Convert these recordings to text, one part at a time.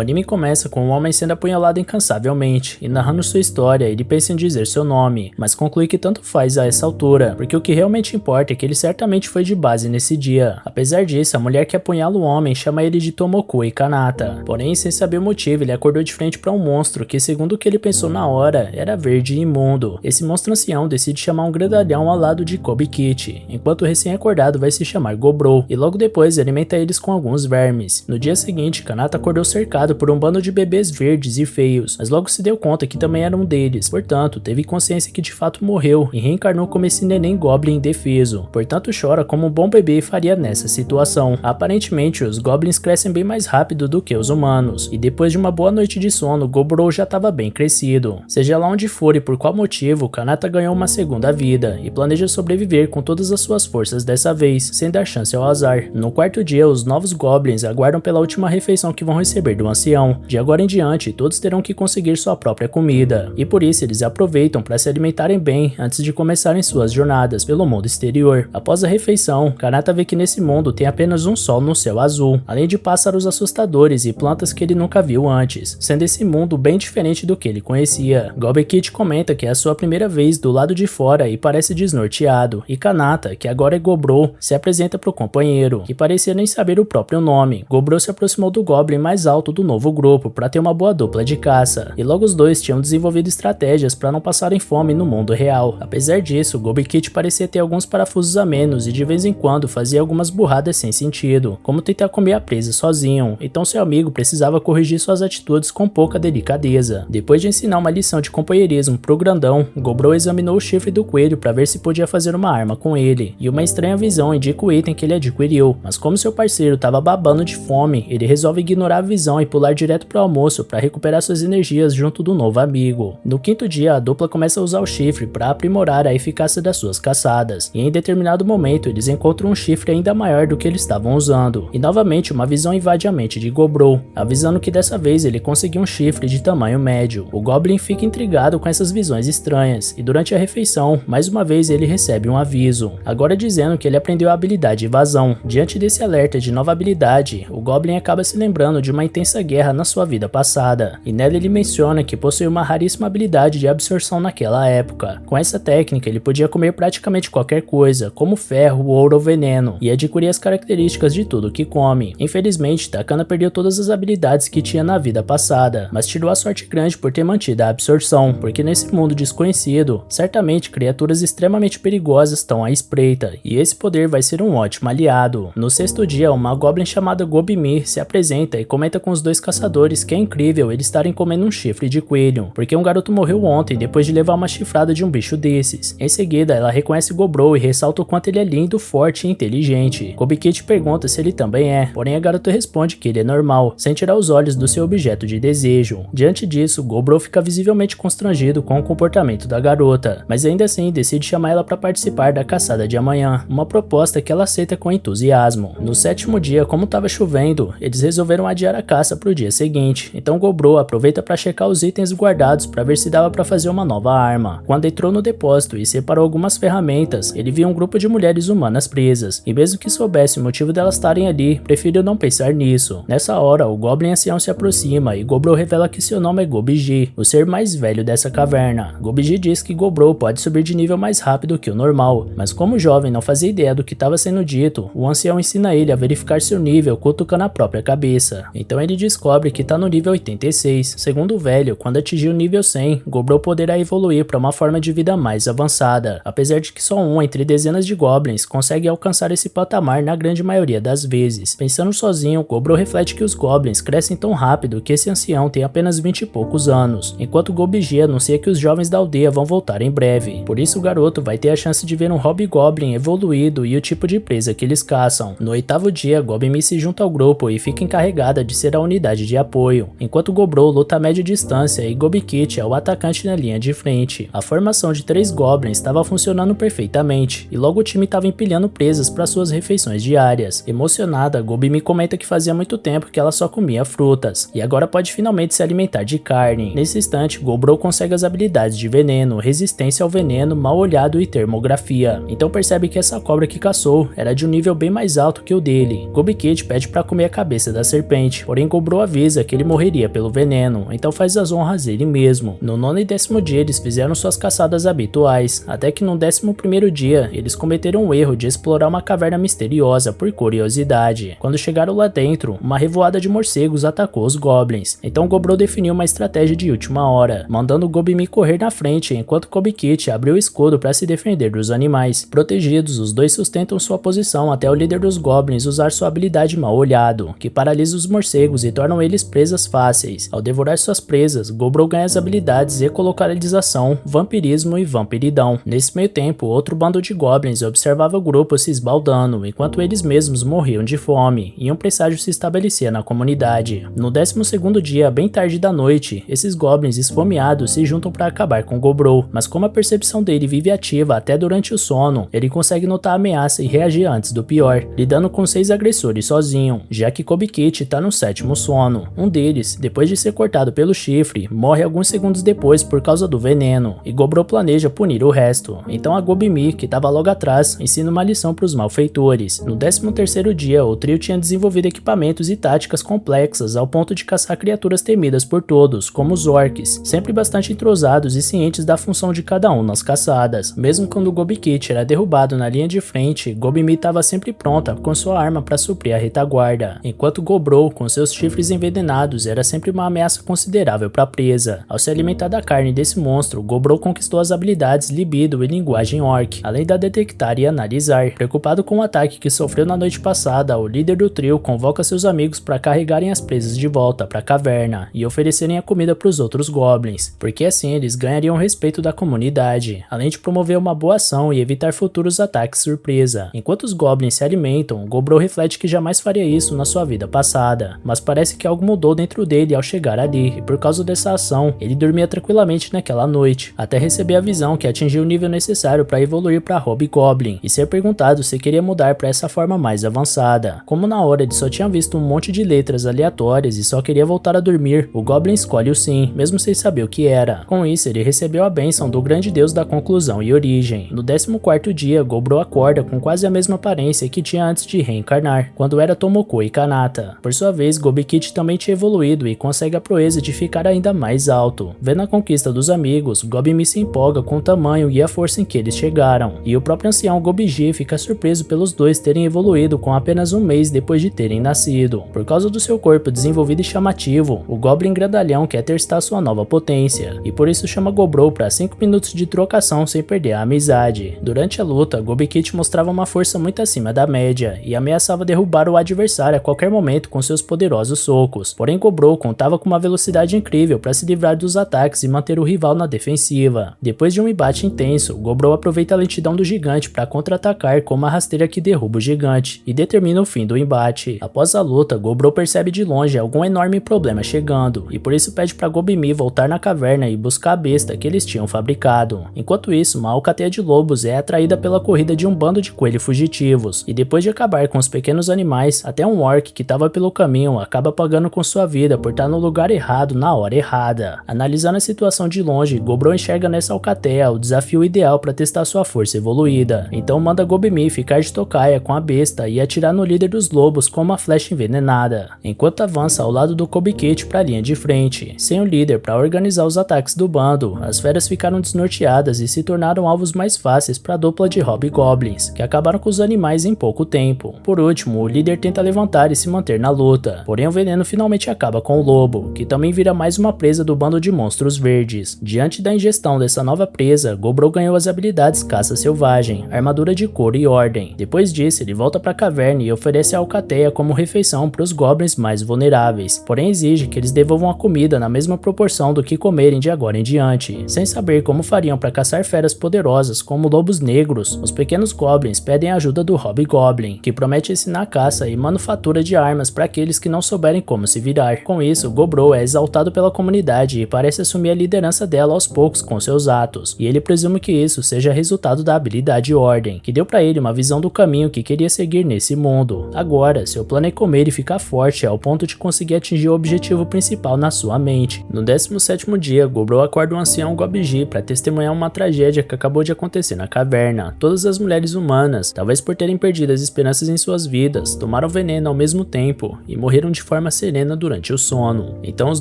O anime começa com um homem sendo apunhalado incansavelmente, e narrando sua história, ele pensa em dizer seu nome, mas conclui que tanto faz a essa altura, porque o que realmente importa é que ele certamente foi de base nesse dia. Apesar disso, a mulher que apunhala o homem chama ele de Tomokui Kanata, porém sem saber o motivo ele acordou de frente para um monstro que, segundo o que ele pensou na hora, era verde e imundo. Esse monstro ancião decide chamar um grandalhão ao lado de Kobe-Kichi, enquanto o recém-acordado vai se chamar Gobrou, e logo depois alimenta eles com alguns vermes. No dia seguinte, Kanata acordou cercado por um bando de bebês verdes e feios, mas logo se deu conta que também era um deles, portanto teve consciência que de fato morreu e reencarnou como esse neném goblin indefeso, portanto chora como um bom bebê faria nessa situação. Aparentemente os goblins crescem bem mais rápido do que os humanos, e depois de uma boa noite de sono, Gobrou já estava bem crescido. Seja lá onde for e por qual motivo, Kanata ganhou uma segunda vida e planeja sobreviver com todas as suas forças dessa vez, sem dar chance ao azar. No quarto dia, os novos goblins aguardam pela última refeição que vão receber do ancião. De agora em diante, todos terão que conseguir sua própria comida, e por isso eles aproveitam para se alimentarem bem antes de começarem suas jornadas pelo mundo exterior. Após a refeição, Kanata vê que nesse mundo tem apenas um sol no céu azul, além de pássaros assustadores e plantas que ele nunca viu antes, sendo esse mundo bem diferente do que ele conhecia. Kobe-Kichi comenta que é a sua primeira vez do lado de fora e parece desnorteado, e Kanata, que agora é Gobrou, se apresenta para o companheiro, que parecia nem saber o próprio nome. Gobrou se aproximou do goblin mais alto do novo grupo para ter uma boa dupla de caça, e logo os dois tinham desenvolvido estratégias para não passarem fome no mundo real. Apesar disso, Kobe-Kichi parecia ter alguns parafusos a menos e de vez em quando fazia algumas burradas sem sentido, como tentar comer a presa sozinho, então seu amigo precisava corrigir suas atitudes com pouca delicadeza. Depois de ensinar uma lição de companheirismo pro grandão, Gobrou examinou o chifre do coelho para ver se podia fazer uma arma com ele, e uma estranha visão indica o item que ele adquiriu, mas como seu parceiro estava babando de fome, ele resolve ignorar a visão e pular direto pro almoço para recuperar suas energias junto do novo amigo. No quinto dia, a dupla começa a usar o chifre para aprimorar a eficácia das suas caçadas, e em determinado momento eles encontram um chifre ainda maior do que eles estavam usando, e novamente uma visão invade a mente de Gobrou, avisando que dessa vez ele conseguiu um chifre de tamanho médio. O Goblin fica intrigado com essas visões estranhas, e durante a refeição, mais uma vez ele recebe um aviso, agora dizendo que ele aprendeu a habilidade evasão. Diante desse alerta de nova habilidade, o Goblin acaba se lembrando de uma intensa guerra na sua vida passada, e nela ele menciona que possui uma raríssima habilidade de absorção naquela época. Com essa técnica ele podia comer praticamente qualquer coisa, como ferro, ouro ou veneno, e adquirir as características de tudo que come. Infelizmente, Takana perdeu todas as habilidades que tinha na vida passada, mas tirou a sorte grande por ter mantido a absorção, porque nesse mundo desconhecido, certamente criaturas extremamente perigosas estão à espreita, e esse poder vai ser um ótimo aliado. No sexto dia, uma Goblin chamada Gobimi se apresenta e comenta com os dois caçadores que é incrível eles estarem comendo um chifre de coelho, porque um garoto morreu ontem depois de levar uma chifrada de um bicho desses. Em seguida, ela reconhece Gobrou e ressalta o quanto ele é lindo, forte e inteligente. Kobe-Kichi pergunta se ele também é, porém a garota responde que ele é normal, sem tirar os olhos do seu objeto de desejo. Diante disso, Gobrou fica visivelmente constrangido com o comportamento da garota, mas ainda assim decide chamar ela para participar da caçada de amanhã, uma proposta que ela aceita com entusiasmo. No sétimo dia, como estava chovendo, eles resolveram adiar a caça para o dia seguinte, então Gobrou aproveita para checar os itens guardados para ver se dava para fazer uma nova arma. Quando entrou no depósito e separou algumas ferramentas, ele viu um grupo de mulheres humanas presas, e mesmo que soubesse o motivo delas estarem ali, preferiu não pensar nisso. Nessa hora, o Goblin ancião se aproxima e Gobrou revela que seu nome é Gobiji, o ser mais velho dessa caverna. Gobiji diz que Gobrou pode subir de nível mais rápido que o normal, mas como o jovem não fazia ideia do que estava sendo dito, o ancião ensina ele a verificar seu nível cutucando a própria cabeça. Então ele descobre que está no nível 86. Segundo o velho, quando atingir o nível 100, Gobrou poderá evoluir para uma forma de vida mais avançada, apesar de que só um entre dezenas de goblins consegue alcançar esse patamar na grande maioria das vezes. Pensando sozinho, Gobrou reflete que os goblins crescem tão rápido que esse ancião tem apenas 20 e poucos anos, enquanto Gobiji anuncia que os jovens da aldeia vão voltar em breve. Por isso o garoto vai ter a chance de ver um hobgoblin evoluído e o tipo de presa que eles caçam. No oitavo dia, Gobimi se junta ao grupo e fica encarregada de ser a unidade de apoio, enquanto Gobrou luta a média distância e Kobe-Kichi é o atacante na linha de frente. A formação de 3 goblins estava funcionando perfeitamente, e logo o time estava empilhando presas para suas refeições diárias. Emocionada, Gobimi comenta que fazia muito tempo que ela só comia frutas, e agora pode finalmente se alimentar de carne. Nesse instante, Gobrou consegue as habilidades de veneno, resistência ao veneno, mal olhado e termografia. Então percebe que essa cobra que caçou era de um nível bem mais alto que o dele. Kobe-Kichi pede para comer a cabeça da serpente, porém Gobrou Gobro avisa que ele morreria pelo veneno, então faz as honras ele mesmo. No 9º e 10º dia eles fizeram suas caçadas habituais, até que no 11º dia eles cometeram o erro de explorar uma caverna misteriosa por curiosidade. Quando chegaram lá dentro, uma revoada de morcegos atacou os goblins, então Gobro definiu uma estratégia de última hora, mandando Gobimi correr na frente enquanto Kobikit abriu o escudo para se defender dos animais. Protegidos, os dois sustentam sua posição até o líder dos goblins usar sua habilidade Mal Olhado, que paralisa os morcegos e tornam eles presas fáceis. Ao devorar suas presas, Gobro ganha as habilidades Ecolocalização, Vampirismo e Vampiridão. Nesse meio tempo, outro bando de goblins observava o grupo se esbaldando, enquanto eles mesmos morriam de fome, e um presságio se estabelecia na comunidade. No 12º dia, bem tarde da noite, esses goblins esfomeados se juntam para acabar com Gobro, mas como a percepção dele vive ativa até durante o sono, ele consegue notar a ameaça e reagir antes do pior, lidando com 6 agressores sozinho, já que Kobikit tá no 7º sono. Um deles, depois de ser cortado pelo chifre, morre alguns segundos depois por causa do veneno, e Gobro planeja punir o resto. Então a Gobimi, que tava logo atrás, ensina uma lição para os malfeitores. No 13º dia, o trio tinha desenvolvido equipamentos e táticas complexas ao ponto de caçar criaturas temidas por todos, como os orcs, sempre bastante entrosados e cientes da função de cada um nas caçadas. Mesmo quando Kobikit era derrubado na linha de frente, Gobimi estava sempre pronta com sua arma para suprir a retaguarda, enquanto Gobro, com seus chifres envenenados, era sempre uma ameaça considerável para a presa. Ao se alimentar da carne desse monstro, Gobro conquistou as habilidades Libido e Linguagem Orc, além da detectar e analisar. Preocupado com o ataque que sofreu na noite passada, o líder do trio convoca seus amigos para carregarem as presas de volta para a caverna e oferecerem a comida para os outros goblins, porque assim eles ganhariam o respeito da comunidade, além de promover uma boa ação e evitar futuros ataques surpresa. Enquanto os goblins se alimentam, Gobro reflete que jamais faria isso na sua vida passada, mas parece que algo mudou dentro dele ao chegar ali, e por causa dessa ação, ele dormia tranquilamente naquela noite, até receber a visão que atingiu o nível necessário para evoluir para Hobgoblin, e ser perguntado se queria mudar para essa forma mais avançada. Como na hora ele só tinha visto um monte de letras aleatórias e só queria voltar a dormir, o Goblin escolhe o sim, mesmo sem saber o que era. Com isso, ele recebeu a bênção do grande deus da conclusão e origem. No 14º dia, Gobro acorda com quase a mesma aparência que tinha antes de reencarnar, quando era Tomoko e Kanata. Por sua vez, Kobikit também tinha evoluído e consegue a proeza de ficar ainda mais alto. Vendo a conquista dos amigos, Gobimi se empolga com o tamanho e a força em que eles chegaram, e o próprio ancião Gobiji fica surpreso pelos dois terem evoluído com apenas um mês depois de terem nascido. Por causa do seu corpo desenvolvido e chamativo, o Goblin grandalhão quer testar sua nova potência, e por isso chama Gobro para 5 minutos de trocação sem perder a amizade. Durante a luta, Kobikit mostrava uma força muito acima da média, e ameaçava derrubar o adversário a qualquer momento com seus poderosos socos, porém Gobro contava com uma velocidade incrível para se livrar dos ataques e manter o rival na defensiva. Depois de um embate intenso, Gobro aproveita a lentidão do gigante para contra-atacar com uma rasteira que derruba o gigante, e determina o fim do embate. Após a luta, Gobro percebe de longe algum enorme problema chegando, e por isso pede para Gobimi voltar na caverna e buscar a besta que eles tinham fabricado. Enquanto isso, uma alcateia de lobos é atraída pela corrida de um bando de coelhos fugitivos, e depois de acabar com os pequenos animais, até um orc que estava pelo caminho acaba pagando com sua vida por estar no lugar errado na hora errada. Analisando a situação de longe, Gobro enxerga nessa alcateia o desafio ideal para testar sua força evoluída, então manda Gobimi ficar de tocaia com a besta e atirar no líder dos lobos com uma flecha envenenada, enquanto avança ao lado do Kobikit para a linha de frente. Sem o líder para organizar os ataques do bando, as feras ficaram desnorteadas e se tornaram alvos mais fáceis para a dupla de Hobgoblins, que acabaram com os animais em pouco tempo. Por último, o líder tenta levantar e se manter na luta, porém o veneno finalmente acaba com o lobo, que também vira mais uma presa do bando de monstros verdes. Diante da ingestão dessa nova presa, Gobro ganhou as habilidades Caça Selvagem, Armadura de Couro e Ordem. Depois disso, ele volta para a caverna e oferece a alcateia como refeição para os goblins mais vulneráveis, porém exige que eles devolvam a comida na mesma proporção do que comerem de agora em diante. Sem saber como fariam para caçar feras poderosas como lobos negros, os pequenos goblins pedem a ajuda do Hobgoblin, que promete ensinar a caça e manufatura de armas para aqueles que não souberem como se virar. Com isso, Gobro é exaltado pela comunidade e parece assumir a liderança dela aos poucos com seus atos, e ele presume que isso seja resultado da habilidade Ordem, que deu para ele uma visão do caminho que queria seguir nesse mundo. Agora, seu plano é comer e ficar forte ao ponto de conseguir atingir o objetivo principal na sua mente. No 17º dia, Gobro acorda o ancião Gobiji para testemunhar uma tragédia que acabou de acontecer na caverna. Todas as mulheres humanas, talvez por terem perdido as esperanças em suas vidas, tomaram veneno ao mesmo tempo e morreram de forma serena durante o sono. Então os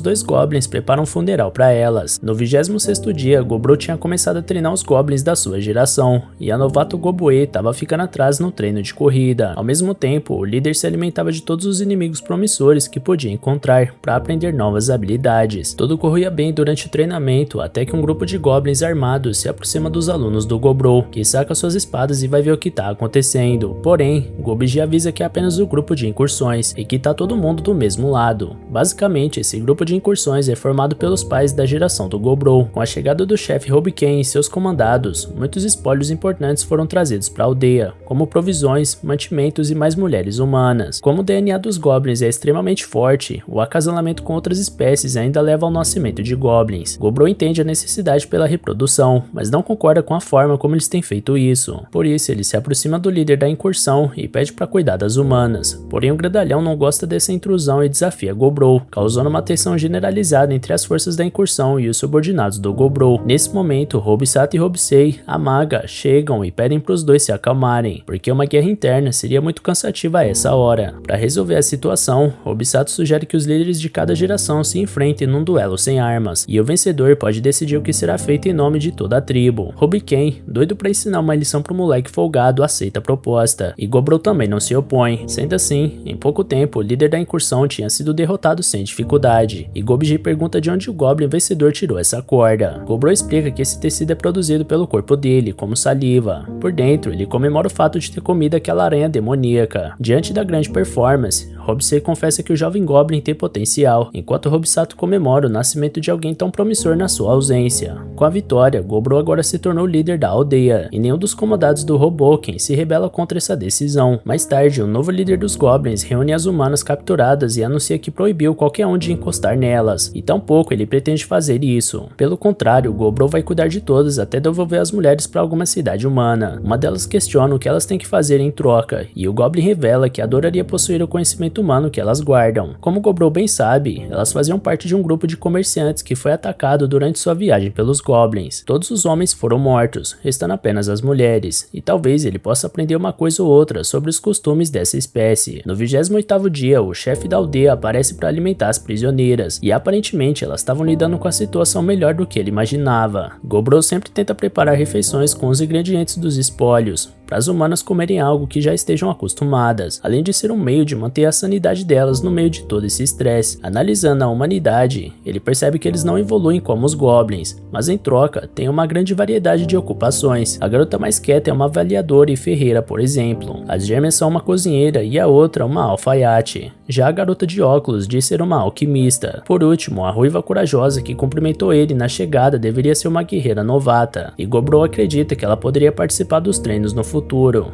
dois goblins preparam um funeral para elas. No 26º dia, Gobro tinha começado a treinar os goblins da sua geração, e a novato Gobue estava ficando atrás no treino de corrida. Ao mesmo tempo, o líder se alimentava de todos os inimigos promissores que podia encontrar para aprender novas habilidades. Tudo corria bem durante o treinamento, até que um grupo de goblins armados se aproxima dos alunos do Gobro, que saca suas espadas e vai ver o que está acontecendo. Porém, Gobiji avisa que é apenas o grupo de incursões e que tá todo mundo do mesmo lado. Basicamente, esse grupo de incursões é formado pelos pais da geração do Gobro. Com a chegada do chefe Hobiken e seus comandados, muitos espólios importantes foram trazidos para a aldeia, como provisões, mantimentos e mais mulheres humanas. Como o DNA dos goblins é extremamente forte, o acasalamento com outras espécies ainda leva ao nascimento de goblins. Gobro entende a necessidade pela reprodução, mas não concorda com a forma como eles têm feito isso. Por isso, ele se aproxima do líder da incursão e pede para cuidar das humanas. Porém, o grandalhão não gosta dessa intrusão e desafia Gobro, causando uma tensão generalizada entre as forças da incursão e os subordinados do Gobro. Nesse momento, Hobisato e Hobisei, a maga, chegam e pedem para os dois se acalmarem, porque uma guerra interna seria muito cansativa a essa hora. Para resolver a situação, Hobisato sugere que os líderes de cada geração se enfrentem num duelo sem armas, e o vencedor pode decidir o que será feito em nome de toda a tribo. Hobiken, doido para ensinar uma lição pro moleque folgado, aceita a proposta, e Gobro também não se opõe. Sendo assim, em pouco tempo, o líder da incursão tinha sido derrotado sem dificuldade, e Gobiji pergunta de onde o Goblin vencedor tirou essa corda. Gobro explica que esse tecido é produzido pelo corpo dele, como saliva. Por dentro, ele comemora o fato de ter comido aquela aranha demoníaca. Diante da grande performance, Hobisei confessa que o jovem Goblin tem potencial, enquanto Hobisato comemora o nascimento de alguém tão promissor na sua ausência. Com a vitória, Gobro agora se tornou líder da aldeia, e nenhum dos comandados do Hoboken se rebela contra essa decisão. Mais tarde, o novo líder dos Goblins reúne as humanas capturadas e anuncia que proibiu qualquer um de encostar nelas, e tampouco ele pretende fazer isso. Pelo contrário, Gobro vai cuidar de todas até devolver as mulheres para alguma cidade humana. Uma delas questiona o que elas têm que fazer em troca, e o Goblin revela que adoraria possuir o conhecimento humano que elas guardam. Como Gobro bem sabe, elas faziam parte de um grupo de comerciantes que foi atacado durante sua viagem pelos Goblins. Todos os homens foram mortos, restando apenas as mulheres, e talvez ele possa aprender uma coisa ou outra sobre os costumes dessa espécie. No 28º dia, o chefe da aldeia aparece para alimentar as prisioneiras, e aparentemente elas estavam lidando com a situação melhor do que ele imaginava. Gobro sempre tenta preparar refeições com os ingredientes dos espólios, para as humanas comerem algo que já estejam acostumadas, além de ser um meio de manter a sanidade delas no meio de todo esse estresse. Analisando a humanidade, ele percebe que eles não evoluem como os goblins, mas em troca tem uma grande variedade de ocupações. A garota mais quieta é uma avaliadora e ferreira, por exemplo. As gêmeas são uma cozinheira e a outra uma alfaiate. Já a garota de óculos diz ser uma alquimista. Por último, a ruiva corajosa que cumprimentou ele na chegada deveria ser uma guerreira novata, e Gobro acredita que ela poderia participar dos treinos no futuro.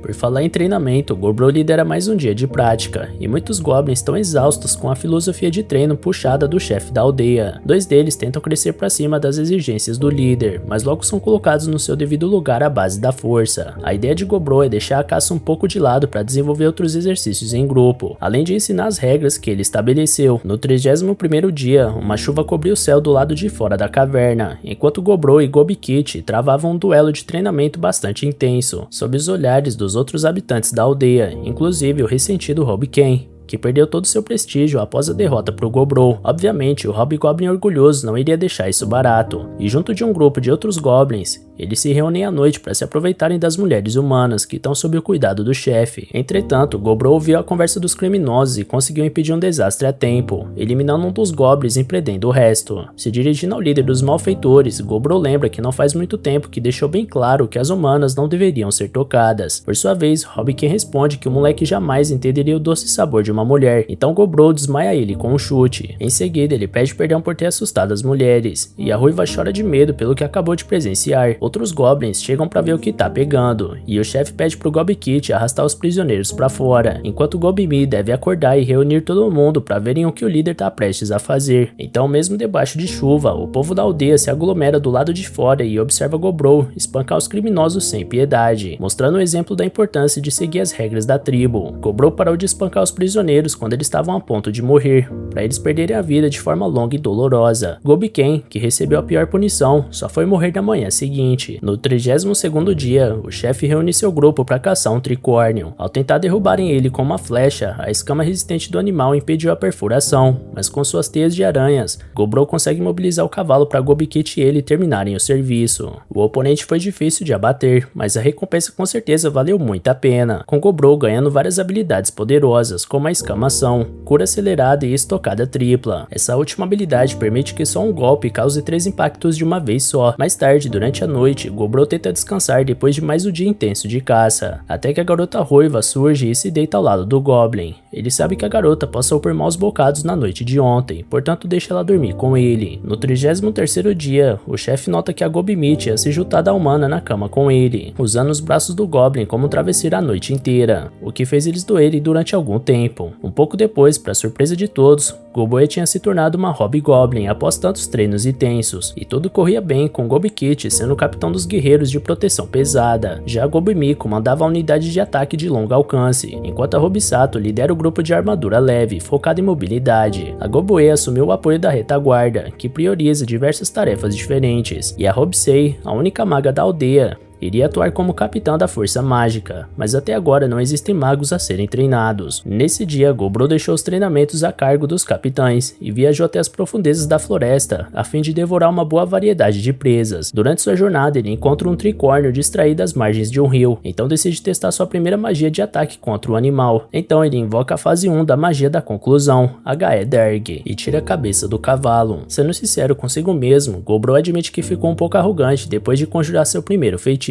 Por falar em treinamento, Gobro lidera mais um dia de prática, e muitos goblins estão exaustos com a filosofia de treino puxada do chefe da aldeia. Dois deles tentam crescer para cima das exigências do líder, mas logo são colocados no seu devido lugar à base da força. A ideia de Gobro é deixar a caça um pouco de lado para desenvolver outros exercícios em grupo, além de ensinar as regras que ele estabeleceu. No 31º dia, uma chuva cobriu o céu do lado de fora da caverna, enquanto Gobro e Gobikit travavam um duelo de treinamento bastante intenso, sob os olhares dos outros habitantes da aldeia, inclusive o ressentido Hobiken, que perdeu todo seu prestígio após a derrota para o Gobro. Obviamente, o Hobgoblin orgulhoso não iria deixar isso barato, e junto de um grupo de outros goblins, eles se reúnem à noite para se aproveitarem das mulheres humanas que estão sob o cuidado do chefe. Entretanto, Gobro ouviu a conversa dos criminosos e conseguiu impedir um desastre a tempo, eliminando um dos goblins e prendendo o resto. Se dirigindo ao líder dos malfeitores, Gobro lembra que não faz muito tempo que deixou bem claro que as humanas não deveriam ser tocadas. Por sua vez, Hobiken responde que o moleque jamais entenderia o doce sabor de uma mulher, então Gobro desmaia ele com um chute. Em seguida, ele pede perdão por ter assustado as mulheres, e a ruiva chora de medo pelo que acabou de presenciar. Outros goblins chegam para ver o que tá pegando, e o chefe pede pro Gobikit arrastar os prisioneiros para fora, enquanto Gobimi deve acordar e reunir todo mundo para verem o que o líder tá prestes a fazer. Então, mesmo debaixo de chuva, o povo da aldeia se aglomera do lado de fora e observa Gobro espancar os criminosos sem piedade, mostrando o exemplo da importância de seguir as regras da tribo. Gobro parou de espancar os prisioneiros prisioneiros quando eles estavam a ponto de morrer, para eles perderem a vida de forma longa e dolorosa. Gobiken, que recebeu a pior punição, só foi morrer na manhã seguinte. No 32º dia, o chefe reúne seu grupo para caçar um tricórnio. Ao tentar derrubarem ele com uma flecha, a escama resistente do animal impediu a perfuração, mas com suas teias de aranhas, Gobro consegue mobilizar o cavalo para Gobikit e ele terminarem o serviço. O oponente foi difícil de abater, mas a recompensa com certeza valeu muito a pena, com Gobro ganhando várias habilidades poderosas, como a escamação, cura acelerada e estocada tripla. Essa última habilidade permite que só um golpe cause 3 impactos de uma vez só. Mais tarde, durante a noite, Gobro tenta descansar depois de mais um dia intenso de caça, até que a garota ruiva surge e se deita ao lado do Goblin. Ele sabe que a garota passou por maus bocados na noite de ontem, portanto deixa ela dormir com ele. No 33º dia, o chefe nota que a Gobimit ia se juntar da humana na cama com ele, usando os braços do Goblin como travesseiro a noite inteira, o que fez eles doerem durante algum tempo. Um pouco depois, para surpresa de todos, Goboe tinha se tornado uma Hobgoblin após tantos treinos intensos, e tudo corria bem com Gobikit sendo o capitão dos guerreiros de proteção pesada. Já Gobimi comandava a unidade de ataque de longo alcance, enquanto a Hobisato lidera o grupo de armadura leve, focado em mobilidade. A Goboe assumiu o apoio da retaguarda, que prioriza diversas tarefas diferentes, e a Hobsei, a única maga da aldeia, iria atuar como capitã da força mágica, mas até agora não existem magos a serem treinados. Nesse dia, Gobro deixou os treinamentos a cargo dos capitães e viajou até as profundezas da floresta a fim de devorar uma boa variedade de presas. Durante sua jornada, ele encontra um tricórnio distraído às margens de um rio, então decide testar sua primeira magia de ataque contra o animal. Então ele invoca a fase 1 da magia da conclusão, Gaederg, e tira a cabeça do cavalo. Sendo sincero consigo mesmo, Gobro admite que ficou um pouco arrogante depois de conjurar seu primeiro feitiço.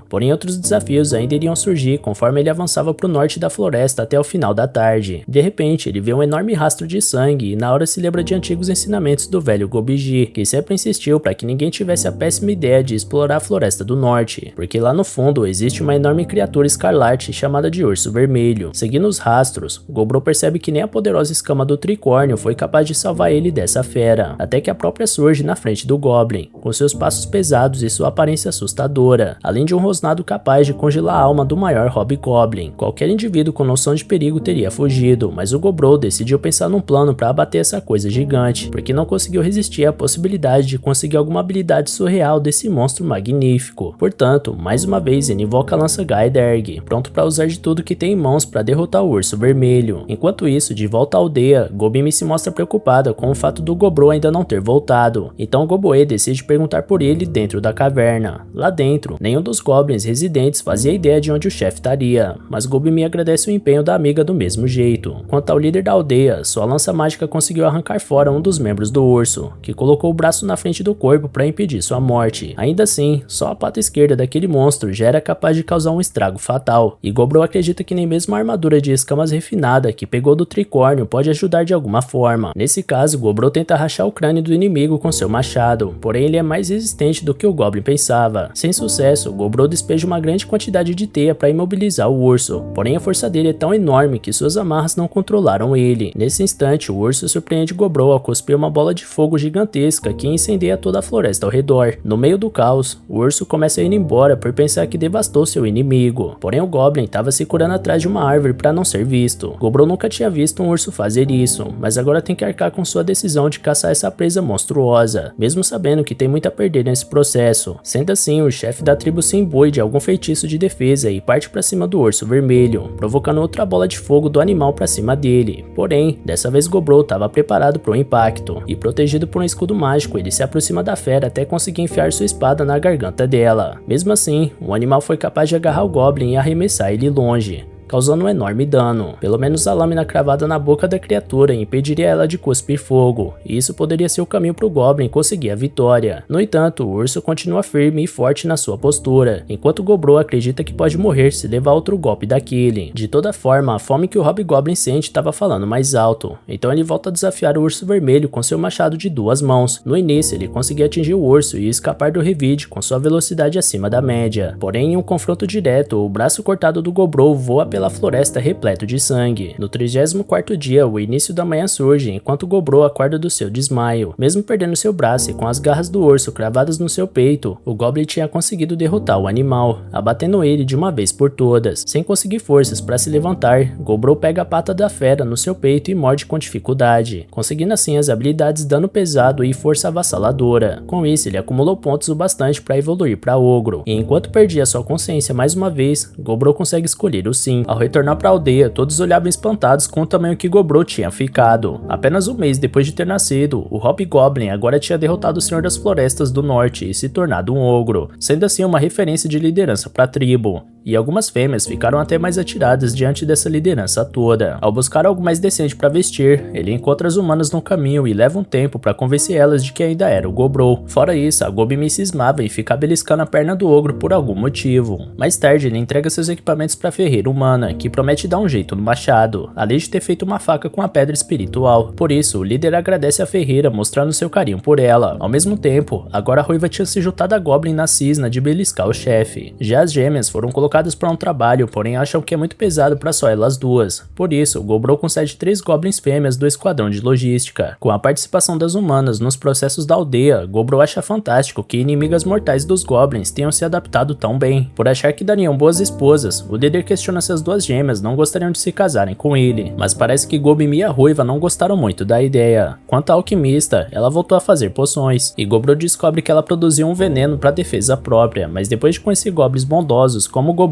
Porém, outros desafios ainda iriam surgir conforme ele avançava para o norte da floresta até o final da tarde. De repente, ele vê um enorme rastro de sangue e na hora se lembra de antigos ensinamentos do velho Gobiji, que sempre insistiu para que ninguém tivesse a péssima ideia de explorar a floresta do norte, porque lá no fundo existe uma enorme criatura escarlate chamada de Urso Vermelho. Seguindo os rastros, Gobro percebe que nem a poderosa escama do tricórnio foi capaz de salvar ele dessa fera, até que a própria surge na frente do Goblin, com seus passos pesados e sua aparência assustadora, além de um rosnado capaz de congelar a alma do maior Hobgoblin. Qualquer indivíduo com noção de perigo teria fugido, mas o Gobro decidiu pensar num plano para abater essa coisa gigante, porque não conseguiu resistir à possibilidade de conseguir alguma habilidade surreal desse monstro magnífico. Portanto, mais uma vez ele invoca a lança Gaederg, pronto para usar de tudo que tem em mãos para derrotar o Urso Vermelho. Enquanto isso, de volta à aldeia, Gobimi se mostra preocupada com o fato do Gobro ainda não ter voltado, então Goboe decide perguntar por ele dentro da caverna. Lá dentro, nenhum dos goblins residentes fazia ideia de onde o chefe estaria, mas Gobimi agradece o empenho da amiga do mesmo jeito. Quanto ao líder da aldeia, sua lança mágica conseguiu arrancar fora um dos membros do urso, que colocou o braço na frente do corpo para impedir sua morte. Ainda assim, só a pata esquerda daquele monstro já era capaz de causar um estrago fatal, e Gobro acredita que nem mesmo a armadura de escamas refinada que pegou do tricórnio pode ajudar de alguma forma. Nesse caso, Gobro tenta rachar o crânio do inimigo com seu machado, porém ele é mais resistente do que o Goblin pensava. Sem sucesso, Gobro despeja uma grande quantidade de teia para imobilizar o urso, porém a força dele é tão enorme que suas amarras não controlaram ele. Nesse instante, o urso surpreende Gobro ao cuspir uma bola de fogo gigantesca que incendeia toda a floresta ao redor. No meio do caos, o urso começa a ir embora por pensar que devastou seu inimigo, porém o Goblin estava se curando atrás de uma árvore para não ser visto. Gobro nunca tinha visto um urso fazer isso, mas agora tem que arcar com sua decisão de caçar essa presa monstruosa, mesmo sabendo que tem muito a perder nesse processo. Sendo assim, o chefe da tribo se imbui de algum feitiço de defesa e parte para cima do Urso Vermelho, provocando outra bola de fogo do animal para cima dele. Porém, dessa vez Gobro estava preparado para o impacto, e protegido por um escudo mágico, ele se aproxima da fera até conseguir enfiar sua espada na garganta dela. Mesmo assim, o animal foi capaz de agarrar o Goblin e arremessar ele longe, causando um enorme dano. Pelo menos a lâmina cravada na boca da criatura impediria ela de cuspir fogo, e isso poderia ser o caminho para o Goblin conseguir a vitória. No entanto, o urso continua firme e forte na sua postura, enquanto Gobro acredita que pode morrer se levar outro golpe daquele. De toda forma, a fome que o Hobgoblin sente estava falando mais alto, então ele volta a desafiar o Urso Vermelho com seu machado de 2 mãos. No início, ele conseguia atingir o urso e escapar do revide com sua velocidade acima da média. Porém, em um confronto direto, o braço cortado do Gobro voa pela pela floresta repleto de sangue. No 34º dia, o início da manhã surge enquanto Gobro acorda do seu desmaio. Mesmo perdendo seu braço e com as garras do urso cravadas no seu peito, o Goblin tinha conseguido derrotar o animal, abatendo ele de uma vez por todas. Sem conseguir forças para se levantar, Gobro pega a pata da fera no seu peito e morde com dificuldade, conseguindo assim as habilidades dano pesado e força avassaladora. Com isso, ele acumulou pontos o bastante para evoluir para ogro, e enquanto perdia sua consciência mais uma vez, Gobro consegue escolher o sim. Ao retornar para a aldeia, todos olhavam espantados com o tamanho que Gobro tinha ficado. Apenas um mês depois de ter nascido, o Hobgoblin agora tinha derrotado o Senhor das Florestas do Norte e se tornado um ogro, sendo assim uma referência de liderança para a tribo. E algumas fêmeas ficaram até mais atiradas diante dessa liderança toda. Ao buscar algo mais decente para vestir, ele encontra as humanas no caminho e leva um tempo para convencer elas de que ainda era o Gobro. Fora isso, a Gobi cismava e ficava beliscando a perna do ogro por algum motivo. Mais tarde, ele entrega seus equipamentos para a ferreira humana, que promete dar um jeito no machado, além de ter feito uma faca com a pedra espiritual. Por isso, o líder agradece a ferreira, mostrando seu carinho por ela. Ao mesmo tempo, agora a ruiva tinha se juntado a Goblin na cisna de beliscar o chefe. Já as gêmeas foram colocadas para um trabalho, porém acham que é muito pesado para só elas duas. Por isso, Gobro concede 3 goblins fêmeas do esquadrão de logística. Com a participação das humanas nos processos da aldeia, Gobro acha fantástico que inimigas mortais dos goblins tenham se adaptado tão bem. Por achar que dariam boas esposas, o líder questiona se as duas gêmeas não gostariam de se casarem com ele, mas parece que Gobi e a ruiva não gostaram muito da ideia. Quanto à alquimista, ela voltou a fazer poções, e Gobro descobre que ela produziu um veneno para defesa própria, mas depois de conhecer goblins bondosos como Gobro,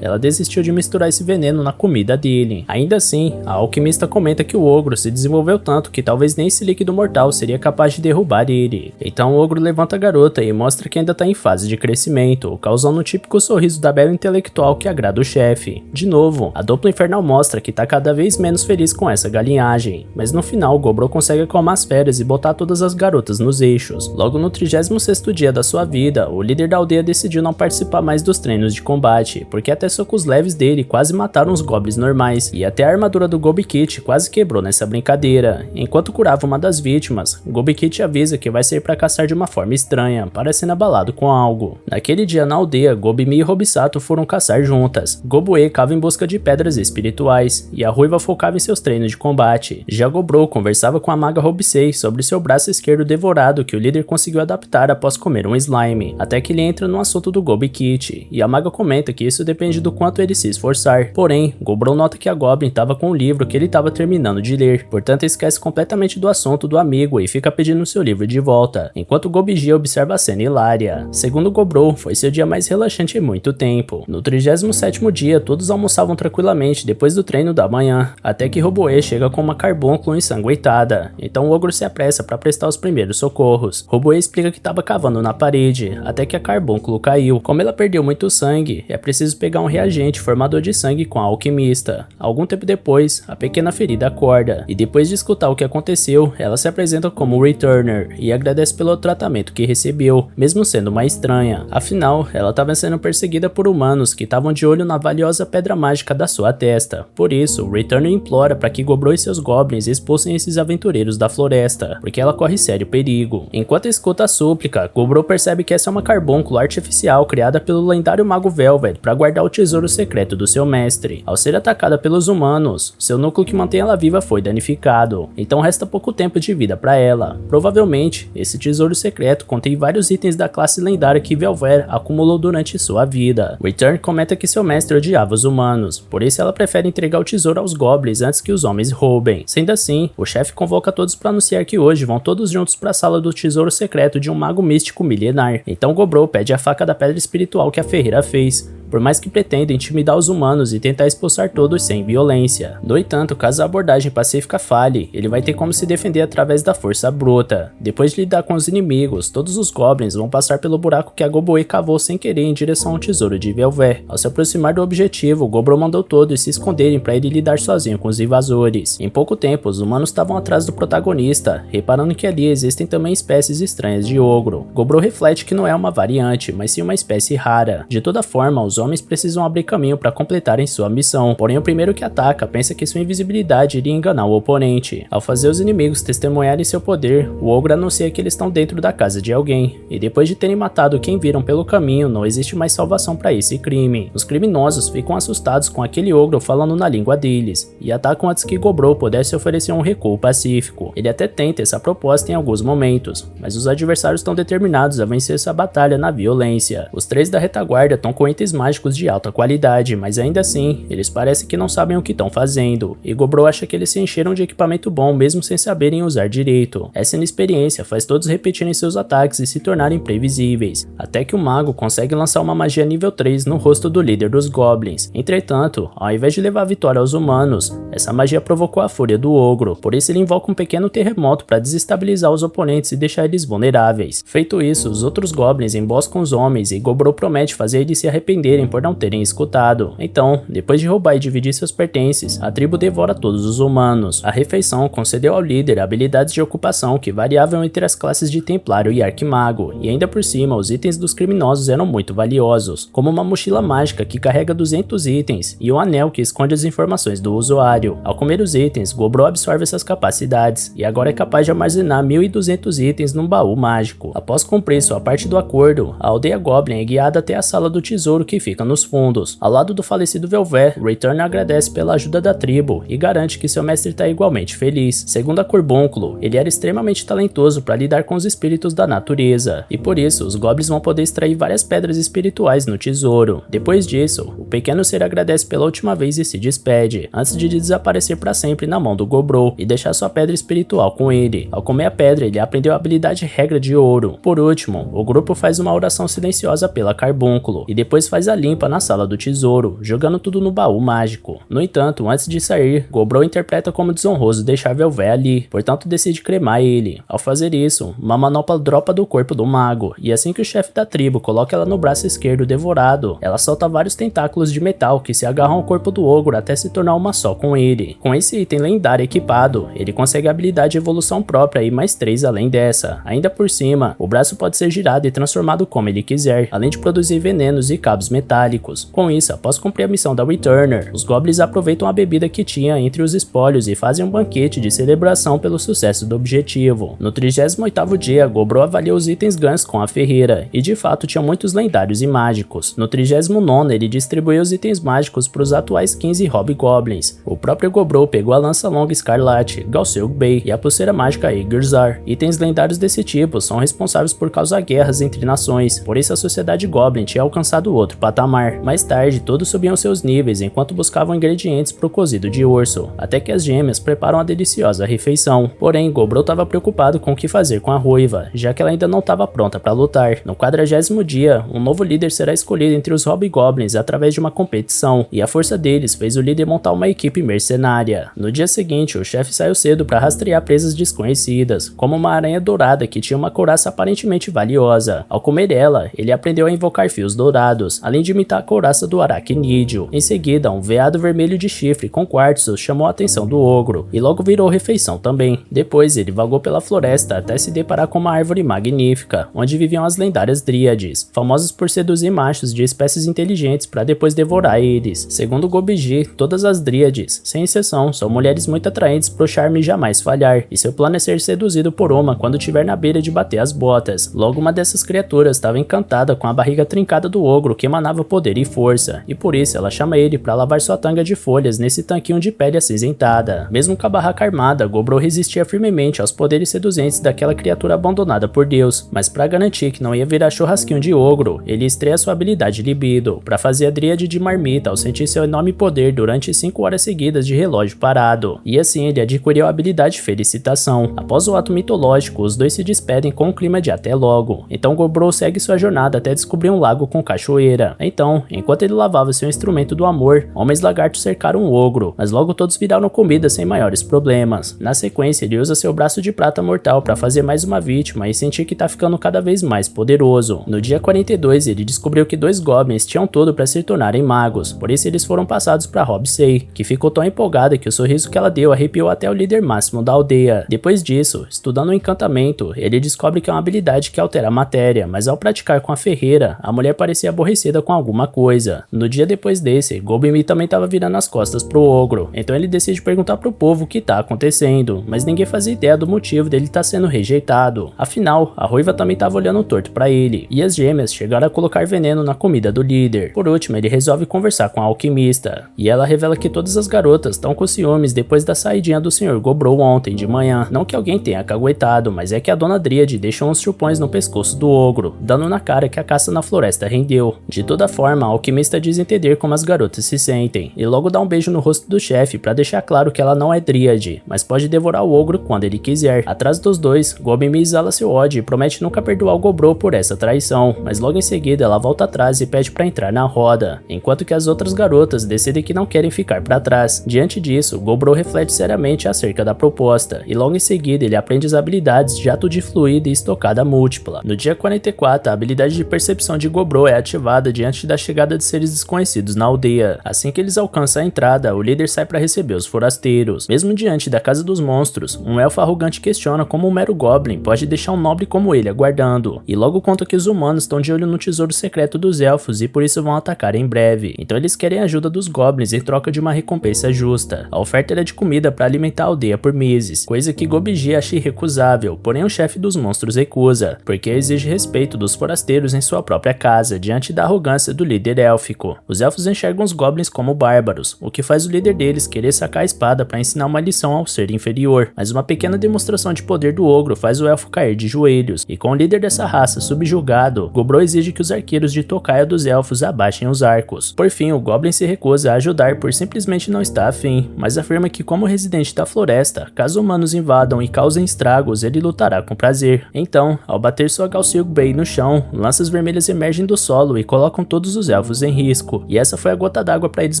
ela desistiu de misturar esse veneno na comida dele. Ainda assim, a alquimista comenta que o ogro se desenvolveu tanto que talvez nem esse líquido mortal seria capaz de derrubar ele. Então o ogro levanta a garota e mostra que ainda está em fase de crescimento, causando um típico sorriso da bela intelectual que agrada o chefe. De novo, a dupla infernal mostra que está cada vez menos feliz com essa galinhagem, mas no final Gobro consegue acalmar as feras e botar todas as garotas nos eixos. Logo no 36º dia da sua vida, o líder da aldeia decidiu não participar mais dos treinos de combate, porque até socos leves dele quase mataram os goblins normais, e até a armadura do Gobikit quase quebrou nessa brincadeira. Enquanto curava uma das vítimas, Gobikit avisa que vai sair para caçar de uma forma estranha, parecendo abalado com algo. Naquele dia na aldeia, Gobimi e Robisato foram caçar juntas. Gobue cava em busca de pedras espirituais, e a ruiva focava em seus treinos de combate. Já Gobro conversava com a maga Robisei sobre seu braço esquerdo devorado que o líder conseguiu adaptar após comer um slime, até que ele entra no assunto do Gobikit, e a maga comenta que isso depende do quanto ele se esforçar. Porém, Gobro nota que a Goblin estava com o livro que ele estava terminando de ler, portanto esquece completamente do assunto do amigo e fica pedindo seu livro de volta, enquanto Gobiji observa a cena hilária. Segundo Gobro, foi seu dia mais relaxante em muito tempo. No 37º dia, todos almoçavam tranquilamente depois do treino da manhã, até que Roboe chega com uma carbúnculo ensanguentada. Então o ogro se apressa para prestar os primeiros socorros. Roboe explica que estava cavando na parede, até que a carbúnculo caiu. Como ela perdeu muito sangue, é preciso pegar um reagente formador de sangue com a alquimista. Algum tempo depois, a pequena ferida acorda, e depois de escutar o que aconteceu, ela se apresenta como Returner e agradece pelo tratamento que recebeu, mesmo sendo uma estranha. Afinal, ela estava sendo perseguida por humanos que estavam de olho na valiosa pedra mágica da sua testa. Por isso, Returner implora para que Gobro e seus goblins expulsem esses aventureiros da floresta, porque ela corre sério perigo. Enquanto escuta a súplica, Gobro percebe que essa é uma carbúncula artificial criada pelo lendário mago Velvet para guardar o tesouro secreto do seu mestre. Ao ser atacada pelos humanos, seu núcleo que mantém ela viva foi danificado, então resta pouco tempo de vida para ela. Provavelmente, esse tesouro secreto contém vários itens da classe lendária que Velvet acumulou durante sua vida. Return comenta que seu mestre odiava os humanos, por isso ela prefere entregar o tesouro aos goblins antes que os homens roubem. Sendo assim, o chefe convoca todos para anunciar que hoje vão todos juntos para a sala do tesouro secreto de um mago místico milenar. Então Gobro pede a faca da pedra espiritual que a ferreira fez, por mais que pretenda intimidar os humanos e tentar expulsar todos sem violência. No entanto, caso a abordagem pacífica falhe, ele vai ter como se defender através da força bruta. Depois de lidar com os inimigos, todos os goblins vão passar pelo buraco que a Gobue cavou sem querer em direção ao tesouro de Velvet. Ao se aproximar do objetivo, Gobro mandou todos se esconderem para ele lidar sozinho com os invasores. Em pouco tempo, os humanos estavam atrás do protagonista, reparando que ali existem também espécies estranhas de ogro. Gobro reflete que não é uma variante, mas sim uma espécie rara. De toda forma, os os homens precisam abrir caminho para completarem sua missão, porém o primeiro que ataca pensa que sua invisibilidade iria enganar o oponente. Ao fazer os inimigos testemunharem seu poder, o ogro anuncia que eles estão dentro da casa de alguém, e depois de terem matado quem viram pelo caminho, não existe mais salvação para esse crime. Os criminosos ficam assustados com aquele ogro falando na língua deles, e atacam antes que Gobro pudesse oferecer um recuo pacífico. Ele até tenta essa proposta em alguns momentos, mas os adversários estão determinados a vencer essa batalha na violência. Os três da retaguarda estão com itens mágicos de alta qualidade, mas ainda assim, eles parecem que não sabem o que estão fazendo, e Gobro acha que eles se encheram de equipamento bom mesmo sem saberem usar direito. Essa inexperiência faz todos repetirem seus ataques e se tornarem previsíveis, até que o mago consegue lançar uma magia nível 3 no rosto do líder dos goblins. Entretanto, ao invés de levar a vitória aos humanos, essa magia provocou a fúria do ogro, por isso ele invoca um pequeno terremoto para desestabilizar os oponentes e deixar eles vulneráveis. Feito isso, os outros goblins emboscam os homens e Gobro promete fazer eles se arrependerem por não terem escutado. Então, depois de roubar e dividir seus pertences, a tribo devora todos os humanos. A refeição concedeu ao líder habilidades de ocupação que variavam entre as classes de Templário e Arquimago, e ainda por cima os itens dos criminosos eram muito valiosos, como uma mochila mágica que carrega 200 itens e um anel que esconde as informações do usuário. Ao comer os itens, Gobro absorve essas capacidades e agora é capaz de armazenar 1200 itens num baú mágico. Após cumprir sua parte do acordo, a aldeia Goblin é guiada até a sala do tesouro que fica nos fundos. Ao lado do falecido Velvet, Return agradece pela ajuda da tribo e garante que seu mestre está igualmente feliz. Segundo a Corbúnculo, ele era extremamente talentoso para lidar com os espíritos da natureza, e por isso os goblins vão poder extrair várias pedras espirituais no tesouro. Depois disso, o pequeno ser agradece pela última vez e se despede, antes de desaparecer para sempre na mão do Gobro e deixar sua pedra espiritual com ele. Ao comer a pedra, ele aprendeu a habilidade Regra de Ouro. Por último, o grupo faz uma oração silenciosa pela Carbúnculo e depois faz a limpa na sala do tesouro, jogando tudo no baú mágico. No entanto, antes de sair, Gobro interpreta como desonroso deixar Velvet ali, portanto decide cremar ele. Ao fazer isso, uma manopla dropa do corpo do mago, e assim que o chefe da tribo coloca ela no braço esquerdo devorado, ela solta vários tentáculos de metal que se agarram ao corpo do ogro até se tornar uma só com ele. Com esse item lendário equipado, ele consegue a habilidade de evolução própria e mais 3 além dessa. Ainda por cima, o braço pode ser girado e transformado como ele quiser, além de produzir venenos e cabos metálicos. Com isso, após cumprir a missão da Returner, os goblins aproveitam a bebida que tinha entre os espólios e fazem um banquete de celebração pelo sucesso do objetivo. No 38º dia, Gobro avaliou os itens ganhos com a ferreira, e de fato tinha muitos lendários e mágicos. No 39º, ele distribuiu os itens mágicos para os atuais 15 hobgoblins. O próprio Gobro pegou a lança longa escarlate, Galseug Bey, e a pulseira mágica Egirzar. Itens lendários desse tipo são responsáveis por causar guerras entre nações, por isso a sociedade Goblin tinha alcançado outro patamar. Mais tarde, todos subiam seus níveis enquanto buscavam ingredientes para o cozido de urso, até que as gêmeas preparam a deliciosa refeição. Porém, Gobro estava preocupado com o que fazer com a ruiva, já que ela ainda não estava pronta para lutar. No 40º dia, um novo líder será escolhido entre os hobgoblins através de uma competição, e a força deles fez o líder montar uma equipe mercenária. No dia seguinte, o chefe saiu cedo para rastrear presas desconhecidas, como uma aranha dourada que tinha uma couraça aparentemente valiosa. Ao comer ela, ele aprendeu a invocar fios dourados, além de imitar a couraça do aracnídeo. Em seguida, um veado vermelho de chifre com quartzo chamou a atenção do ogro, e logo virou refeição também. Depois, ele vagou pela floresta até se deparar com uma árvore magnífica, onde viviam as lendárias dríades, famosas por seduzir machos de espécies inteligentes para depois devorar eles. Segundo Gobiji, todas as dríades, sem exceção, são mulheres muito atraentes pro charme jamais falhar, e seu plano é ser seduzido por uma quando estiver na beira de bater as botas. Logo, uma dessas criaturas estava encantada com a barriga trincada do ogro que emanava poder e força, e por isso ela chama ele para lavar sua tanga de folhas nesse tanquinho de pele acinzentada. Mesmo com a barraca armada, Gobro resistia firmemente aos poderes seduzentes daquela criatura abandonada por Deus, mas para garantir que não ia virar churrasquinho de ogro, ele estreia sua habilidade libido, para fazer a dríade de marmita ao sentir seu enorme poder durante 5 horas seguidas de relógio parado, e assim ele adquiriu a habilidade felicitação. Após o ato mitológico, os dois se despedem com um clima de até logo. Então Gobro segue sua jornada até descobrir um lago com cachoeira. Então, enquanto ele lavava seu instrumento do amor, homens lagartos cercaram o ogro, mas logo todos viraram comida sem maiores problemas. Na sequência, ele usa seu braço de prata mortal para fazer mais uma vítima e sentir que tá ficando cada vez mais poderoso. No dia 42, ele descobriu que 2 goblins tinham tudo para se tornarem magos, por isso eles foram passados para Hobsei, que ficou tão empolgada que o sorriso que ela deu arrepiou até o líder máximo da aldeia. Depois disso, estudando o encantamento, ele descobre que é uma habilidade que altera a matéria, mas ao praticar com a ferreira, a mulher parecia aborrecida com alguma coisa. No dia depois desse, Gobimi também tava virando as costas pro ogro, então ele decide perguntar pro povo o que tá acontecendo, mas ninguém fazia ideia do motivo dele tá sendo rejeitado. Afinal, a ruiva também tava olhando torto pra ele, e as gêmeas chegaram a colocar veneno na comida do líder. Por último, ele resolve conversar com a alquimista, e ela revela que todas as garotas estão com ciúmes depois da saidinha do Sr. Gobrou ontem de manhã. Não que alguém tenha caguetado, mas é que a Dona Dríade deixou uns chupões no pescoço do ogro, dando na cara que a caça na floresta rendeu. De toda forma, a alquimista diz entender como as garotas se sentem, e logo dá um beijo no rosto do chefe pra deixar claro que ela não é Dríade, mas pode devorar o ogro quando ele quiser. Atrás dos dois, Gobimi exala seu ódio e promete nunca perdoar o Gobrou por essa traição, mas logo em seguida ela volta atrás e pede pra entrar na roda, enquanto que as outras garotas decidem que não querem ficar pra trás. Diante disso, Gobrou reflete seriamente acerca da proposta, e logo em seguida ele aprende as habilidades Jato de Fluido e Estocada Múltipla. No dia 44, a habilidade de percepção de Gobrou é ativada diante da chegada de seres desconhecidos na aldeia. Assim que eles alcançam a entrada, o líder sai para receber os forasteiros. Mesmo diante da casa dos monstros, um elfo arrogante questiona como um mero goblin pode deixar um nobre como ele aguardando, e logo conta que os humanos estão de olho no tesouro secreto dos elfos e por isso vão atacar em breve. Então eles querem a ajuda dos goblins em troca de uma recompensa justa. A oferta era de comida para alimentar a aldeia por meses, coisa que Gobiji acha irrecusável, porém o chefe dos monstros recusa, porque exige respeito dos forasteiros em sua própria casa, diante da arrogância do líder élfico. Os elfos enxergam os goblins como bárbaros, o que faz o líder deles querer sacar a espada para ensinar uma lição ao ser inferior, mas uma pequena demonstração de poder do ogro faz o elfo cair de joelhos, e com o líder dessa raça subjugado, Gobrou exige que os arqueiros de tocaia dos elfos abaixem os arcos. Por fim, o goblin se recusa a ajudar por simplesmente não estar afim, mas afirma que como residente da floresta, caso humanos invadam e causem estragos, ele lutará com prazer. Então, ao bater sua Galsilgbei no chão, lanças vermelhas emergem do solo e colocam todos os elfos em risco, e essa foi a gota d'água para eles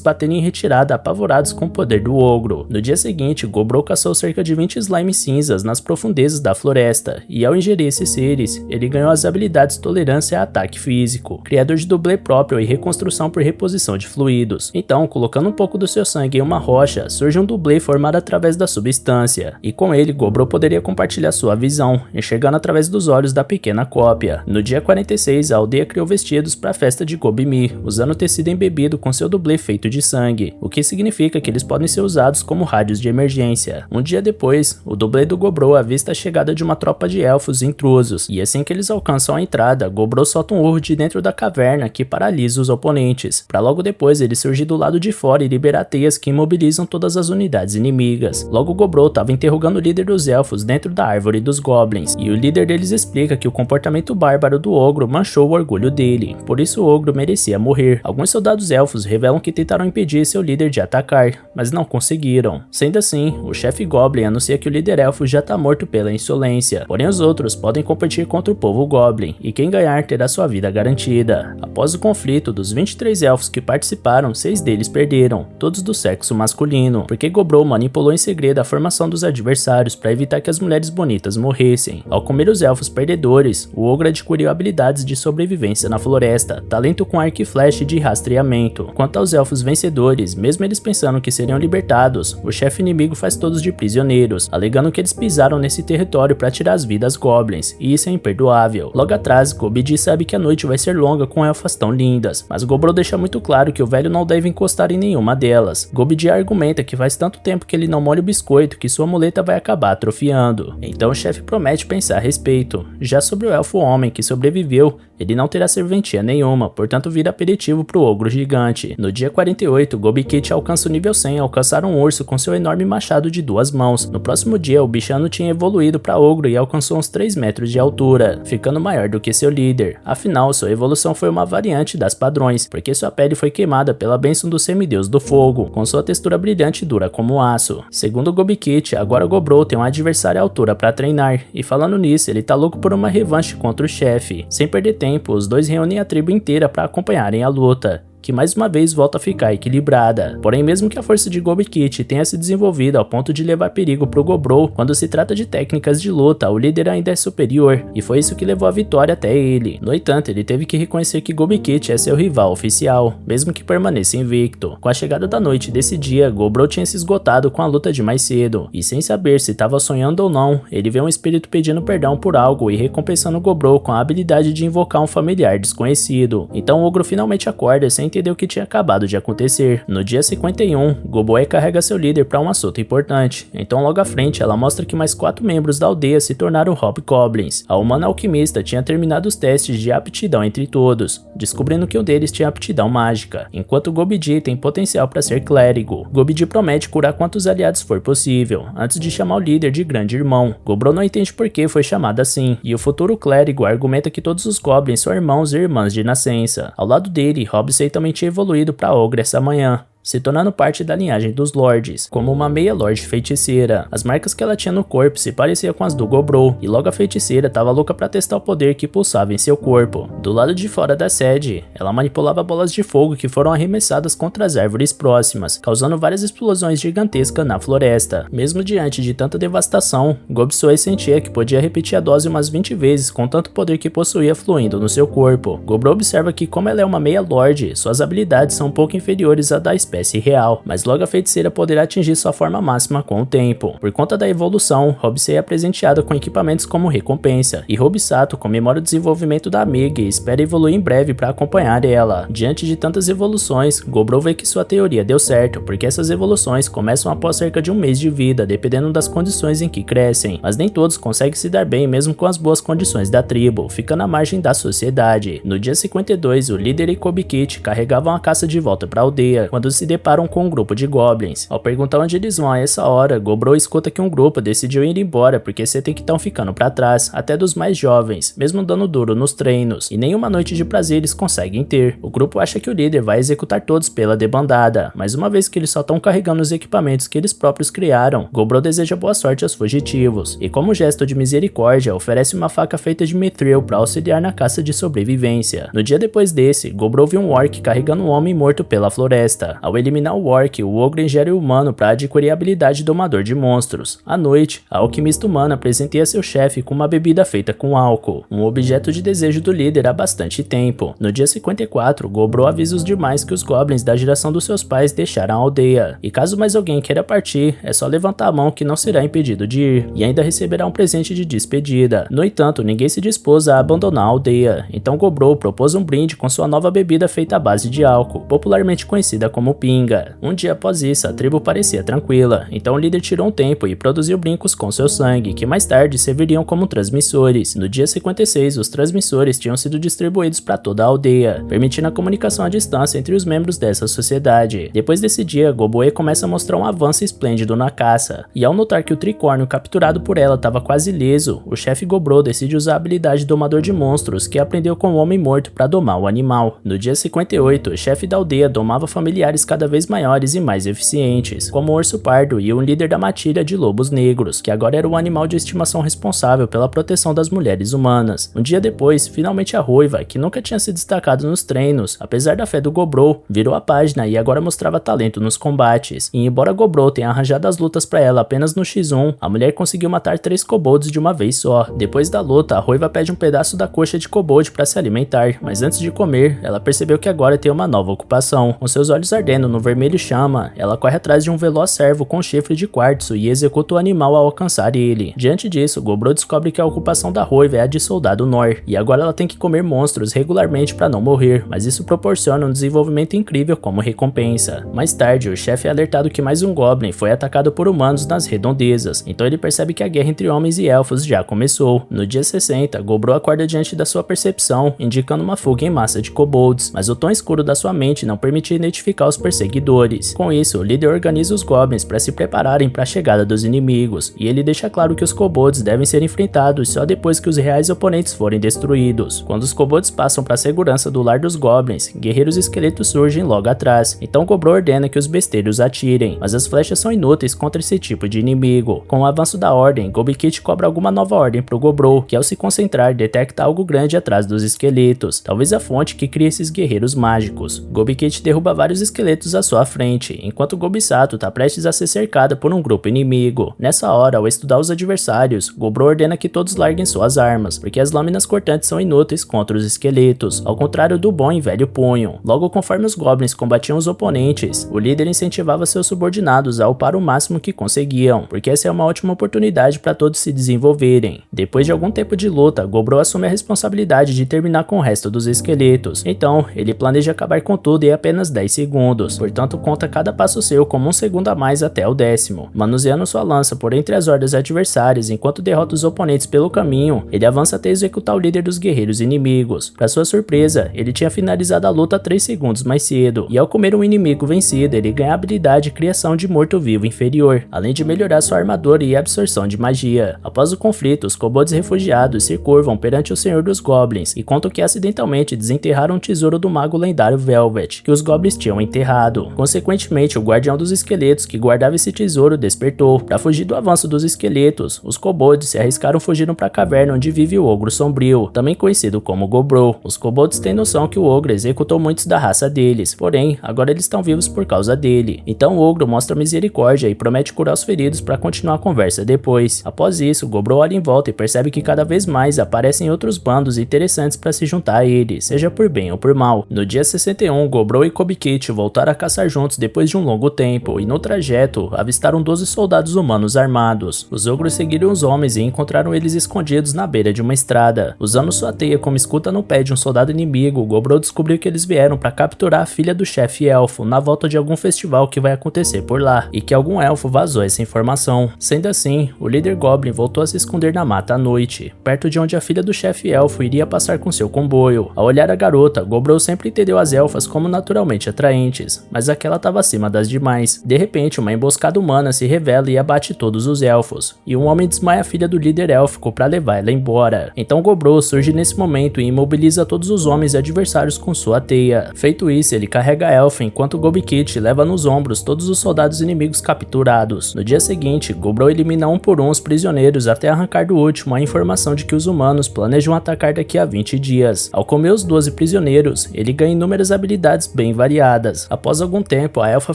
baterem em retirada apavorados com o poder do ogro. No dia seguinte, Gobrou caçou cerca de 20 slime cinzas nas profundezas da floresta, e ao ingerir esses seres, ele ganhou as habilidades Tolerância a Ataque Físico, criador de dublê próprio e reconstrução por reposição de fluidos. Então, colocando um pouco do seu sangue em uma rocha, surge um dublê formado através da substância, e com ele, Gobrou poderia compartilhar sua visão, enxergando através dos olhos da pequena cópia. No dia 46, a aldeia criou vestidos para a festa de Gobimi, usando tecido embebido com seu dublê feito de sangue, o que significa que eles podem ser usados como rádios de emergência. Um dia depois, o dublê do Gobrou avista a chegada de uma tropa de elfos intrusos, e assim que eles alcançam a entrada, Gobrou solta um urro de dentro da caverna que paralisa os oponentes, para logo depois ele surgir do lado de fora e liberar teias que imobilizam todas as unidades inimigas. Logo Gobrou estava interrogando o líder dos elfos dentro da árvore dos goblins, e o líder deles explica que o comportamento bárbaro do ogro manchou o orgulho dele, por isso o ogro merecia morrer. Alguns soldados elfos revelam que tentaram impedir seu líder de atacar, mas não conseguiram. Sendo assim, o chefe goblin anuncia que o líder elfo já está morto pela insolência, porém os outros podem competir contra o povo goblin, e quem ganhar terá sua vida garantida. Após o conflito, dos 23 elfos que participaram, 6 deles perderam, todos do sexo masculino, porque Gobrou manipulou em segredo a formação dos adversários para evitar que as mulheres bonitas morressem. Ao comer os elfos perdedores, o ogro adquiriu habilidades de sobrevivência na floresta, talento com arco e flecha de rastreamento. Quanto aos elfos vencedores, mesmo eles pensando que seriam libertados, o chefe inimigo faz todos de prisioneiros, alegando que eles pisaram nesse território para tirar as vidas goblins, e isso é imperdoável. Logo atrás, Gobiji sabe que a noite vai ser longa com elfas tão lindas, mas Gobrou deixa muito claro que o velho não deve encostar em nenhuma delas. Gobiji argumenta que faz tanto tempo que ele não molha o biscoito que sua muleta vai acabar atrofiando. Então o chefe promete pensar a respeito. Já sobre o elfo homem que sobreviveu, ele não terá serventia nenhuma, portanto vira aperitivo pro ogro gigante. No dia 48, Gobikit alcança o nível 100 ao caçar um urso com seu enorme machado de 2 mãos. No próximo dia, o bichano tinha evoluído para ogro e alcançou uns 3 metros de altura, ficando maior do que seu líder. Afinal, sua evolução foi uma variante das padrões, porque sua pele foi queimada pela bênção do semideus do fogo, com sua textura brilhante e dura como aço. Segundo Gobikit, agora Gobrou tem um adversário à altura para treinar, e falando nisso, ele tá louco por uma revanche contra o chefe. Sem perder tempo, os dois reúnem a tribo inteira para acompanharem a luta, que mais uma vez volta a ficar equilibrada. Porém, mesmo que a força de Gobikit tenha se desenvolvido ao ponto de levar perigo pro Gobrou, quando se trata de técnicas de luta, o líder ainda é superior, e foi isso que levou a vitória até ele. No entanto, ele teve que reconhecer que Gobikit é seu rival oficial, mesmo que permaneça invicto. Com a chegada da noite desse dia, Gobrou tinha se esgotado com a luta de mais cedo, e sem saber se estava sonhando ou não, ele vê um espírito pedindo perdão por algo e recompensando Gobrou com a habilidade de invocar um familiar desconhecido. Então o ogro finalmente acorda sem entender o que tinha acabado de acontecer. No dia 51, Goboe carrega seu líder para um assunto importante, então logo à frente ela mostra que mais 4 membros da aldeia se tornaram Hobgoblins. A humana alquimista tinha terminado os testes de aptidão entre todos, descobrindo que um deles tinha aptidão mágica, enquanto Gobidi tem potencial para ser clérigo. Gobidi promete curar quantos aliados for possível, antes de chamar o líder de grande irmão. Gobrou não entende por que foi chamado assim, e o futuro clérigo argumenta que todos os goblins são irmãos e irmãs de nascença. Ao lado dele, Hobsei também tinha evoluído para ogro essa manhã, se tornando parte da linhagem dos Lords, como uma meia-lorde feiticeira. As marcas que ela tinha no corpo se pareciam com as do Gobrou, e logo a feiticeira estava louca para testar o poder que pulsava em seu corpo. Do lado de fora da sede, ela manipulava bolas de fogo que foram arremessadas contra as árvores próximas, causando várias explosões gigantescas na floresta. Mesmo diante de tanta devastação, Gobsoi sentia que podia repetir a dose umas 20 vezes com tanto poder que possuía fluindo no seu corpo. Gobrou observa que, como ela é uma meia-lorde, suas habilidades são um pouco inferiores à da espécie real, mas logo a feiticeira poderá atingir sua forma máxima com o tempo. Por conta da evolução, Hobsei é presenteada com equipamentos como recompensa, e Hobisato comemora o desenvolvimento da amiga e espera evoluir em breve para acompanhar ela. Diante de tantas evoluções, Gobrou vê que sua teoria deu certo, porque essas evoluções começam após cerca de um mês de vida, dependendo das condições em que crescem, mas nem todos conseguem se dar bem mesmo com as boas condições da tribo, ficando à margem da sociedade. No dia 52, o líder e Gobikit carregavam a caça de volta para a aldeia, quando se deparam com um grupo de goblins. Ao perguntar onde eles vão a essa hora, Gobrou escuta que um grupo decidiu ir embora porque sentem que estão ficando para trás, até dos mais jovens, mesmo dando duro nos treinos, e nenhuma noite de prazer eles conseguem ter. O grupo acha que o líder vai executar todos pela debandada, mas uma vez que eles só estão carregando os equipamentos que eles próprios criaram, Gobrou deseja boa sorte aos fugitivos, e como gesto de misericórdia, oferece uma faca feita de mithril para auxiliar na caça de sobrevivência. No dia depois desse, Gobrou viu um orc carregando um homem morto pela floresta. Ao eliminar o orc, o ogro ingere o humano para adquirir a habilidade domador de monstros. À noite, a alquimista humana presenteia seu chefe com uma bebida feita com álcool, um objeto de desejo do líder há bastante tempo. No dia 54, Gobrou avisa os demais que os goblins da geração dos seus pais deixaram a aldeia, e caso mais alguém queira partir, é só levantar a mão que não será impedido de ir, e ainda receberá um presente de despedida. No entanto, ninguém se dispôs a abandonar a aldeia, então Gobrou propôs um brinde com sua nova bebida feita à base de álcool, popularmente conhecida como pinga. Um dia após isso, a tribo parecia tranquila, então o líder tirou um tempo e produziu brincos com seu sangue, que mais tarde serviriam como transmissores. No dia 56, os transmissores tinham sido distribuídos para toda a aldeia, permitindo a comunicação à distância entre os membros dessa sociedade. Depois desse dia, Goboe começa a mostrar um avanço esplêndido na caça, e ao notar que o tricórnio capturado por ela estava quase ileso, o chefe Gobrou decide usar a habilidade domador de monstros que aprendeu com o homem morto para domar o animal. No dia 58, o chefe da aldeia domava familiares cada vez maiores e mais eficientes, como o urso pardo e um líder da matilha de lobos negros, que agora era o animal de estimação responsável pela proteção das mulheres humanas. Um dia depois, finalmente a Ruiva, que nunca tinha se destacado nos treinos, apesar da fé do Gobrou, virou a página e agora mostrava talento nos combates. E embora Gobrou tenha arranjado as lutas para ela apenas no X1, a mulher conseguiu matar 3 kobolds de uma vez só. Depois da luta, a Ruiva pede um pedaço da coxa de kobold para se alimentar, mas antes de comer, ela percebeu que agora tem uma nova ocupação. Com seus olhos ardendo no vermelho chama, ela corre atrás de um veloz cervo com chifre de quartzo e executa o animal ao alcançar ele. Diante disso, Gobrou descobre que a ocupação da Ruiva é a de soldado Nor, e agora ela tem que comer monstros regularmente para não morrer, mas isso proporciona um desenvolvimento incrível como recompensa. Mais tarde, o chefe é alertado que mais um Goblin foi atacado por humanos nas redondezas, então ele percebe que a guerra entre homens e elfos já começou. No dia 60, Gobrou acorda diante da sua percepção, indicando uma fuga em massa de kobolds, mas o tom escuro da sua mente não permitia identificar os perseguidores. Com isso, o líder organiza os goblins para se prepararem para a chegada dos inimigos, e ele deixa claro que os kobolds devem ser enfrentados só depois que os reais oponentes forem destruídos. Quando os kobolds passam para a segurança do lar dos goblins, guerreiros esqueletos surgem logo atrás, então Gobrou ordena que os besteiros atirem, mas as flechas são inúteis contra esse tipo de inimigo. Com o avanço da ordem, Gobikit cobra alguma nova ordem pro Gobrou, que ao se concentrar detecta algo grande atrás dos esqueletos, talvez a fonte que cria esses guerreiros mágicos. Gobikit derruba vários esqueletos à sua frente, enquanto Gobisato tá prestes a ser cercada por um grupo inimigo. Nessa hora, ao estudar os adversários, Gobrou ordena que todos larguem suas armas, porque as lâminas cortantes são inúteis contra os esqueletos, ao contrário do bom e velho punho. Logo, conforme os goblins combatiam os oponentes, o líder incentivava seus subordinados a upar o máximo que conseguiam, porque essa é uma ótima oportunidade para todos se desenvolverem. Depois de algum tempo de luta, Gobrou assume a responsabilidade de terminar com o resto dos esqueletos, então ele planeja acabar com tudo em apenas 10 segundos, portanto conta cada passo seu como um segundo a mais até o 10º. Manuseando sua lança por entre as hordas adversárias enquanto derrota os oponentes pelo caminho, ele avança até executar o líder dos guerreiros inimigos. Para sua surpresa, ele tinha finalizado a luta 3 segundos mais cedo, e ao comer um inimigo vencido, ele ganha a habilidade Criação de Morto-Vivo Inferior, além de melhorar sua armadura e absorção de magia. Após o conflito, os kobolds refugiados se curvam perante o Senhor dos Goblins e contam que acidentalmente desenterraram um tesouro do mago lendário Velvet, que os goblins tinham enterrado. Consequentemente, o guardião dos esqueletos que guardava esse tesouro despertou. Para fugir do avanço dos esqueletos, os kobolds se arriscaram fugindo para a caverna onde vive o Ogro Sombrio, também conhecido como Gobrou. Os kobolds têm noção que o ogro executou muitos da raça deles, porém, agora eles estão vivos por causa dele. Então o ogro mostra misericórdia e promete curar os feridos para continuar a conversa depois. Após isso, Gobrou olha em volta e percebe que cada vez mais aparecem outros bandos interessantes para se juntar a ele, seja por bem ou por mal. No dia 61, Gobrou e Gobikit voltaram a caçar juntos depois de um longo tempo, e no trajeto, avistaram 12 soldados humanos armados. Os ogros seguiram os homens e encontraram eles escondidos na beira de uma estrada. Usando sua teia como escuta no pé de um soldado inimigo, Gobrou descobriu que eles vieram para capturar a filha do chefe elfo na volta de algum festival que vai acontecer por lá, e que algum elfo vazou essa informação. Sendo assim, o líder Goblin voltou a se esconder na mata à noite, perto de onde a filha do chefe elfo iria passar com seu comboio. Ao olhar a garota, Gobrou sempre entendeu as elfas como naturalmente atraentes, mas aquela estava acima das demais. De repente, uma emboscada humana se revela e abate todos os elfos, e um homem desmaia a filha do líder élfico para levar ela embora. Então Gobrou surge nesse momento e imobiliza todos os homens adversários com sua teia. Feito isso, ele carrega a elfa enquanto Gobikit leva nos ombros todos os soldados inimigos capturados. No dia seguinte, Gobrou elimina um por um os prisioneiros até arrancar do último a informação de que os humanos planejam atacar daqui a 20 dias. Ao comer os 12 prisioneiros, ele ganha inúmeras habilidades bem variadas. Após algum tempo, a elfa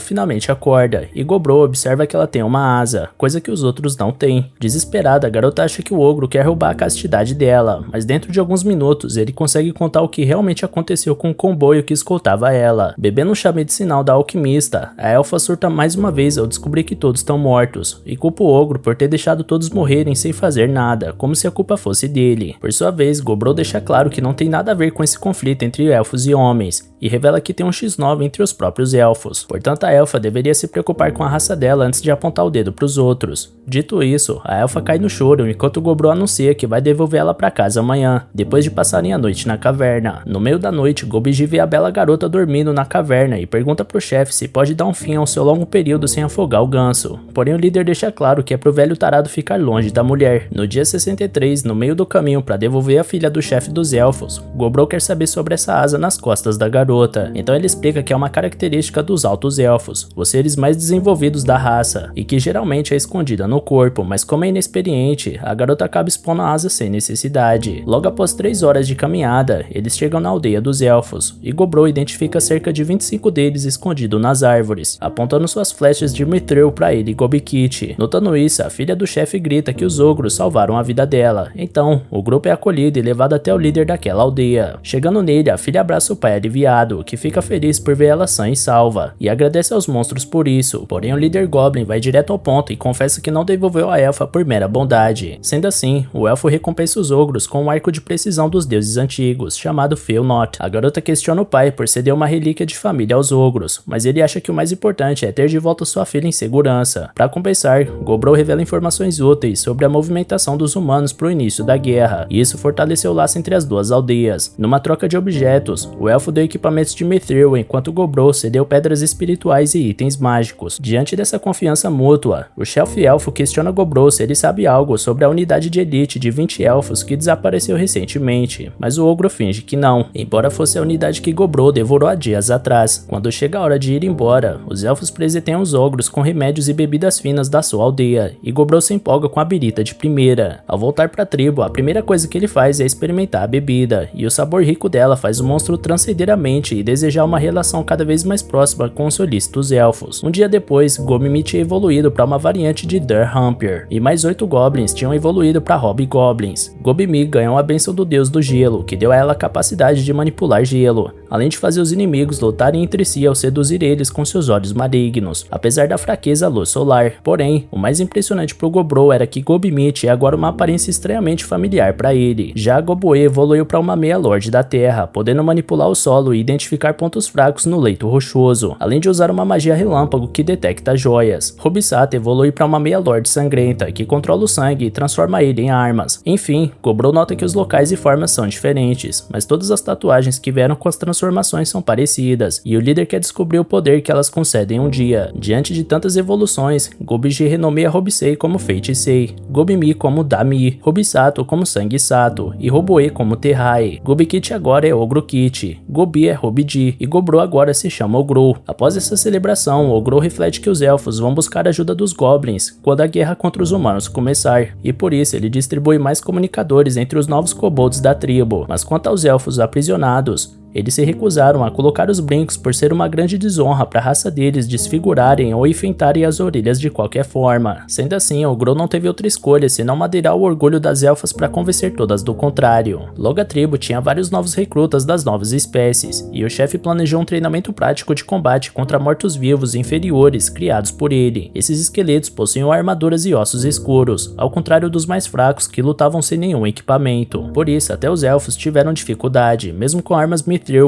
finalmente acorda, e Gobrou observa que ela tem uma asa, coisa que os outros não têm. Desesperada, a garota acha que o ogro quer roubar a castidade dela, mas dentro de alguns minutos ele consegue contar o que realmente aconteceu com o comboio que escoltava ela. Bebendo um chá medicinal da alquimista, a elfa surta mais uma vez ao descobrir que todos estão mortos, e culpa o ogro por ter deixado todos morrerem sem fazer nada, como se a culpa fosse dele. Por sua vez, Gobrou deixa claro que não tem nada a ver com esse conflito entre elfos e homens, e revela que tem um X9 entre os próprios elfos. Portanto, a elfa deveria se preocupar com a raça dela antes de apontar o dedo para os outros. Dito isso, a elfa cai no choro enquanto Gobrou anuncia que vai devolver ela para casa amanhã, depois de passarem a noite na caverna. No meio da noite, Gobiji vê a bela garota dormindo na caverna e pergunta pro chefe se pode dar um fim ao seu longo período sem afogar o ganso. Porém, o líder deixa claro que é pro velho tarado ficar longe da mulher. No dia 63, no meio do caminho para devolver a filha do chefe dos elfos, Gobrou quer saber sobre essa asa nas costas da garota. Então ele explica que é uma característica dos altos elfos, os seres mais desenvolvidos da raça, e que geralmente é escondida no corpo, mas como é inexperiente, a garota acaba expondo a asa sem necessidade. Logo após 3 horas de caminhada, eles chegam na aldeia dos elfos, e Gobrou identifica cerca de 25 deles escondidos nas árvores, apontando suas flechas de Mithril para ele e Gobikit. Notando isso, a filha do chefe grita que os ogros salvaram a vida dela, então o grupo é acolhido e levado até o líder daquela aldeia. Chegando nele, a filha abraça o pai aliviado, que fica feliz por ver ela sã e salva, e agradece aos monstros por isso. Porém, o líder Goblin vai direto ao ponto e confessa que não devolveu a elfa por mera bondade. Sendo assim, o elfo recompensa os ogros com um arco de precisão dos deuses antigos, chamado Feonot. A garota questiona o pai por ceder uma relíquia de família aos ogros, mas ele acha que o mais importante é ter de volta sua filha em segurança. Para compensar, Gobrou revela informações úteis sobre a movimentação dos humanos pro início da guerra, e isso fortaleceu o laço entre as duas aldeias. Numa troca de objetos, o elfo deu equipamento equipamentos de Mithril, enquanto Gobro cedeu pedras espirituais e itens mágicos. Diante dessa confiança mútua, o chefe elfo questiona Gobro se ele sabe algo sobre a unidade de elite de 20 elfos que desapareceu recentemente, mas o ogro finge que não, embora fosse a unidade que Gobro devorou há dias atrás. Quando chega a hora de ir embora, os elfos presenteiam os ogros com remédios e bebidas finas da sua aldeia, e Gobro se empolga com a birita de primeira. Ao voltar para a tribo, a primeira coisa que ele faz é experimentar a bebida, e o sabor rico dela faz o monstro transcender a mente e desejar uma relação cada vez mais próxima com os solícitos elfos. Um dia depois, Gobi-Mi tinha evoluído para uma variante de Durhampier, e mais 8 goblins tinham evoluído para Hobgoblins. Gobi-Mi ganhou a bênção do deus do gelo, que deu a ela a capacidade de manipular gelo, além de fazer os inimigos lutarem entre si ao seduzir eles com seus olhos malignos, apesar da fraqueza à luz solar. Porém, o mais impressionante pro Gobro era que Gobi-Mi tinha agora uma aparência estranhamente familiar para ele. Já Gobwe evoluiu para uma meia-lorde da terra, podendo manipular o solo e identificar pontos fracos no leito rochoso, além de usar uma magia relâmpago que detecta joias. Rubisata evolui para uma meia-lorde sangrenta, que controla o sangue e transforma ele em armas. Enfim, Gobro nota que os locais e formas são diferentes, mas todas as tatuagens que vieram com as transformações são parecidas, e o líder quer descobrir o poder que elas concedem um dia. Diante de tantas evoluções, Gobiji renomeia Robisei como Fate-sei, Gobi-Mi como Dami, Rubisato como Sangue-sato e Roboe como Terrai. Gobi-Kit agora é Ogro-Kit, Gobi é Robiji e Gobro agora se chama Ogro. Após essa celebração, Ogro reflete que os elfos vão buscar a ajuda dos goblins quando a guerra contra os humanos começar, e por isso ele distribui mais comunicadores entre os novos kobolds da tribo. Mas quanto aos elfos aprisionados, eles se recusaram a colocar os brincos por ser uma grande desonra para a raça deles desfigurarem ou enfeitarem as orelhas de qualquer forma. Sendo assim, Ogro não teve outra escolha senão madeirar o orgulho das elfas para convencer todas do contrário. Logo a tribo tinha vários novos recrutas das novas espécies, e o chefe planejou um treinamento prático de combate contra mortos-vivos inferiores criados por ele. Esses esqueletos possuíam armaduras e ossos escuros, ao contrário dos mais fracos que lutavam sem nenhum equipamento. Por isso, até os elfos tiveram dificuldade, mesmo com armas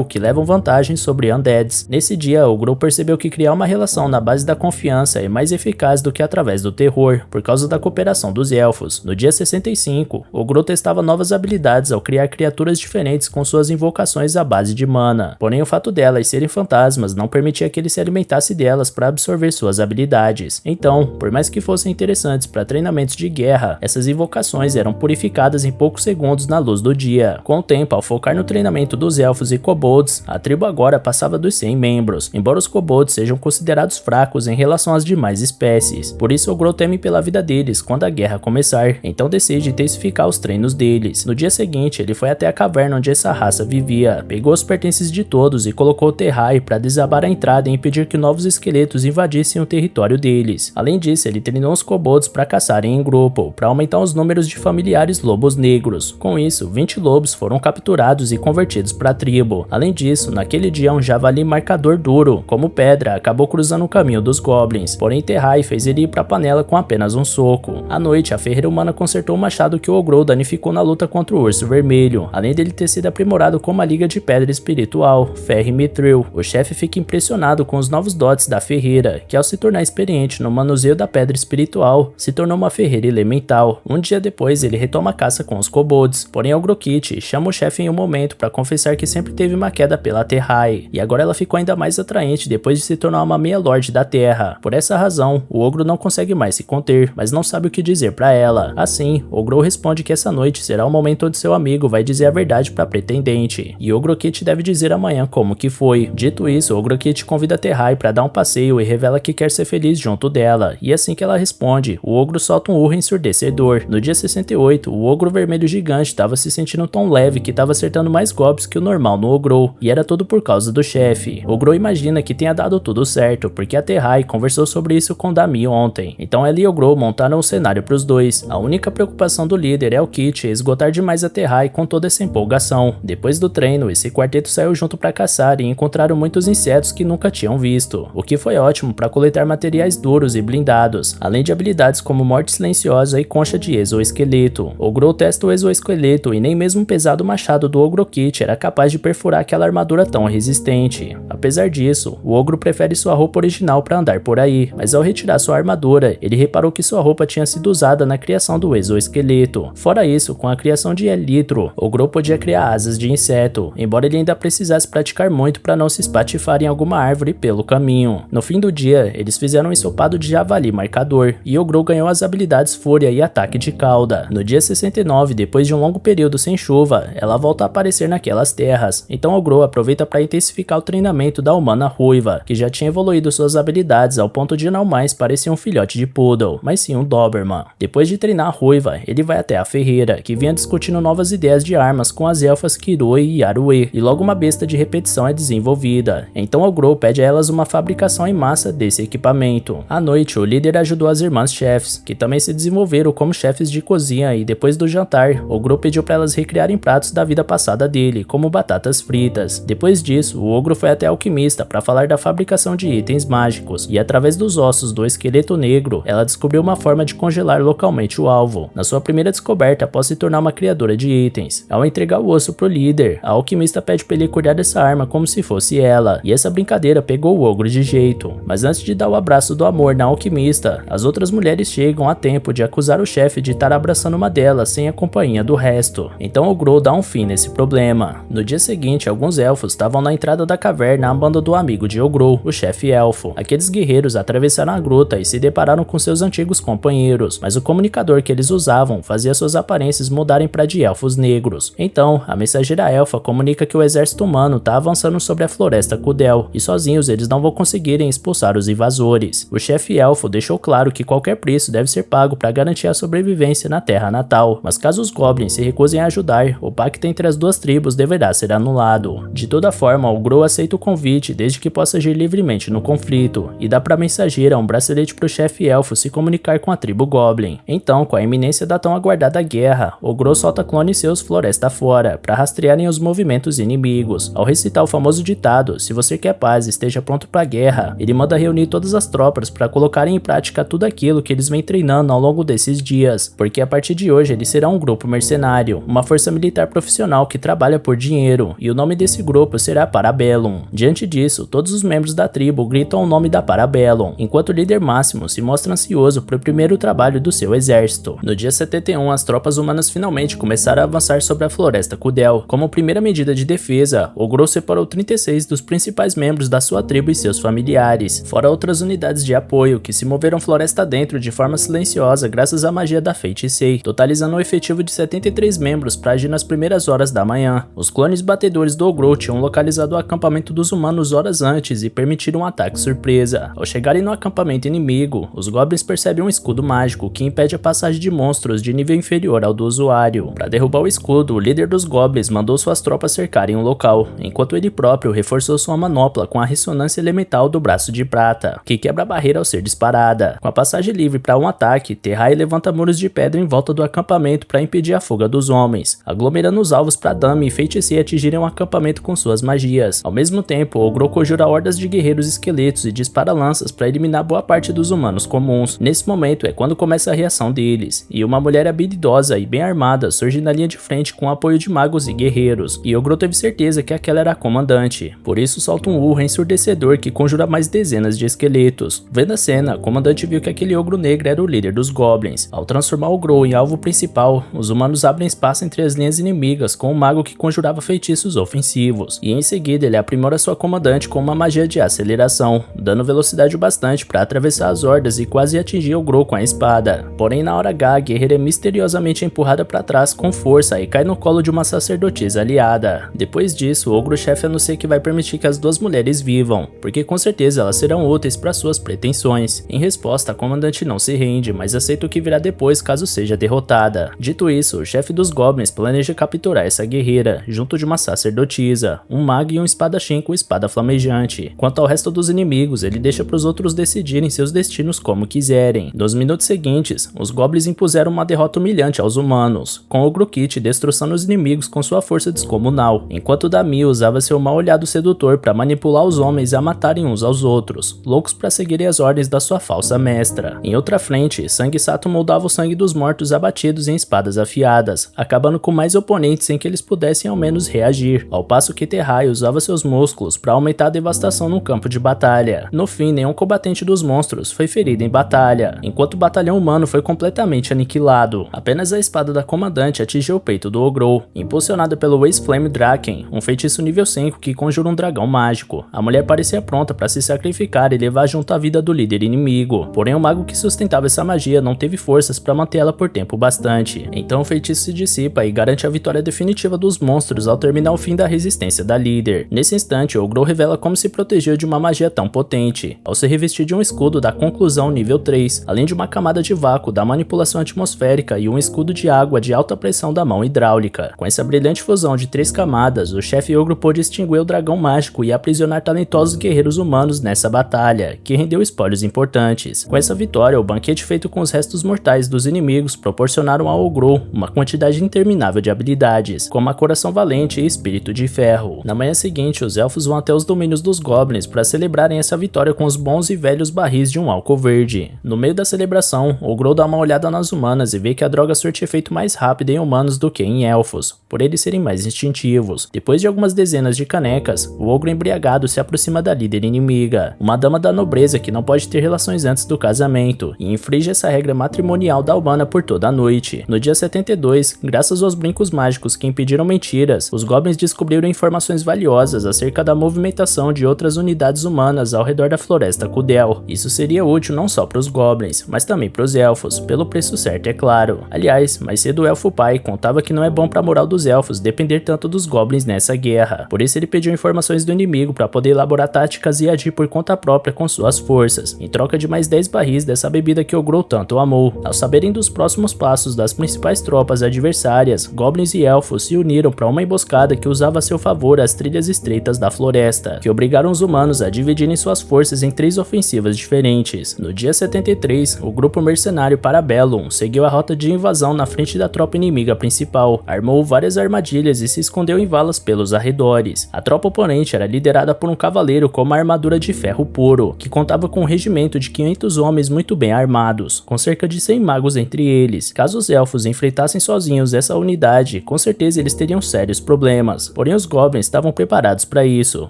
que levam vantagem sobre undeads. Nesse dia, Ogro percebeu que criar uma relação na base da confiança é mais eficaz do que através do terror, por causa da cooperação dos elfos. No dia 65, Ogro testava novas habilidades ao criar criaturas diferentes com suas invocações à base de mana. Porém, o fato delas serem fantasmas não permitia que ele se alimentasse delas para absorver suas habilidades. Então, por mais que fossem interessantes para treinamentos de guerra, essas invocações eram purificadas em poucos segundos na luz do dia. Com o tempo, ao focar no treinamento dos elfos e kobolds, a tribo agora passava dos 100 membros, embora os kobolds sejam considerados fracos em relação às demais espécies. Por isso Ogro teme pela vida deles quando a guerra começar, então decide intensificar os treinos deles. No dia seguinte, ele foi até a caverna onde essa raça vivia, pegou os pertences de todos e colocou Terrai para desabar a entrada e impedir que novos esqueletos invadissem o território deles. Além disso, ele treinou os kobolds para caçarem em grupo, para aumentar os números de familiares lobos negros. Com isso, 20 lobos foram capturados e convertidos para a tribo. Além disso, naquele dia um javali marcador duro, como pedra, acabou cruzando o caminho dos goblins, porém Terrai fez ele ir para a panela com apenas um soco. À noite, a ferreira humana consertou o machado que o Ogro danificou na luta contra o urso vermelho, além dele ter sido aprimorado com uma liga de pedra espiritual, Ferre Mithril. O chefe fica impressionado com os novos dotes da ferreira, que ao se tornar experiente no manuseio da pedra espiritual, se tornou uma ferreira elemental. Um dia depois, ele retoma a caça com os kobolds, porém Ogro-Kit chama o chefe em um momento para confessar que sempre teve uma queda pela Terrai, e agora ela ficou ainda mais atraente depois de se tornar uma meia-lorde da terra. Por essa razão, o ogro não consegue mais se conter, mas não sabe o que dizer para ela. Assim, Ogro responde que essa noite será o momento onde seu amigo vai dizer a verdade para a pretendente, e Ogro-Kit deve dizer amanhã como que foi. Dito isso, Ogro-Kit convida Terrai para dar um passeio e revela que quer ser feliz junto dela, e assim que ela responde, o ogro solta um urro ensurdecedor. No dia 68, o ogro vermelho gigante estava se sentindo tão leve que estava acertando mais golpes que o normal no Ogro, e era tudo por causa do chefe. Ogro imagina que tenha dado tudo certo, porque a Terrai conversou sobre isso com Dami ontem. Então ela e Ogro montaram um cenário para os dois. A única preocupação do líder é o Kit esgotar demais a Terrai com toda essa empolgação. Depois do treino, esse quarteto saiu junto para caçar e encontraram muitos insetos que nunca tinham visto, o que foi ótimo para coletar materiais duros e blindados, além de habilidades como Morte Silenciosa e Concha de Exoesqueleto. Ogro testa o exoesqueleto e nem mesmo o pesado machado do Ogro-Kit era capaz de perfurar furar aquela armadura tão resistente. Apesar disso, o ogro prefere sua roupa original para andar por aí, mas ao retirar sua armadura, ele reparou que sua roupa tinha sido usada na criação do exoesqueleto. Fora isso, com a criação de Elytro, o Grou podia criar asas de inseto, embora ele ainda precisasse praticar muito para não se espatifar em alguma árvore pelo caminho. No fim do dia, eles fizeram um ensopado de javali marcador, e o Grou ganhou as habilidades Fúria e Ataque de Cauda. No dia 69, depois de um longo período sem chuva, ela volta a aparecer naquelas terras, então o Grou aproveita para intensificar o treinamento da humana ruiva, que já tinha evoluído suas habilidades ao ponto de não mais parecer um filhote de poodle, mas sim um Doberman. Depois de treinar a ruiva, ele vai até a ferreira, que vinha discutindo novas ideias de armas com as elfas Kiroi e Yarue, e logo uma besta de repetição é desenvolvida. Então o Grou pede a elas uma fabricação em massa desse equipamento. À noite, o líder ajudou as irmãs chefes, que também se desenvolveram como chefes de cozinha, e depois do jantar, o Grou pediu para elas recriarem pratos da vida passada dele, como batatas fritas. Depois disso, o ogro foi até a alquimista para falar da fabricação de itens mágicos, e através dos ossos do esqueleto negro, ela descobriu uma forma de congelar localmente o alvo. Na sua primeira descoberta após se tornar uma criadora de itens, ao entregar o osso pro líder, a alquimista pede para ele cuidar dessa arma como se fosse ela, e essa brincadeira pegou o ogro de jeito. Mas antes de dar o abraço do amor na alquimista, as outras mulheres chegam a tempo de acusar o chefe de estar abraçando uma delas sem a companhia do resto. Então o Grou dá um fim nesse problema. No dia seguinte, alguns elfos estavam na entrada da caverna à banda do amigo de Grou, o chefe elfo. Aqueles guerreiros atravessaram a gruta e se depararam com seus antigos companheiros, mas o comunicador que eles usavam fazia suas aparências mudarem para de elfos negros. Então, a mensageira elfa comunica que o exército humano está avançando sobre a floresta Kudel, e sozinhos eles não vão conseguirem expulsar os invasores. O chefe elfo deixou claro que qualquer preço deve ser pago para garantir a sobrevivência na terra natal, mas caso os goblins se recusem a ajudar, o pacto entre as duas tribos deverá ser anulado. De toda forma, o Grou aceita o convite desde que possa agir livremente no conflito, e dá para a mensageira um bracelete para o chefe elfo se comunicar com a tribo Goblin. Então, com a iminência da tão aguardada guerra, o Grou solta clones seus floresta fora, para rastrearem os movimentos inimigos. Ao recitar o famoso ditado, se você quer paz, esteja pronto para a guerra, ele manda reunir todas as tropas para colocarem em prática tudo aquilo que eles vêm treinando ao longo desses dias, porque a partir de hoje eles serão um grupo mercenário, uma força militar profissional que trabalha por dinheiro, e o nome desse grupo será Parabellum. Diante disso, todos os membros da tribo gritam o nome da Parabellum, enquanto o líder máximo se mostra ansioso para o primeiro trabalho do seu exército. No dia 71, as tropas humanas finalmente começaram a avançar sobre a floresta Kudel. Como primeira medida de defesa, o Grou separou 36 dos principais membros da sua tribo e seus familiares, fora outras unidades de apoio que se moveram floresta dentro de forma silenciosa graças à magia da Feiticeira, totalizando um efetivo de 73 membros para agir nas primeiras horas da manhã. Os clones batedores do Grou tinham localizado o acampamento dos humanos horas antes e permitiram um ataque surpresa. Ao chegarem no acampamento inimigo, os goblins percebem um escudo mágico que impede a passagem de monstros de nível inferior ao do usuário. Para derrubar o escudo, o líder dos goblins mandou suas tropas cercarem o local, enquanto ele próprio reforçou sua manopla com a ressonância elemental do braço de prata, que quebra a barreira ao ser disparada. Com a passagem livre para um ataque, Terrai levanta muros de pedra em volta do acampamento para impedir a fuga dos homens, aglomerando os alvos para Dame e Feiticeira atingirem o acampamento com suas magias. Ao mesmo tempo, o Grou conjura hordas de guerreiros esqueletos e dispara lanças para eliminar boa parte dos humanos comuns. Nesse momento é quando começa a reação deles, e uma mulher habilidosa e bem armada surge na linha de frente com o apoio de magos e guerreiros, e o Grou teve certeza que aquela era a comandante, por isso solta um urro ensurdecedor que conjura mais dezenas de esqueletos. Vendo a cena, o comandante viu que aquele ogro negro era o líder dos goblins. Ao transformar o Grou em alvo principal, os humanos abrem espaço entre as linhas inimigas com um mago que conjurava feitiços ofensivos, e em seguida ele aprimora sua comandante com uma magia de aceleração, dando velocidade o bastante para atravessar as hordas e quase atingir o Grou com a espada. Porém, na hora H, a guerreira é misteriosamente empurrada para trás com força e cai no colo de uma sacerdotisa aliada. Depois disso, o ogro-chefe anuncia que vai permitir que as duas mulheres vivam, porque com certeza elas serão úteis para suas pretensões. Em resposta, a comandante não se rende, mas aceita o que virá depois caso seja derrotada. Dito isso, o chefe dos goblins planeja capturar essa guerreira, junto de uma sacerdotisa, um mago e um espadachim com espada flamejante. Quanto ao resto dos inimigos, ele deixa para os outros decidirem seus destinos como quiserem. Nos minutos seguintes, os goblins impuseram uma derrota humilhante aos humanos, com o Grokit destroçando os inimigos com sua força descomunal, enquanto Dami usava seu mal olhado sedutor para manipular os homens a matarem uns aos outros, loucos para seguirem as ordens da sua falsa mestra. Em outra frente, Sangue Sato moldava o sangue dos mortos abatidos em espadas afiadas, acabando com mais oponentes sem que eles pudessem ao menos reagir. agir, ao passo que Terrai usava seus músculos para aumentar a devastação no campo de batalha. No fim, nenhum combatente dos monstros foi ferido em batalha, enquanto o batalhão humano foi completamente aniquilado. Apenas a espada da comandante atingiu o peito do Ogrou. Impulsionada pelo Ace Flame Draken, um feitiço nível 5 que conjura um dragão mágico, a mulher parecia pronta para se sacrificar e levar junto a vida do líder inimigo. Porém, o mago que sustentava essa magia não teve forças para mantê-la por tempo bastante. Então o feitiço se dissipa e garante a vitória definitiva dos monstros ao terminar o fim da resistência da líder. Nesse instante, Ogrou revela como se protegeu de uma magia tão potente, ao se revestir de um escudo da conclusão nível 3, além de uma camada de vácuo da manipulação atmosférica e um escudo de água de alta pressão da mão hidráulica. Com essa brilhante fusão de 3 camadas, o chefe ogro pôde extinguir o dragão mágico e aprisionar talentosos guerreiros humanos nessa batalha, que rendeu espólios importantes. Com essa vitória, o banquete feito com os restos mortais dos inimigos proporcionaram ao Ogrou uma quantidade interminável de habilidades, como a Coração Valente e Espírito de Ferro. Na manhã seguinte, os elfos vão até os domínios dos goblins para celebrarem essa vitória com os bons e velhos barris de um álcool verde. No meio da celebração, Ogrou dá uma olhada nas humanas e vê que a droga surte efeito mais rápido em humanos do que em elfos, por eles serem mais instintivos. Depois de algumas dezenas de canecas, o ogro embriagado se aproxima da líder inimiga, uma dama da nobreza que não pode ter relações antes do casamento, e infringe essa regra matrimonial da humana por toda a noite. No dia 72, graças aos brincos mágicos que impediram mentiras, os goblins descobriram informações valiosas acerca da movimentação de outras unidades humanas ao redor da floresta Kudel. Isso seria útil não só para os goblins, mas também para os elfos, pelo preço certo, é claro. Aliás, mais cedo o elfo pai contava que não é bom para a moral dos elfos depender tanto dos goblins nessa guerra. Por isso ele pediu informações do inimigo para poder elaborar táticas e agir por conta própria com suas forças, em troca de mais 10 barris dessa bebida que Ogrou tanto amou. Ao saberem dos próximos passos das principais tropas adversárias, goblins e elfos se uniram para uma emboscada que usava a seu favor as trilhas estreitas da floresta, que obrigaram os humanos a dividirem suas forças em 3 ofensivas diferentes. No dia 73, o grupo mercenário Parabellum seguiu a rota de invasão na frente da tropa inimiga principal, armou várias armadilhas e se escondeu em valas pelos arredores. A tropa oponente era liderada por um cavaleiro com uma armadura de ferro puro, que contava com um regimento de 500 homens muito bem armados, com cerca de 100 magos entre eles. Caso os elfos enfrentassem sozinhos essa unidade, com certeza eles teriam sérios problemas, porém os goblins estavam preparados para isso.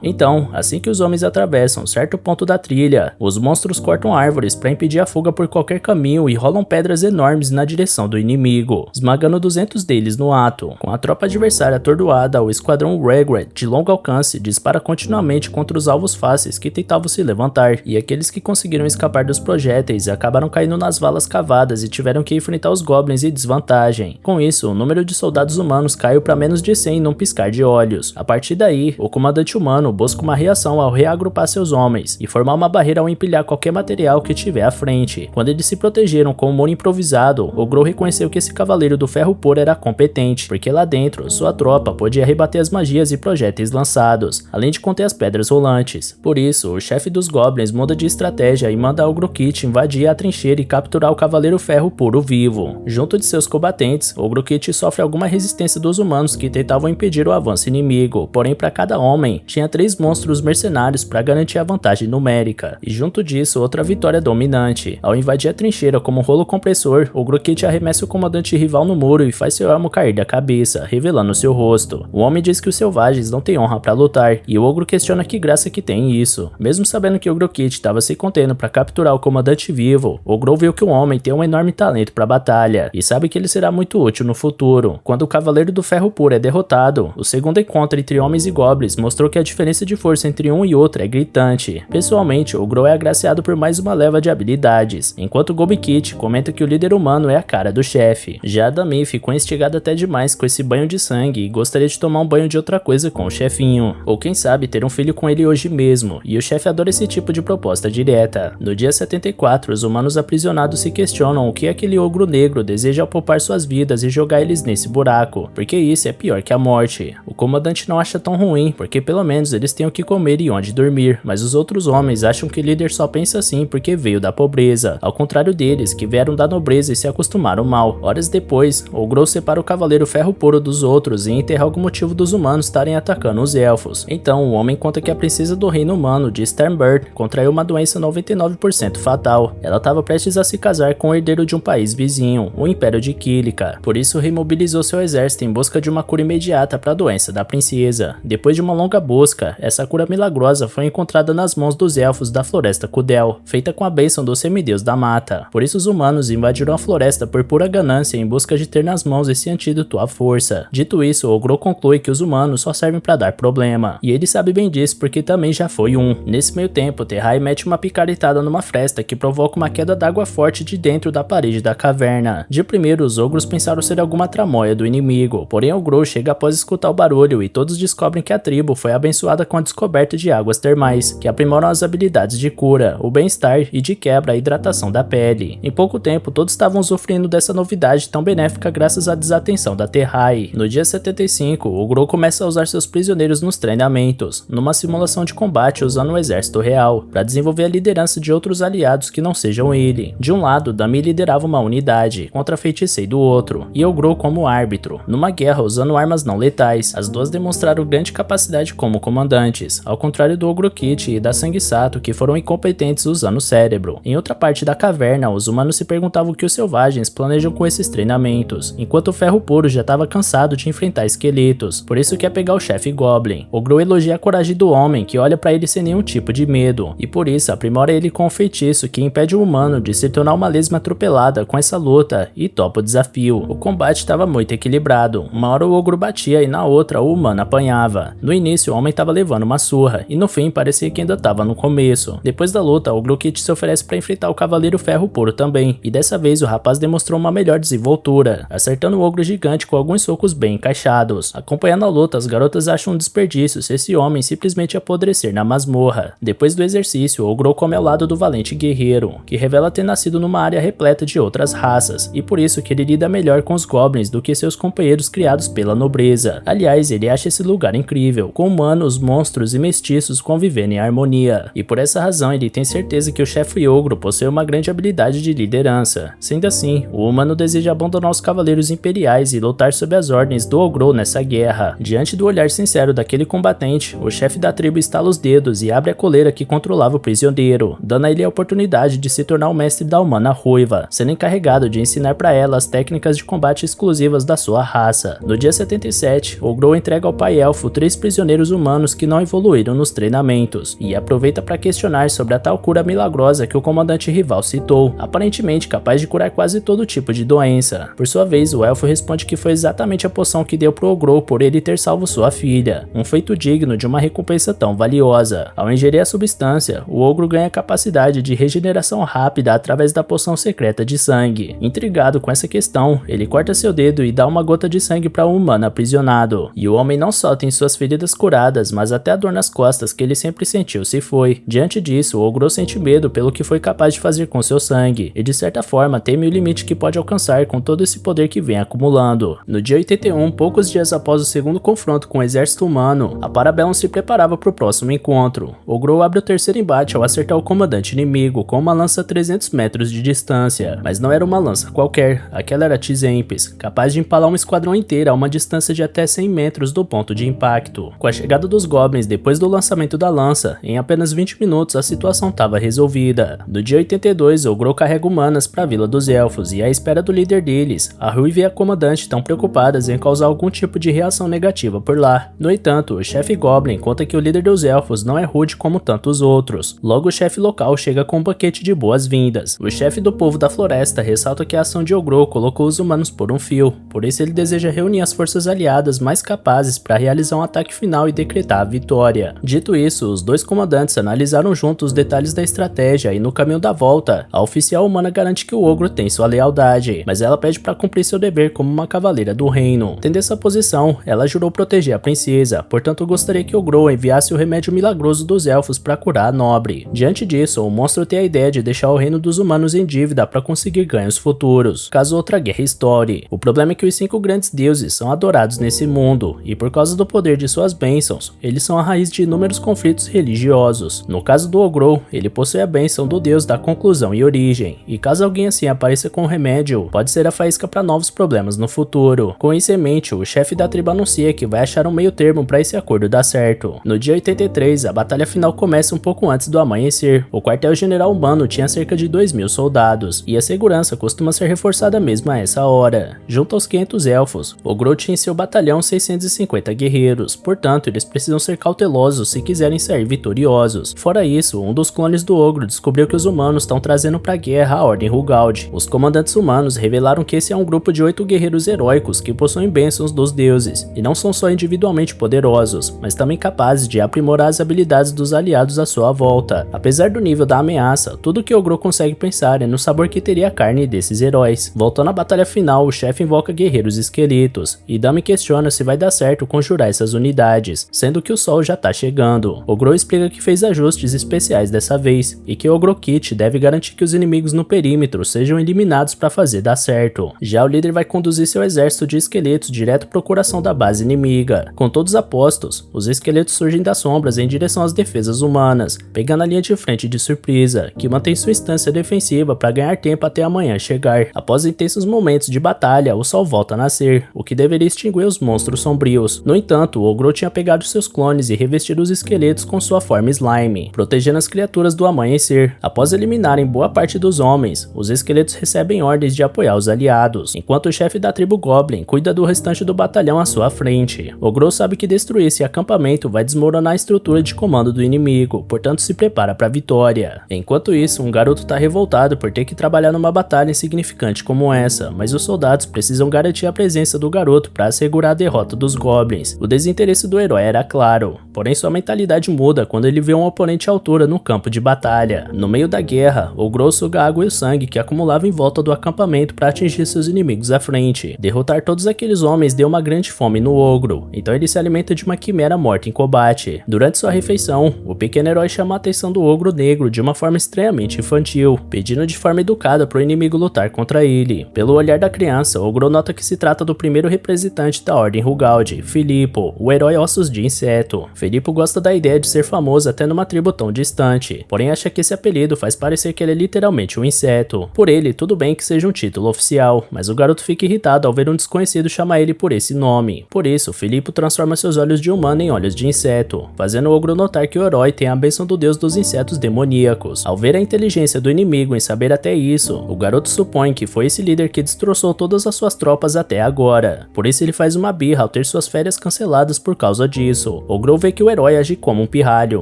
Então, assim que os homens atravessam certo ponto da trilha, os monstros cortam árvores para impedir a fuga por qualquer caminho e rolam pedras enormes na direção do inimigo, esmagando 200 deles no ato. Com a tropa adversária atordoada, o esquadrão Regret, de longo alcance, dispara continuamente contra os alvos fáceis que tentavam se levantar, e aqueles que conseguiram escapar dos projéteis acabaram caindo nas valas cavadas e tiveram que enfrentar os goblins em desvantagem. Com isso, o número de soldados humanos caiu para menos de 100 num piscar de olhos. A partir daí, o comandante humano busca uma reação ao reagrupar seus homens e formar uma barreira ao empilhar qualquer material que tiver à frente. Quando eles se protegeram com um muro improvisado, Ogrou reconheceu que esse cavaleiro do ferro puro era competente, porque lá dentro, sua tropa podia rebater as magias e projéteis lançados, além de conter as pedras rolantes. Por isso, o chefe dos goblins muda de estratégia e manda Ogrokit invadir a trincheira e capturar o cavaleiro ferro puro vivo. Junto de seus combatentes, Ogrokit sofre alguma resistência dos humanos que tentavam impedir o avanço inimigo, porém para cada homem, tinha 3 monstros mercenários para garantir a vantagem numérica, e junto disso outra vitória dominante. Ao invadir a trincheira como um rolo compressor, Ogrokit arremessa o comandante rival no muro e faz seu elmo cair da cabeça, revelando seu rosto. O homem diz que os selvagens não têm honra para lutar, e o ogro questiona que graça que tem isso. Mesmo sabendo que Ogrokit estava se contendo para capturar o comandante vivo, Ogrou viu que o homem tem um enorme talento para batalha, e sabe que ele será muito útil no futuro. Quando o Cavaleiro do Ferro Puro é derrotado, o segundo encontro entre homens e goblins mostrou que a diferença de força entre um e outro é gritante. Pessoalmente, Ogrou é agraciado por mais uma leva de habilidades, enquanto Gobikit comenta que o líder humano é a cara do chefe. Já a Dami ficou instigada até demais com esse banho de sangue e gostaria de tomar um banho de outra coisa com o chefinho, ou quem sabe ter um filho com ele hoje mesmo, e o chefe adora esse tipo de proposta direta. No dia 74, os humanos aprisionados se questionam o que aquele ogro negro deseja ao poupar suas vidas e jogar eles nesse buraco, porque isso é pior que a morte. O comandante não acha tão ruim, porque pelo menos eles têm o que comer e onde dormir, mas os outros homens acham que o líder só pensa assim porque veio da pobreza, ao contrário deles, que vieram da nobreza e se acostumaram mal. Horas depois, Ogrou separa o Cavaleiro Ferro Puro dos outros e enterra algum motivo dos humanos estarem atacando os elfos. Então, o homem conta que a princesa do reino humano de Sternberg contraiu uma doença 99% fatal. Ela estava prestes a se casar com o herdeiro de um país vizinho, o Império de Kílica. Por isso, remobilizou seu exército em busca de uma cura imediata para a doença da princesa. Depois de uma longa busca, essa cura milagrosa foi encontrada nas mãos dos elfos da floresta Cudel, feita com a bênção do semideus da mata. Por isso os humanos invadiram a floresta por pura ganância em busca de ter nas mãos esse antídoto à força. Dito isso, Ogro conclui que os humanos só servem para dar problema, e ele sabe bem disso porque também já foi um. Nesse meio tempo, Terrai mete uma picaretada numa fresta que provoca uma queda d'água forte de dentro da parede da caverna. De primeiro, os ogros pensaram ser alguma tramóia do inimigo, porém Ogro chega após escutar o barulho e todos descobrem que a tribo foi abençoada com a descoberta de águas termais, que aprimoram as habilidades de cura, o bem-estar e de quebra a hidratação da pele. Em pouco tempo, todos estavam usufruindo dessa novidade tão benéfica graças à desatenção da Terrai. No dia 75, Ogro começa a usar seus prisioneiros nos treinamentos, numa simulação de combate usando o exército real, para desenvolver a liderança de outros aliados que não sejam ele. De um lado, Dami liderava uma unidade, contra Feiticeiro do outro, e Ogro como árbitro. Numa guerra usando armas não letais, as duas demonstraram grande capacidade como comandantes, ao contrário do Ogro Kit e da Sanguessato, que foram incompetentes usando o cérebro. Em outra parte da caverna, os humanos se perguntavam o que os selvagens planejam com esses treinamentos, enquanto o Ferro Puro já estava cansado de enfrentar esqueletos, por isso quer pegar o chefe Goblin. Ogro elogia a coragem do homem, que olha para ele sem nenhum tipo de medo, e por isso aprimora ele com um feitiço que impede o humano de se tornar uma lesma atropelada com essa luta, e topa o desafio. O combate estava muito equilibrado, uma hora o ogro batia e na outra o humano apanhava. No início o homem estava levando uma surra, e no fim parecia que ainda estava no começo. Depois da luta, o Ogro Kit se oferece para enfrentar o Cavaleiro Ferro Puro também, e dessa vez o rapaz demonstrou uma melhor desenvoltura, acertando o ogro gigante com alguns socos bem encaixados. Acompanhando a luta, as garotas acham um desperdício se esse homem simplesmente apodrecer na masmorra. Depois do exercício, o Ogro come ao lado do valente guerreiro, que revela ter nascido numa área repleta de outras raças, e por isso que ele lida melhor com os goblins do que seus companheiros criados pela nobreza. Aliás, ele acha esse lugar incrível, com humanos, monstros e mestiços convivendo em harmonia, e por essa razão ele tem certeza que o chefe ogro possui uma grande habilidade de liderança. Sendo assim, o humano deseja abandonar os cavaleiros imperiais e lutar sob as ordens do Ogro nessa guerra. Diante do olhar sincero daquele combatente, o chefe da tribo estala os dedos e abre a coleira que controlava o prisioneiro, dando a ele a oportunidade de se tornar o mestre da humana ruiva, sendo encarregado de ensinar para ela as técnicas de combate exclusivas da sua raça. No dia 77, Ogro entrega ao pai elfo 3 prisioneiros humanos que não evoluíram nos treinamentos, e aproveita para questionar sobre a tal cura milagrosa que o comandante rival citou, aparentemente capaz de curar quase todo tipo de doença. Por sua vez, o elfo responde que foi exatamente a poção que deu pro Ogro por ele ter salvo sua filha, um feito digno de uma recompensa tão valiosa. Ao ingerir a substância, o ogro ganha a capacidade de regeneração rápida através da poção secreta de sangue. Intrigado com essa questão, ele corta seu dedo e dá uma gota de sangue para um humano aprisionado, e o homem não só tem suas feridas curadas, mas até a dor nas costas que ele sempre sentiu se foi. Diante disso, o ogro sente medo pelo que foi capaz de fazer com seu sangue, e de certa forma teme o limite que pode alcançar com todo esse poder que vem acumulando. No dia 81, poucos dias após o segundo confronto com o exército humano, a Parabellum se preparava para o próximo encontro. Ogro abre o terceiro embate ao acertar o comandante inimigo com uma lança a 300 metros de distância, mas não era uma lança qualquer, aquela era Tizempes, capaz de empalar uma esquadrão inteira a uma distância de até 100 metros do ponto de impacto. Com a chegada dos goblins depois do lançamento da lança, em apenas 20 minutos a situação estava resolvida. No dia 82, Ogro carrega humanas para a Vila dos Elfos e à espera do líder deles, a Ruiva e a comandante estão preocupadas em causar algum tipo de reação negativa por lá. No entanto, o chefe Goblin conta que o líder dos elfos não é rude como tantos outros. Logo, o chefe local chega com um banquete de boas-vindas. O chefe do povo da floresta ressalta que a ação de Ogro colocou os humanos por um fio, por isso ele deseja reunir as forças aliadas mais capazes para realizar um ataque final e decretar a vitória. Dito isso, os dois comandantes analisaram juntos os detalhes da estratégia e no caminho da volta, a oficial humana garante que o ogro tem sua lealdade, mas ela pede para cumprir seu dever como uma cavaleira do reino. Tendo essa posição, ela jurou proteger a princesa, portanto gostaria que Ogro enviasse o remédio milagroso dos elfos para curar a nobre. Diante disso, o monstro tem a ideia de deixar o reino dos humanos em dívida para conseguir ganhos futuros, caso outra guerra estoure. O problema é que os 5 grandes deuses são adorados nesse mundo, e por causa do poder de suas bênçãos, eles são a raiz de inúmeros conflitos religiosos. No caso do Ogro, ele possui a bênção do deus da conclusão e origem, e caso alguém assim apareça com o remédio, pode ser a faísca para novos problemas no futuro. Com isso em mente, o chefe da tribo anuncia que vai achar um meio termo para esse acordo dar certo. No dia 83, a batalha final começa um pouco antes do amanhecer. O quartel-general humano tinha cerca de 2.000 soldados, e a segurança costuma ser reforçada mesmo a essa hora. Junto aos 500 elfos, Ogro tinha em seu batalhão 650 guerreiros, portanto eles precisam ser cautelosos se quiserem sair vitoriosos. Fora isso, um dos clones do ogro descobriu que os humanos estão trazendo pra guerra a Ordem Rugald. Os comandantes humanos revelaram que esse é um grupo de 8 guerreiros heróicos que possuem bênçãos dos deuses, e não são só individualmente poderosos, mas também capazes de aprimorar as habilidades dos aliados à sua volta. Apesar do nível da ameaça, tudo que Ogro consegue pensar é no sabor que teria a carne desses heróis. Voltando à batalha final, o chefe invoca guerreiros esqueletos, e Dami questiona se vai dar certo conjurar essas unidades, sendo que o sol já tá chegando. Ogro explica que fez ajustes especiais dessa vez, e que Ogro Kit deve garantir que os inimigos no perímetro sejam eliminados para fazer dar certo. Já o líder vai conduzir seu exército de esqueletos direto pro coração da base inimiga. Com todos apostos, os esqueletos surgem das sombras em direção às defesas humanas, pegando a linha de frente de surpresa, que mantém sua instância defensiva para ganhar tempo até amanhã chegar. Após intensos momentos de batalha, o sol volta a nascer, o que deveria extinguir os monstros sombrios. No entanto, o Ogro tinha pegado seus clones e revestido os esqueletos com sua forma slime, protegendo as criaturas do amanhecer. Após eliminarem boa parte dos homens, os esqueletos recebem ordens de apoiar os aliados, enquanto o chefe da tribo Goblin cuida do restante do batalhão à sua frente. Ogro sabe que destruir esse acampamento vai desmoronar a estrutura de comando do inimigo, portanto se prepara para a vitória. Enquanto isso, um garoto está revoltado por ter que trabalhar numa batalha insignificante como essa, mas os soldados precisam garantir a presença do garoto para assegurar a derrota dos Goblins. O desinteresse do herói era claro, porém sua mentalidade muda quando ele vê um oponente à altura no campo de batalha. No meio da guerra, Ogro suga a água e o sangue que acumulava em volta do acampamento para atingir seus inimigos à frente. Derrotar todos aqueles homens deu uma grande fome no ogro, então ele se alimenta de uma quimera morta em combate. Durante sua refeição, o pequeno herói chama a atenção do ogro negro de uma forma extremamente infantil, pedindo de forma educada para o inimigo lutar contra ele. Pelo olhar da criança, Ogro nota que se trata do primeiro representante da Ordem Rugald, Filippo, o herói ossos de inseto. Filippo gosta da ideia de ser famoso até numa tribo tão distante, porém acha que esse apelido faz parecer que ele é literalmente um inseto. Por ele, tudo bem que seja um título oficial, mas o garoto fica irritado ao ver um desconhecido chamar ele por esse nome. Por isso, Filippo transforma seus olhos de humano em olhos de inseto, fazendo o ogro notar que o herói tem a bênção do deus dos insetos demoníacos. Ao ver a inteligência do inimigo em saber até isso, o garoto supõe que foi esse líder que destroçou todas as suas tropas até agora. Por isso ele faz uma birra ao ter suas férias canceladas por causa disso. Ogro vê que o herói age como um pirralho,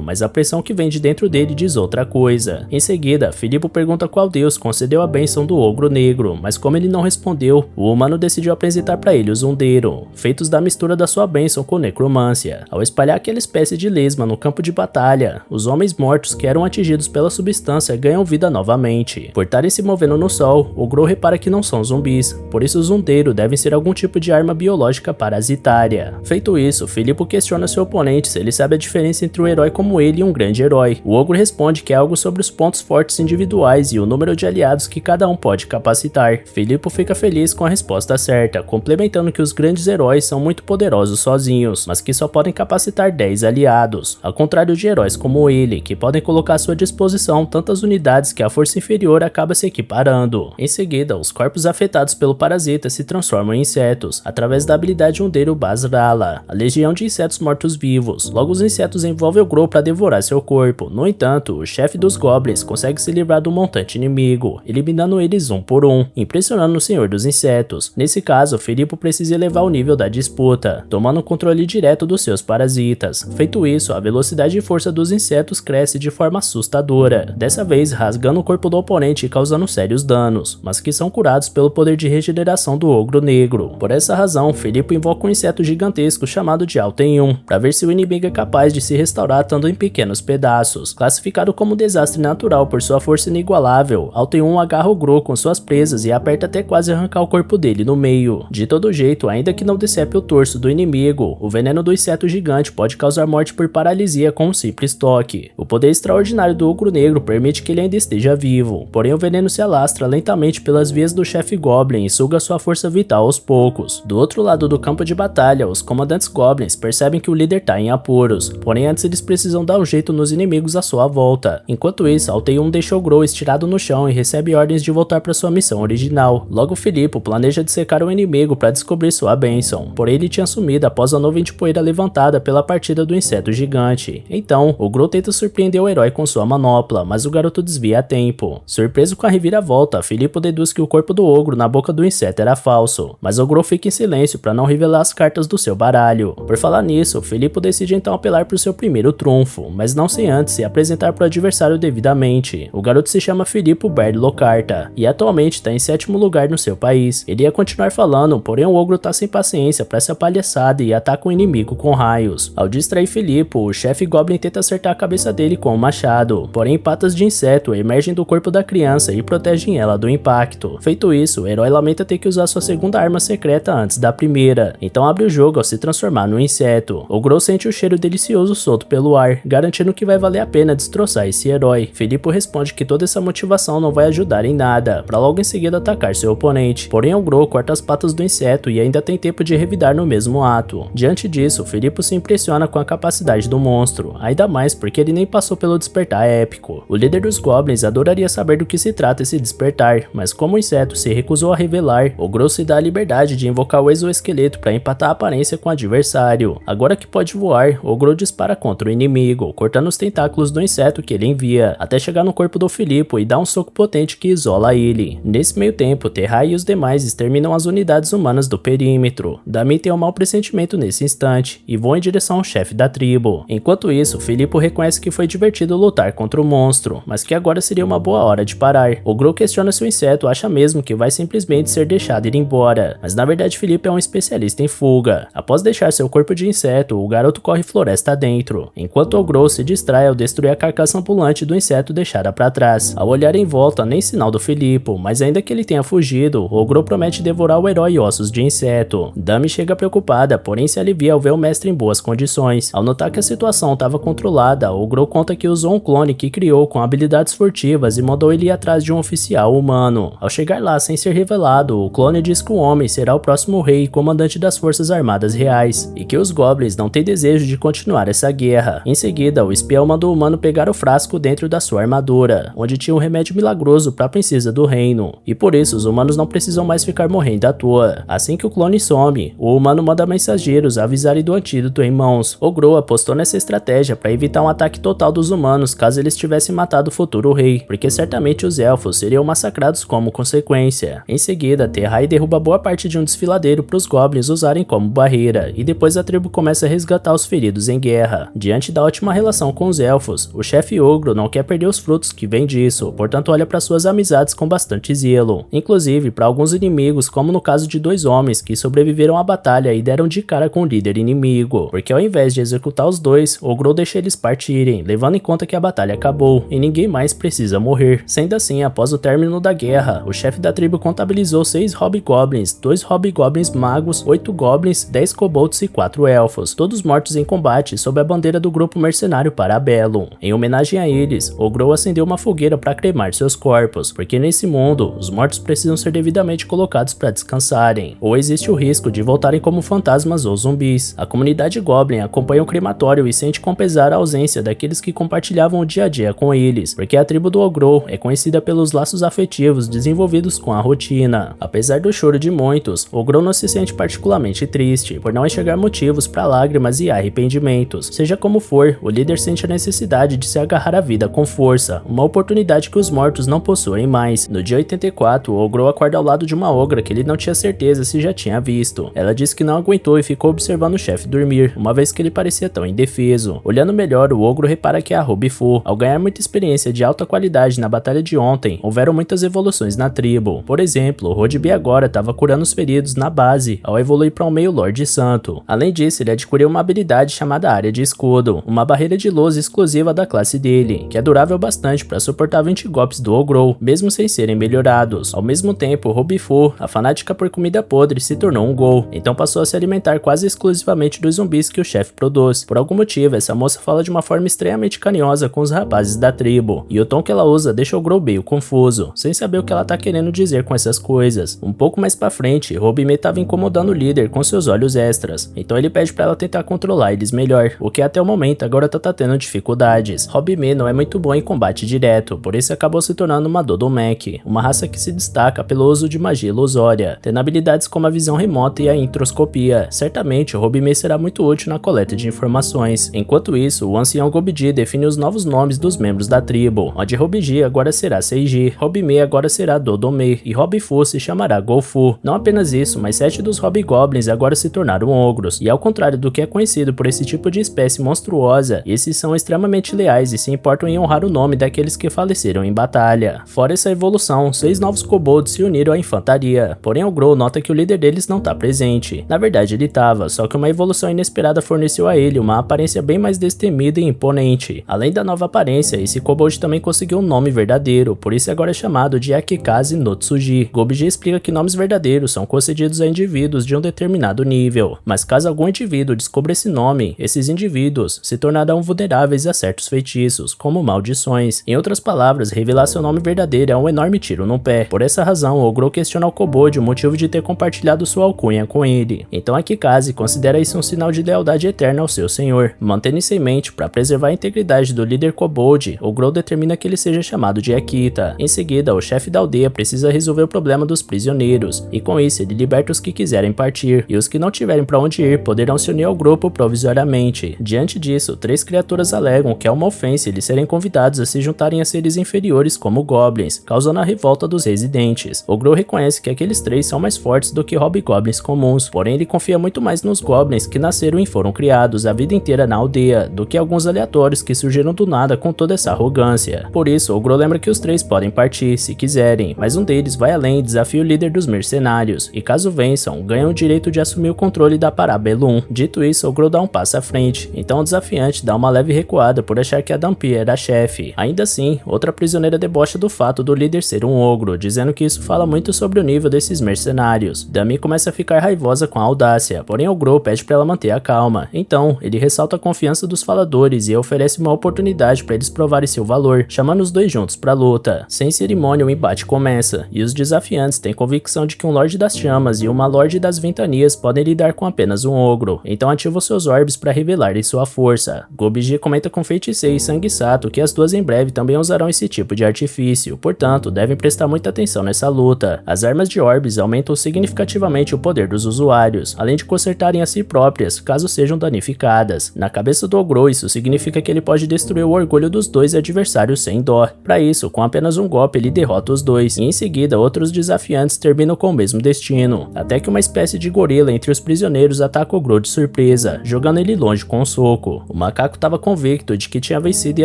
mas a pressão que vem de dentro dele diz outra coisa. Em seguida, Filippo pergunta qual deus concedeu a bênção do ogro negro, mas como ele não respondeu, o humano decidiu apresentar para ele o Zundeiro, feitos da mistura da sua bênção com necromância. Ao espalhar aquela espécie de lesma no campo de batalha, os homens mortos que eram atingidos pela substância ganham vida novamente. Por estarem se movendo no sol, Ogro repara que não são zumbis, por isso o Zundeiro deve ser algum tipo de arma biológica parasitária. Feito isso, Filippo questiona seu oponente se ele sabe a diferença entre um herói como ele e um grande herói. O ogro responde que é algo sobre os pontos fortes individuais e o número de aliados que cada um pode capacitar. Filippo fica feliz com a resposta certa, complementando que os grandes heróis são muito poderosos sozinhos, mas que só podem capacitar 10 aliados, ao contrário de heróis como ele, que podem colocar à sua disposição tantas unidades que a força inferior acaba se equiparando. Em seguida, os corpos afetados pelo parasita se transformam em insetos, através da habilidade Undeiro Basrala, a legião de insetos mortos-vivos. Logo, os insetos envolvem o Ogro para devorar seu corpo. No entanto, o chefe dos Goblins consegue se livrar do montante inimigo, eliminando eles um por um, impressionando o Senhor dos Insetos. Nesse caso, Filippo precisa elevar o nível da disputa, tomando o controle direto dos seus parasitas. Feito isso, a velocidade e força dos insetos cresce de forma assustadora, dessa vez rasgando o corpo do oponente e causando sérios danos, mas que são curados pelo poder de regeneração do ogro negro. Por essa razão, Filippo invoca um inseto gigantesco chamado de Alten-1, para ver se o inimigo é capaz de se restaurar estando em pequenos pedaços. Classificado como desastre natural por sua força inigualável, Alten-1 agarra o Gro com suas presas e aperta até quase arrancar o corpo dele no meio. De todo jeito, ainda que não decepe o torso do inimigo, o veneno do inseto gigante pode causar morte por paralisia com um simples toque. O poder extraordinário do ogro negro permite que ele ainda esteja vivo, porém o veneno se alastra lentamente pelas vias do chefe Goblin e suga sua força vital aos poucos. Do outro lado do campo de batalha, os comandantes Goblins percebem que o líder tá em apuros, porém antes eles precisam dar um jeito nos inimigos à sua volta. Enquanto isso, Alten-1 deixa o Gro estirado no chão e recebe ordens de voltar para sua missão original. Logo, Filippo planeja dissecar o inimigo para descobrir sua bênção, porém ele tinha sumido após a nuvem de poeira levantada pela partida do inseto gigante. Então, o Gro tenta surpreender o herói com sua manopla, mas o garoto desvia a tempo. Surpreso com a reviravolta, Filippo deduz que o corpo do ogro na boca do inseto era falso, mas o Gro fica em silêncio para não revelar as cartas do seu baralho. Por falar nisso, Filipe decide então apelar para o seu primeiro trunfo, mas não sem antes se apresentar para o adversário devidamente. O garoto se chama Filipe Berlocarta e atualmente está em 7º lugar no seu país. Ele ia continuar falando, porém o ogro tá sem paciência para essa palhaçada e ataca o inimigo com raios. Ao distrair Filipe, o chefe Goblin tenta acertar a cabeça dele com um machado, porém patas de inseto emergem do corpo da criança e protegem ela do impacto. Feito isso, o herói lamenta ter que usar sua segunda arma secreta antes da primeira, então abre o jogo ao se transformar no inseto. O Grow sente o cheiro delicioso solto pelo ar, garantindo que vai valer a pena destroçar esse herói. Filipe responde que toda essa motivação não vai ajudar em nada, para logo em seguida atacar seu oponente. Porém o Grow corta as patas do inseto e ainda tem tempo de revidar no mesmo ato. Diante disso, Filipe se impressiona com a capacidade do monstro, ainda mais porque ele nem passou pelo despertar épico. O líder dos Goblins adoraria saber do que se trata esse despertar, mas como o inseto se recusou a revelar, o Grow se dá a liberdade de invocar o exoesqueleto para empatar a aparência com o adversário. Agora que pode voar, o Grow dispara contra o inimigo, cortando os tentáculos do inseto que ele envia, até chegar no corpo do Filipe e dá um soco potente que isola ele. Nesse meio tempo, Terrai e os demais exterminam as unidades humanas do perímetro. Dami tem um mau pressentimento nesse instante e voa em direção ao chefe da tribo. Enquanto isso, Filipe reconhece que foi divertido lutar contra o monstro, mas que agora seria uma boa hora de parar. O Grow questiona se o inseto acha mesmo que vai simplesmente ser deixado ir embora, mas na verdade Filipe é um especialista em fuga. Após deixar seu corpo de inseto, o garoto corre floresta dentro, enquanto o Grow se distrai ao destruir a carcaça ambulante do inseto deixada para trás. Ao olhar em volta, nem sinal do Filipe, mas ainda que ele tenha fugido, o Grow promete devorar o herói ossos de inseto. Dami chega preocupada, porém se alivia ao ver o mestre em boas condições. Ao notar que a situação estava controlada, o Grow conta que usou um clone que criou com habilidades furtivas e mandou ele ir atrás de um oficial humano. Ao chegar lá sem ser revelado, o clone diz que o homem será o próximo rei e comandante das forças armadas reais, e que os Goblins não têm desejo de continuar essa guerra. Em seguida, o espião mandou o humano pegar o frasco dentro da sua armadura, onde tinha um remédio milagroso para a princesa do reino, e por isso os humanos não precisam mais ficar morrendo à toa. Assim que o clone some, o humano manda mensageiros avisarem do antídoto em mãos. O Grow apostou nessa estratégia para evitar um ataque total dos humanos caso eles tivessem matado o futuro rei, porque certamente os elfos seriam massacrados como consequência. Em seguida, Terrai derruba boa parte de um desfiladeiro para os Goblins usarem como barreira, e depois a tribo começa a resgatar os feridos em guerra. Diante da ótima relação com os elfos, o chefe ogro não quer perder os frutos que vem disso, portanto olha para suas amizades com bastante zelo, inclusive para alguns inimigos, como no caso de 2 homens que sobreviveram à batalha e deram de cara com o líder inimigo, porque ao invés de executar os dois, o Grow deixa eles partirem, levando em conta que a batalha acabou e ninguém mais precisa morrer. Sendo assim, após o término da guerra, o chefe da tribo contabilizou 6 hobgoblins, 2 hobgoblins magos, 8 goblins, 10 kobolds e 4 elfos, todos mortos em combate sob a bandeira do grupo mercenário Parabellum. Em homenagem a eles, o Grow acendeu uma fogueira para cremar seus corpos, porque nesse mundo, os mortos precisam ser devidamente colocados para descansarem, ou existe o risco de voltarem como fantasmas ou zumbis. A comunidade Goblin acompanha o crematório e sente com pesar a ausência daqueles que compartilhavam o dia a dia com eles, porque a tribo do Ogro é conhecida pelos laços afetivos desenvolvidos com a rotina. Apesar do choro de muitos, o Ogro não se sente particularmente triste, por não enxergar motivos para lágrimas e arrependimentos. Seja como for, o líder sente a necessidade de se agarrar à vida com força, uma oportunidade que os mortos não possuem mais. No dia 84, o Ogro acorda ao lado de uma ogra que ele não tinha certeza se já tinha visto. Ela disse que não aguentou e ficou observando o chefe dormir, uma vez que ele parecia tão indefeso. Olhando melhor, o Ogro repara que é a Robifu. Ao ganhar muita experiência de alta qualidade na batalha de ontem, houveram muitas evoluções na tribo. Por exemplo, o Rodby agora estava curando os feridos na base, ao evoluir para um meio Lorde Santo. Além disso, ele adquiriu uma habilidade chamada Área de Escudo, uma barreira de luz exclusiva da classe dele, que é durável bastante para suportar 20 golpes do Ogro, mesmo sem serem melhorados. Ao mesmo tempo, Robifu, a fanática por comida podre, se tornou um Ghoul, então passou a se alimentar quase exclusivamente dos zumbis que o chefe produz. Por algum motivo, essa moça fala de uma forma extremamente carinhosa com os rapazes da tribo, e o tom que ela usa deixa o Grow meio confuso, sem saber o que ela tá querendo dizer com essas coisas. Um pouco mais pra frente, Robime tava incomodando o líder com seus olhos extras, então ele pede pra ela tentar controlar eles melhor, o que até o momento agora tá tendo dificuldades. Robime não é muito bom em combate direto, por isso acabou se tornando uma Dodomech, uma raça que se destaca pelo uso de magia ilusória, tendo habilidades como a visão remota e a introscopia. Certamente, o Robime será muito útil na coleta de informações. Enquanto isso, o ancião Gobiji define os novos nomes dos membros da tribo, onde Robiji agora será Seiji, Robime agora será Dodome e Robifu se chamará Golfu. Não apenas isso, mas 7 dos Hobgoblins goblins agora se tornaram ogros, e ao contrário do que é conhecido por esse tipo de espécie monstruosa, esses são extremamente leais e se importam em honrar o nome daqueles que faleceram em batalha. Fora essa evolução, 6 novos kobolds se uniram à infantaria, porém o Grow nota que o líder deles não tá presente. Na verdade ele tava, só que uma evolução inesperada forneceu a ele uma aparência bem mais destemida e imponente. Além da nova aparência, esse kobold também conseguiu um nome verdadeiro, por isso agora é chamado de Akikaze no Tsuji. Gobiji explica que nomes verdadeiros são concedidos a indivíduos de um determinado nível, mas caso algum indivíduo descubra esse nome, esses indivíduos se tornarão vulneráveis a certos feitiços, como maldições. Em outras palavras, revelar seu nome verdadeiro é um enorme tiro no pé. Por essa razão, o Grow questiona ao kobold o motivo de ter compartilhado sua alcunha com ele. Então Akikaze considera isso um sinal de lealdade eterna ao seu senhor. Mantendo isso em mente, para preservar a integridade do líder kobold, o Grow determina que ele seja chamado de Akita. Em seguida, o chefe da aldeia precisa resolver o problema dos prisioneiros, e com isso ele liberta os que quiserem partir, e os que não tiverem para onde ir poderão se unir ao grupo provisoriamente. Diante disso, 3 criaturas alegam que é uma ofensa eles serem convidados a se juntarem a seres inferiores como goblins, causando a revolta dos residentes. O Grow reconhece que aqueles 3 são mais fortes do que hobgoblins comuns, porém ele confia muito mais nos goblins que nasceram e foram criados a vida inteira na aldeia, do que alguns aleatórios que surgiram do nada com toda essa arrogância. Por isso, o Grow lembra que os 3 podem partir se quiserem, mas um deles vai além e desafia o líder dos mercenários, e caso vençam, ganham o direito de assumir o controle da Parabellum. Dito isso, o Grow dá um passo à frente, então o desafiante dá uma leve recuada por achar que a Dhampir era a chefe. Ainda assim, outra prisioneira debocha do fato do líder ser um ogro, dizendo que isso fala muito sobre o nível desses mercenários. Dami começa a ficar raivosa com a audácia, porém o Grow pede para ela manter a calma. Então, ele ressalta a confiança dos faladores e oferece uma oportunidade para eles provarem seu valor, chamando os dois juntos para luta. Sem cerimônia, o embate começa, e os desafiantes têm convicção de que um Lorde das Chamas e uma Lorde das Ventanias podem lidar com apenas um ogro, então ativam seus orbes para revelarem sua força. Gobiji comenta com Feiticeiro e Sangue Sato que as duas em breve também usarão esse tipo de artifício, portanto, devem prestar muita atenção nessa luta. As armas de orbes aumentam significativamente o poder dos usuários, além de consertarem a si próprias, caso sejam danificadas. Na cabeça do Ogro, isso significa que ele pode destruir o orgulho dos dois adversários sem dó. Para isso, com apenas um golpe ele derrota os dois, e em seguida outros desafiantes terminam com o mesmo destino, até que uma espécie de gorila entre os prisioneiros ataca o Ogro de surpresa, jogando ele longe com um soco. O macaco estava convicto de que tinha vencido e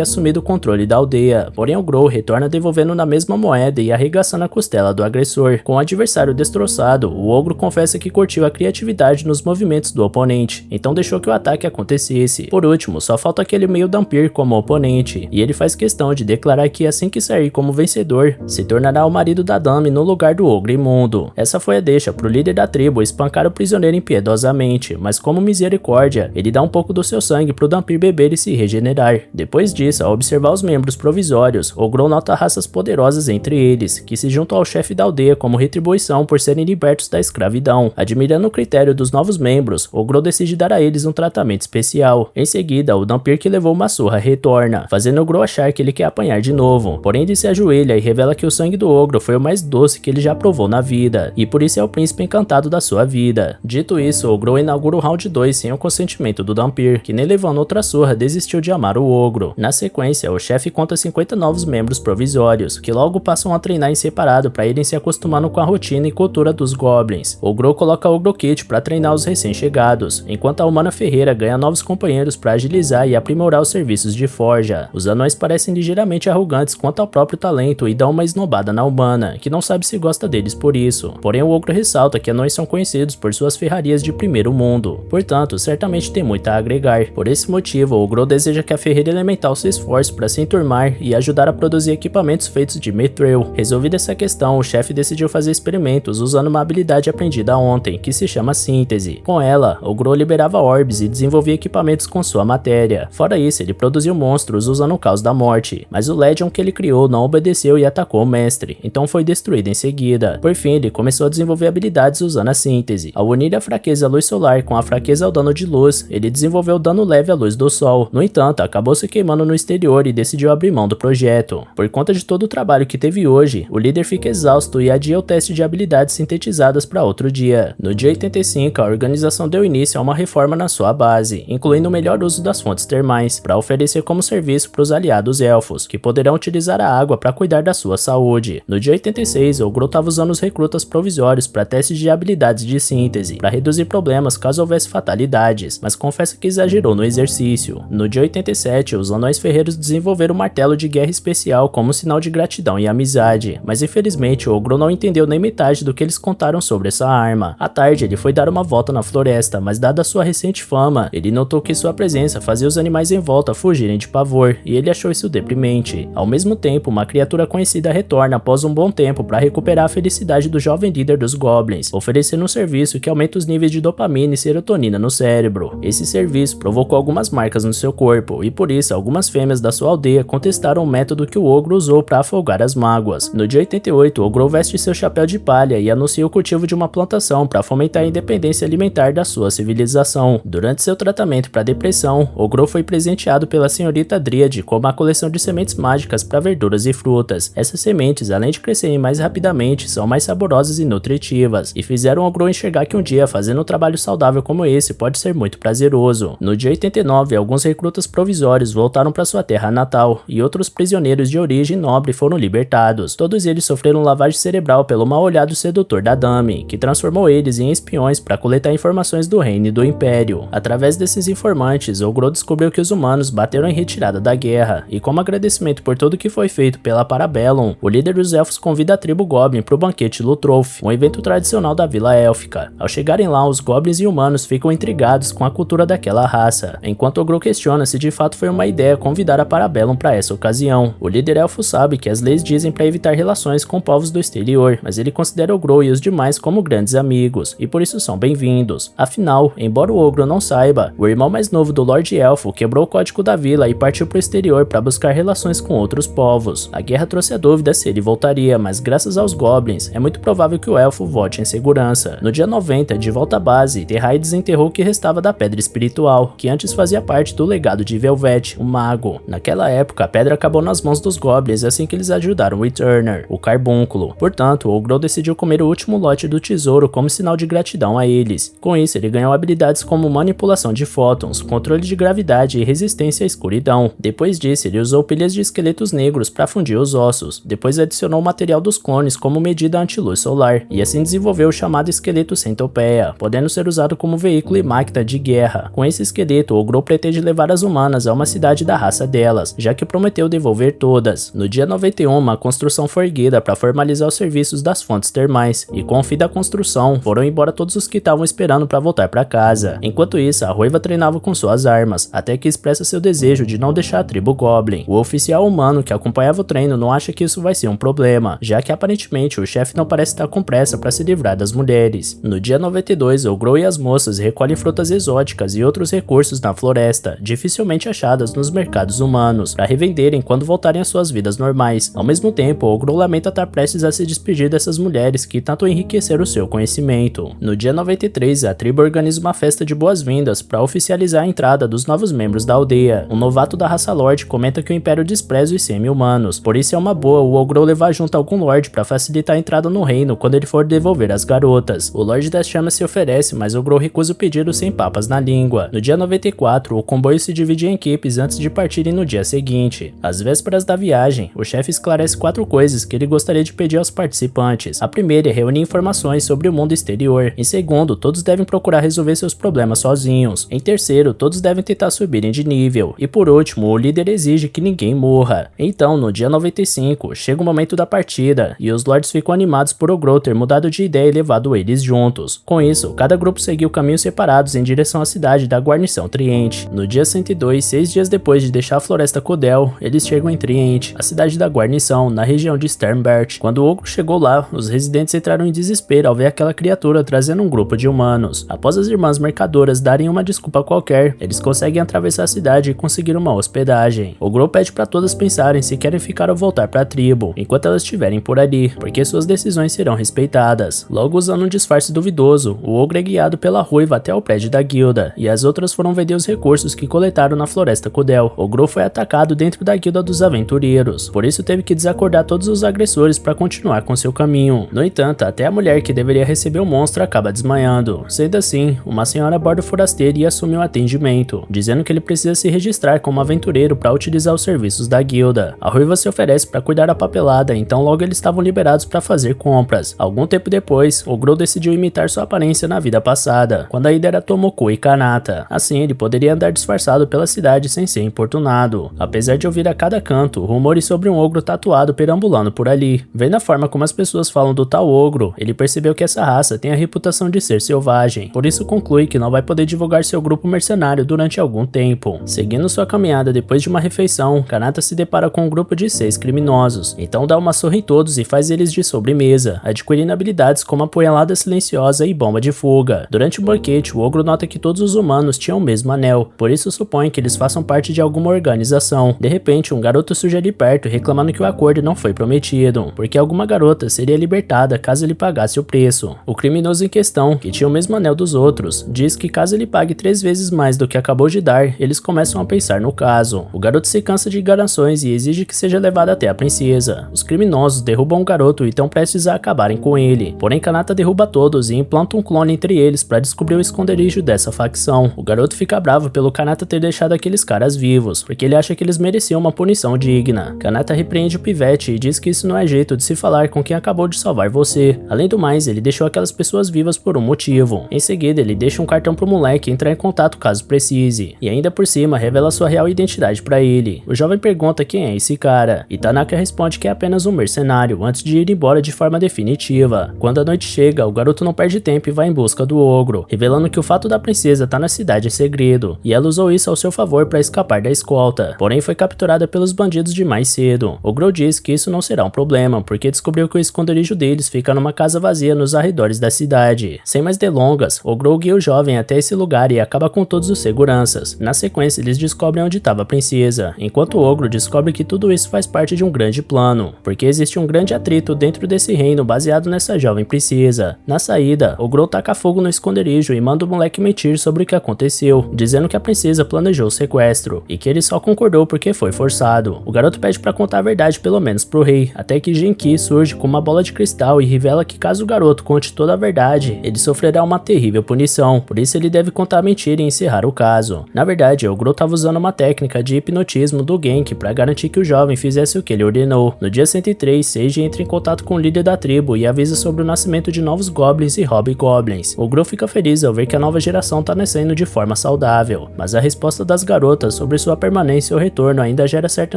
assumido o controle da aldeia, porém o Grow retorna devolvendo na mesma moeda e arregaçando a costela do agressor. Com o adversário destroçado, o ogro confessa que curtiu a criatividade nos movimentos do oponente, então deixou que o ataque acontecesse. Por último, só falta aquele meio Dhampir como oponente, e ele faz questão de declarar que assim que sair como vencedor, se tornará o marido da Dami no lugar do ogro imundo. Essa foi a deixa pro líder da tribo espancar o prisioneiro impiedosamente, mas como misericórdia, ele dá um pouco do seu sangue pro Dhampir beber e se regenerar. Depois disso, ao observar os membros provisórios, o Grow nota raças poderosas entre eles, que se juntam ao chefe da aldeia como retribuição por serem libertos da escravidão. Admirando o critério dos novos membros, o Grow decide dar a eles um tratamento especial. Em seguida, o Dhampir que levou uma surra retorna, fazendo o Grow achar que ele quer apanhar de novo, porém ele se ajoelha e revela que o sangue do ogro foi o mais doce que ele já provou na vida, e por isso é o príncipe encantado da sua vida. Dito isso, o Grow inaugura o round 2 sem o consentimento do Dhampir, que nem levando outra surra desistiu de amar o ogro. Na sequência, o chefe conta 50 novos membros provisórios, que logo passam a treinar em separado para irem se acostumando com a rotina e cultura dos goblins. O Grow coloca o Ogro Kit para treinar os recém-chegados, enquanto a Humana Ferreira ganha novos companheiros para agilizar e aprimorar os serviços de forja. Os anões parecem ligeiramente arrogantes quanto ao próprio talento e dão uma esnobada na Humana, que não sabe se gosta deles por isso. Porém, o Ogro ressalta que anões são conhecidos por suas ferrarias de primeiro mundo, portanto, certamente tem muito a agregar. Por esse motivo, o Grow deseja que a Ferreira Elemental se esforce para se enturmar e ajudar a produzir equipamentos feitos de Mithril. Resolvida essa questão, o chefe decidiu fazer experimentos usando uma habilidade aprendida ontem, que se chama Síntese. Com ela, o Grow liberava orbes e desenvolvia equipamentos com sua matéria. Fora isso, ele produziu monstros usando o Caos da Morte, mas o Legion que ele criou não obedeceu e atacou o mestre, então foi destruído em seguida. Por fim, ele começou a desenvolver habilidades usando a Síntese. Ao unir a fraqueza à luz solar com a fraqueza ao dano de luz, ele desenvolveu dano leve à luz do sol. No entanto, acabou se queimando no exterior e decidiu abrir mão do projeto. Por conta de todo o trabalho que teve hoje, o líder fica exausto e adia o teste de habilidades sintetizadas para outro dia. No dia 85, a organização deu início a uma reforma na sua base, incluindo o melhor uso das fontes termais, para oferecer como serviço para os aliados elfos, que poderão utilizar a água para cuidar da sua saúde. No dia 86, o Grow estava usando os recrutas provisórios para testes de habilidades de síntese, para reduzir problemas caso houvesse fatalidades, mas confessa que exagerou no exercício. No dia 87, os anões ferreiros desenvolveram o martelo de guerra especial como sinal de gratidão e amizade, mas infelizmente o ogro não entendeu nem metade do que eles contaram sobre essa arma. À tarde, ele foi dar uma volta na floresta, mas dada sua recente fama, ele notou que sua presença fazia os animais em volta fugirem de pavor, e ele achou isso deprimente. Ao mesmo tempo, uma criatura conhecida retorna após um bom tempo para recuperar a felicidade do jovem líder dos Goblins, oferecendo um serviço que aumenta os níveis de dopamina e serotonina no cérebro. Esse serviço provocou algumas marcas no seu corpo, e por isso algumas fêmeas da sua aldeia contestaram o método que o ogro usou para afogar as mágoas. No dia 88, o ogro veste seu chapéu de palha e anuncia o cultivo de uma plantação para fomentar a independência alimentar da sua civilização. Durante seu tratamento para depressão, o ogro foi presenteado pela senhorita Dríade com uma coleção de sementes mágicas para verduras e frutas. Essas sementes, além de crescerem mais rapidamente, são mais saborosas e nutritivas, e fizeram o ogro enxergar que um dia fazendo um trabalho saudável como esse pode ser muito prazeroso. No dia 89, alguns recrutas provisórios voltaram para sua terra natal, e outros prisioneiros de origem nobre foram libertados. Todos eles sofreram lavagem cerebral pelo mal-olhado sedutor da Dame, que transformou eles em espiões para coletar informações do reino e do império. Através desses informantes, Ogro descobriu que os humanos bateram em retirada da guerra, e como agradecimento por tudo que foi feito pela Parabellum, o líder dos elfos convida a tribo Goblin para o banquete Lutroth, um evento tradicional da Vila Élfica. Ao chegarem lá, os Goblins e humanos ficam intrigados com a cultura daquela raça, enquanto Ogro questiona se de fato foi uma ideia convidar a Parabellum para essa ocasião. O líder elfo sabe que as leis dizem para evitar relações com povos do exterior, mas ele considera Ogro e os demais como grandes amigos, e por isso são bem-vindos. Afinal, embora o Ogro não saiba, o irmão mais novo do Lorde Elfo quebrou o código da vila e partiu para o exterior para buscar relações com outros povos. A guerra trouxe a dúvida se ele voltaria, mas graças aos Goblins, é muito provável que o elfo volte em segurança. No dia 90, de volta à base, Terrai desenterrou o que restava da Pedra Espiritual, que antes fazia parte do legado de Velvet, o mago. Naquela época, a pedra acabou nas mãos dos Goblins assim que eles ajudaram o Eterner, o carbúnculo. Portanto, o Ogro decidiu comer o último lote do tesouro como sinal de gratidão a eles. Com isso, ele ganhou habilidades como manipulação de fótons, controle de gravidade e resistência à escuridão. Depois disso, ele usou pilhas de esqueletos negros para fundir os ossos. Depois adicionou o material dos clones como medida anti-luz solar, e assim desenvolveu o chamado esqueleto centopeia, podendo ser usado como veículo e máquina de guerra. Com esse esqueleto, o Ogro pretende levar as humanas a uma cidade da raça delas, já que prometeu devolver todas. No dia 91, uma construção foi erguida para formalizar os serviços das fontes termais, e com o fim da construção, foram embora todos os que estavam esperando para voltar para casa. Enquanto isso, a Ruiva treinava com suas armas, até que expressa seu desejo de não deixar a tribo Goblin. O oficial humano que acompanhava o treino não acha que isso vai ser um problema, já que aparentemente o chefe não parece estar com pressa para se livrar das mulheres. No dia 92, o Ogro e as moças recolhem frutas exóticas e outros recursos na floresta, dificilmente achadas nos mercados humanos, para revenderem quando voltarem às suas vidas normais. Ao mesmo tempo, o Ogro lamenta estar prestes a se despedir dessas mulheres que tanto enriqueceram o seu conhecimento. No dia 93, a tribo organiza uma festa de boas-vindas para oficializar a entrada dos novos membros da aldeia. Um novato da raça Lorde comenta que o Império despreza os semi-humanos, por isso é uma boa o Ogro levar junto algum Lorde para facilitar a entrada no reino quando ele for devolver as garotas. O Lorde das Chamas se oferece, mas Ogro recusa o pedido sem papas na língua. No dia 94, o comboio se divide em equipes antes de partirem no dia seguinte. Às vésperas da viagem, o chefe esclarece 4 coisas que ele gostaria de pedir aos participantes. A primeira é reunir informações sobre o mundo exterior. Em segundo, todos devem procurar resolver seus problemas sozinhos. Em terceiro, todos devem tentar subirem de nível. E por último, o líder exige que ninguém morra. Então, no dia 95, chega o momento da partida, e os lords ficam animados por Ogro ter mudado de ideia e levado eles juntos. Com isso, cada grupo seguiu caminhos separados em direção à cidade da guarnição Triente. No dia 102, 6 dias depois de deixar a floresta Codel, eles chegam em Triente, a cidade da guarnição, na região de Sternbert. Quando o Ogro chegou lá, os residentes entraram em desespero ao ver aquela criatura trazendo um grupo de humanos. Após as irmãs mercadoras darem uma desculpa qualquer, eles conseguem atravessar a cidade e conseguir uma hospedagem. Ogro pede para todas pensarem se querem ficar ou voltar para a tribo, enquanto elas estiverem por ali, porque suas decisões serão respeitadas. Logo, usando um disfarce duvidoso, o Ogro é guiado pela Ruiva até o prédio da guilda, e as outras foram vender os recursos que coletaram na floresta Codel. Ogro foi atacado dentro da guilda dos aventureiros, por isso teve que desacordar todos os agressores para continuar com seu caminho. No entanto, até a mulher que deveria receber o monstro acaba desmaiando. Sendo assim, uma senhora aborda o forasteiro e assume o atendimento, dizendo que ele precisa se registrar como aventureiro para utilizar os serviços da guilda. A Ruiva se oferece para cuidar da papelada, então logo eles estavam liberados para fazer compras. Algum tempo depois, Ogro decidiu ir imitar sua aparência na vida passada, quando ainda era Tomoko e Kanata. Assim, ele poderia andar disfarçado pela cidade sem ser importunado, apesar de ouvir a cada canto rumores sobre um ogro tatuado perambulando por ali. Vendo a forma como as pessoas falam do tal ogro, ele percebeu que essa raça tem a reputação de ser selvagem, por isso conclui que não vai poder divulgar seu grupo mercenário durante algum tempo. Seguindo sua caminhada depois de uma refeição, Kanata se depara com um grupo de 6 criminosos, então dá uma surra em todos e faz eles de sobremesa, adquirindo habilidades como apunhalada silenciosa e bomba de fuga. Durante o banquete, o ogro nota que todos os humanos tinham o mesmo anel, por isso supõe que eles façam parte de alguma organização. De repente, um garoto surge ali perto reclamando que o acordo não foi prometido, porque alguma garota seria libertada caso ele pagasse o preço. O criminoso em questão, que tinha o mesmo anel dos outros, diz que caso ele pague 3 vezes mais do que acabou de dar, eles começam a pensar no caso. O garoto se cansa de enganações e exige que seja levado até a princesa. Os criminosos derrubam o garoto e estão prestes a acabarem com ele, porém Kanata derruba todos e implanta um clone entre eles para descobrir o esconderijo dessa facção. O garoto fica bravo pelo Kanata ter deixado aqueles caras vivos, porque ele acha que eles mereciam uma punição digna. Kanata repreende o pivete e diz que isso não é jeito de se falar com quem acabou de salvar você. Além do mais, ele deixou aquelas pessoas vivas por um motivo. Em seguida, ele deixa um cartão pro moleque entrar em contato caso precise, e ainda por cima revela sua real identidade para ele. O jovem pergunta quem é esse cara, e Tanaka responde que é apenas um mercenário antes de ir embora de forma definitiva. Quando a noite chega, o garoto não perde tempo e vai em busca do ogro, revelando que o fato da princesa estar na cidade é segredo, e ela usou isso ao seu favor para escapar da escolta, porém foi capturada pelos bandidos de mais cedo. O Ogro diz que isso não será um problema, porque descobriu que o esconderijo deles fica numa casa vazia nos arredores da cidade. Sem mais delongas, o Ogro guia o jovem até esse lugar e acaba com todos os seguranças. Na sequência, eles descobrem onde estava a princesa, enquanto o Ogro descobre que tudo isso faz parte de um grande plano, porque existe um grande atrito dentro desse reino baseado nessa jovem princesa. Na saída, o Ogro taca fogo no esconderijo e manda o moleque mentir sobre o que aconteceu, dizendo que a princesa planejou o sequestro, e que ele só concordou porque foi forçado. O garoto pede para contar a verdade pelo menos pro rei, até que Genki surge com uma bola de cristal e revela que caso o garoto conte toda a verdade, ele sofrerá uma terrível punição, por isso ele deve contar a mentira e encerrar o caso. Na verdade, o Ogro estava usando uma técnica de hipnotismo do Genki para garantir que o jovem fizesse o que ele ordenou. No dia 103, Seiji entra em contato com o líder da tribo e avisa sobre o nascimento de novos goblins e hobgoblins. O Ogro fica feliz ao ver que a nova geração está nascendo de forma saudável, mas a resposta das garotas sobre sua permanência ou retorno ainda gera certa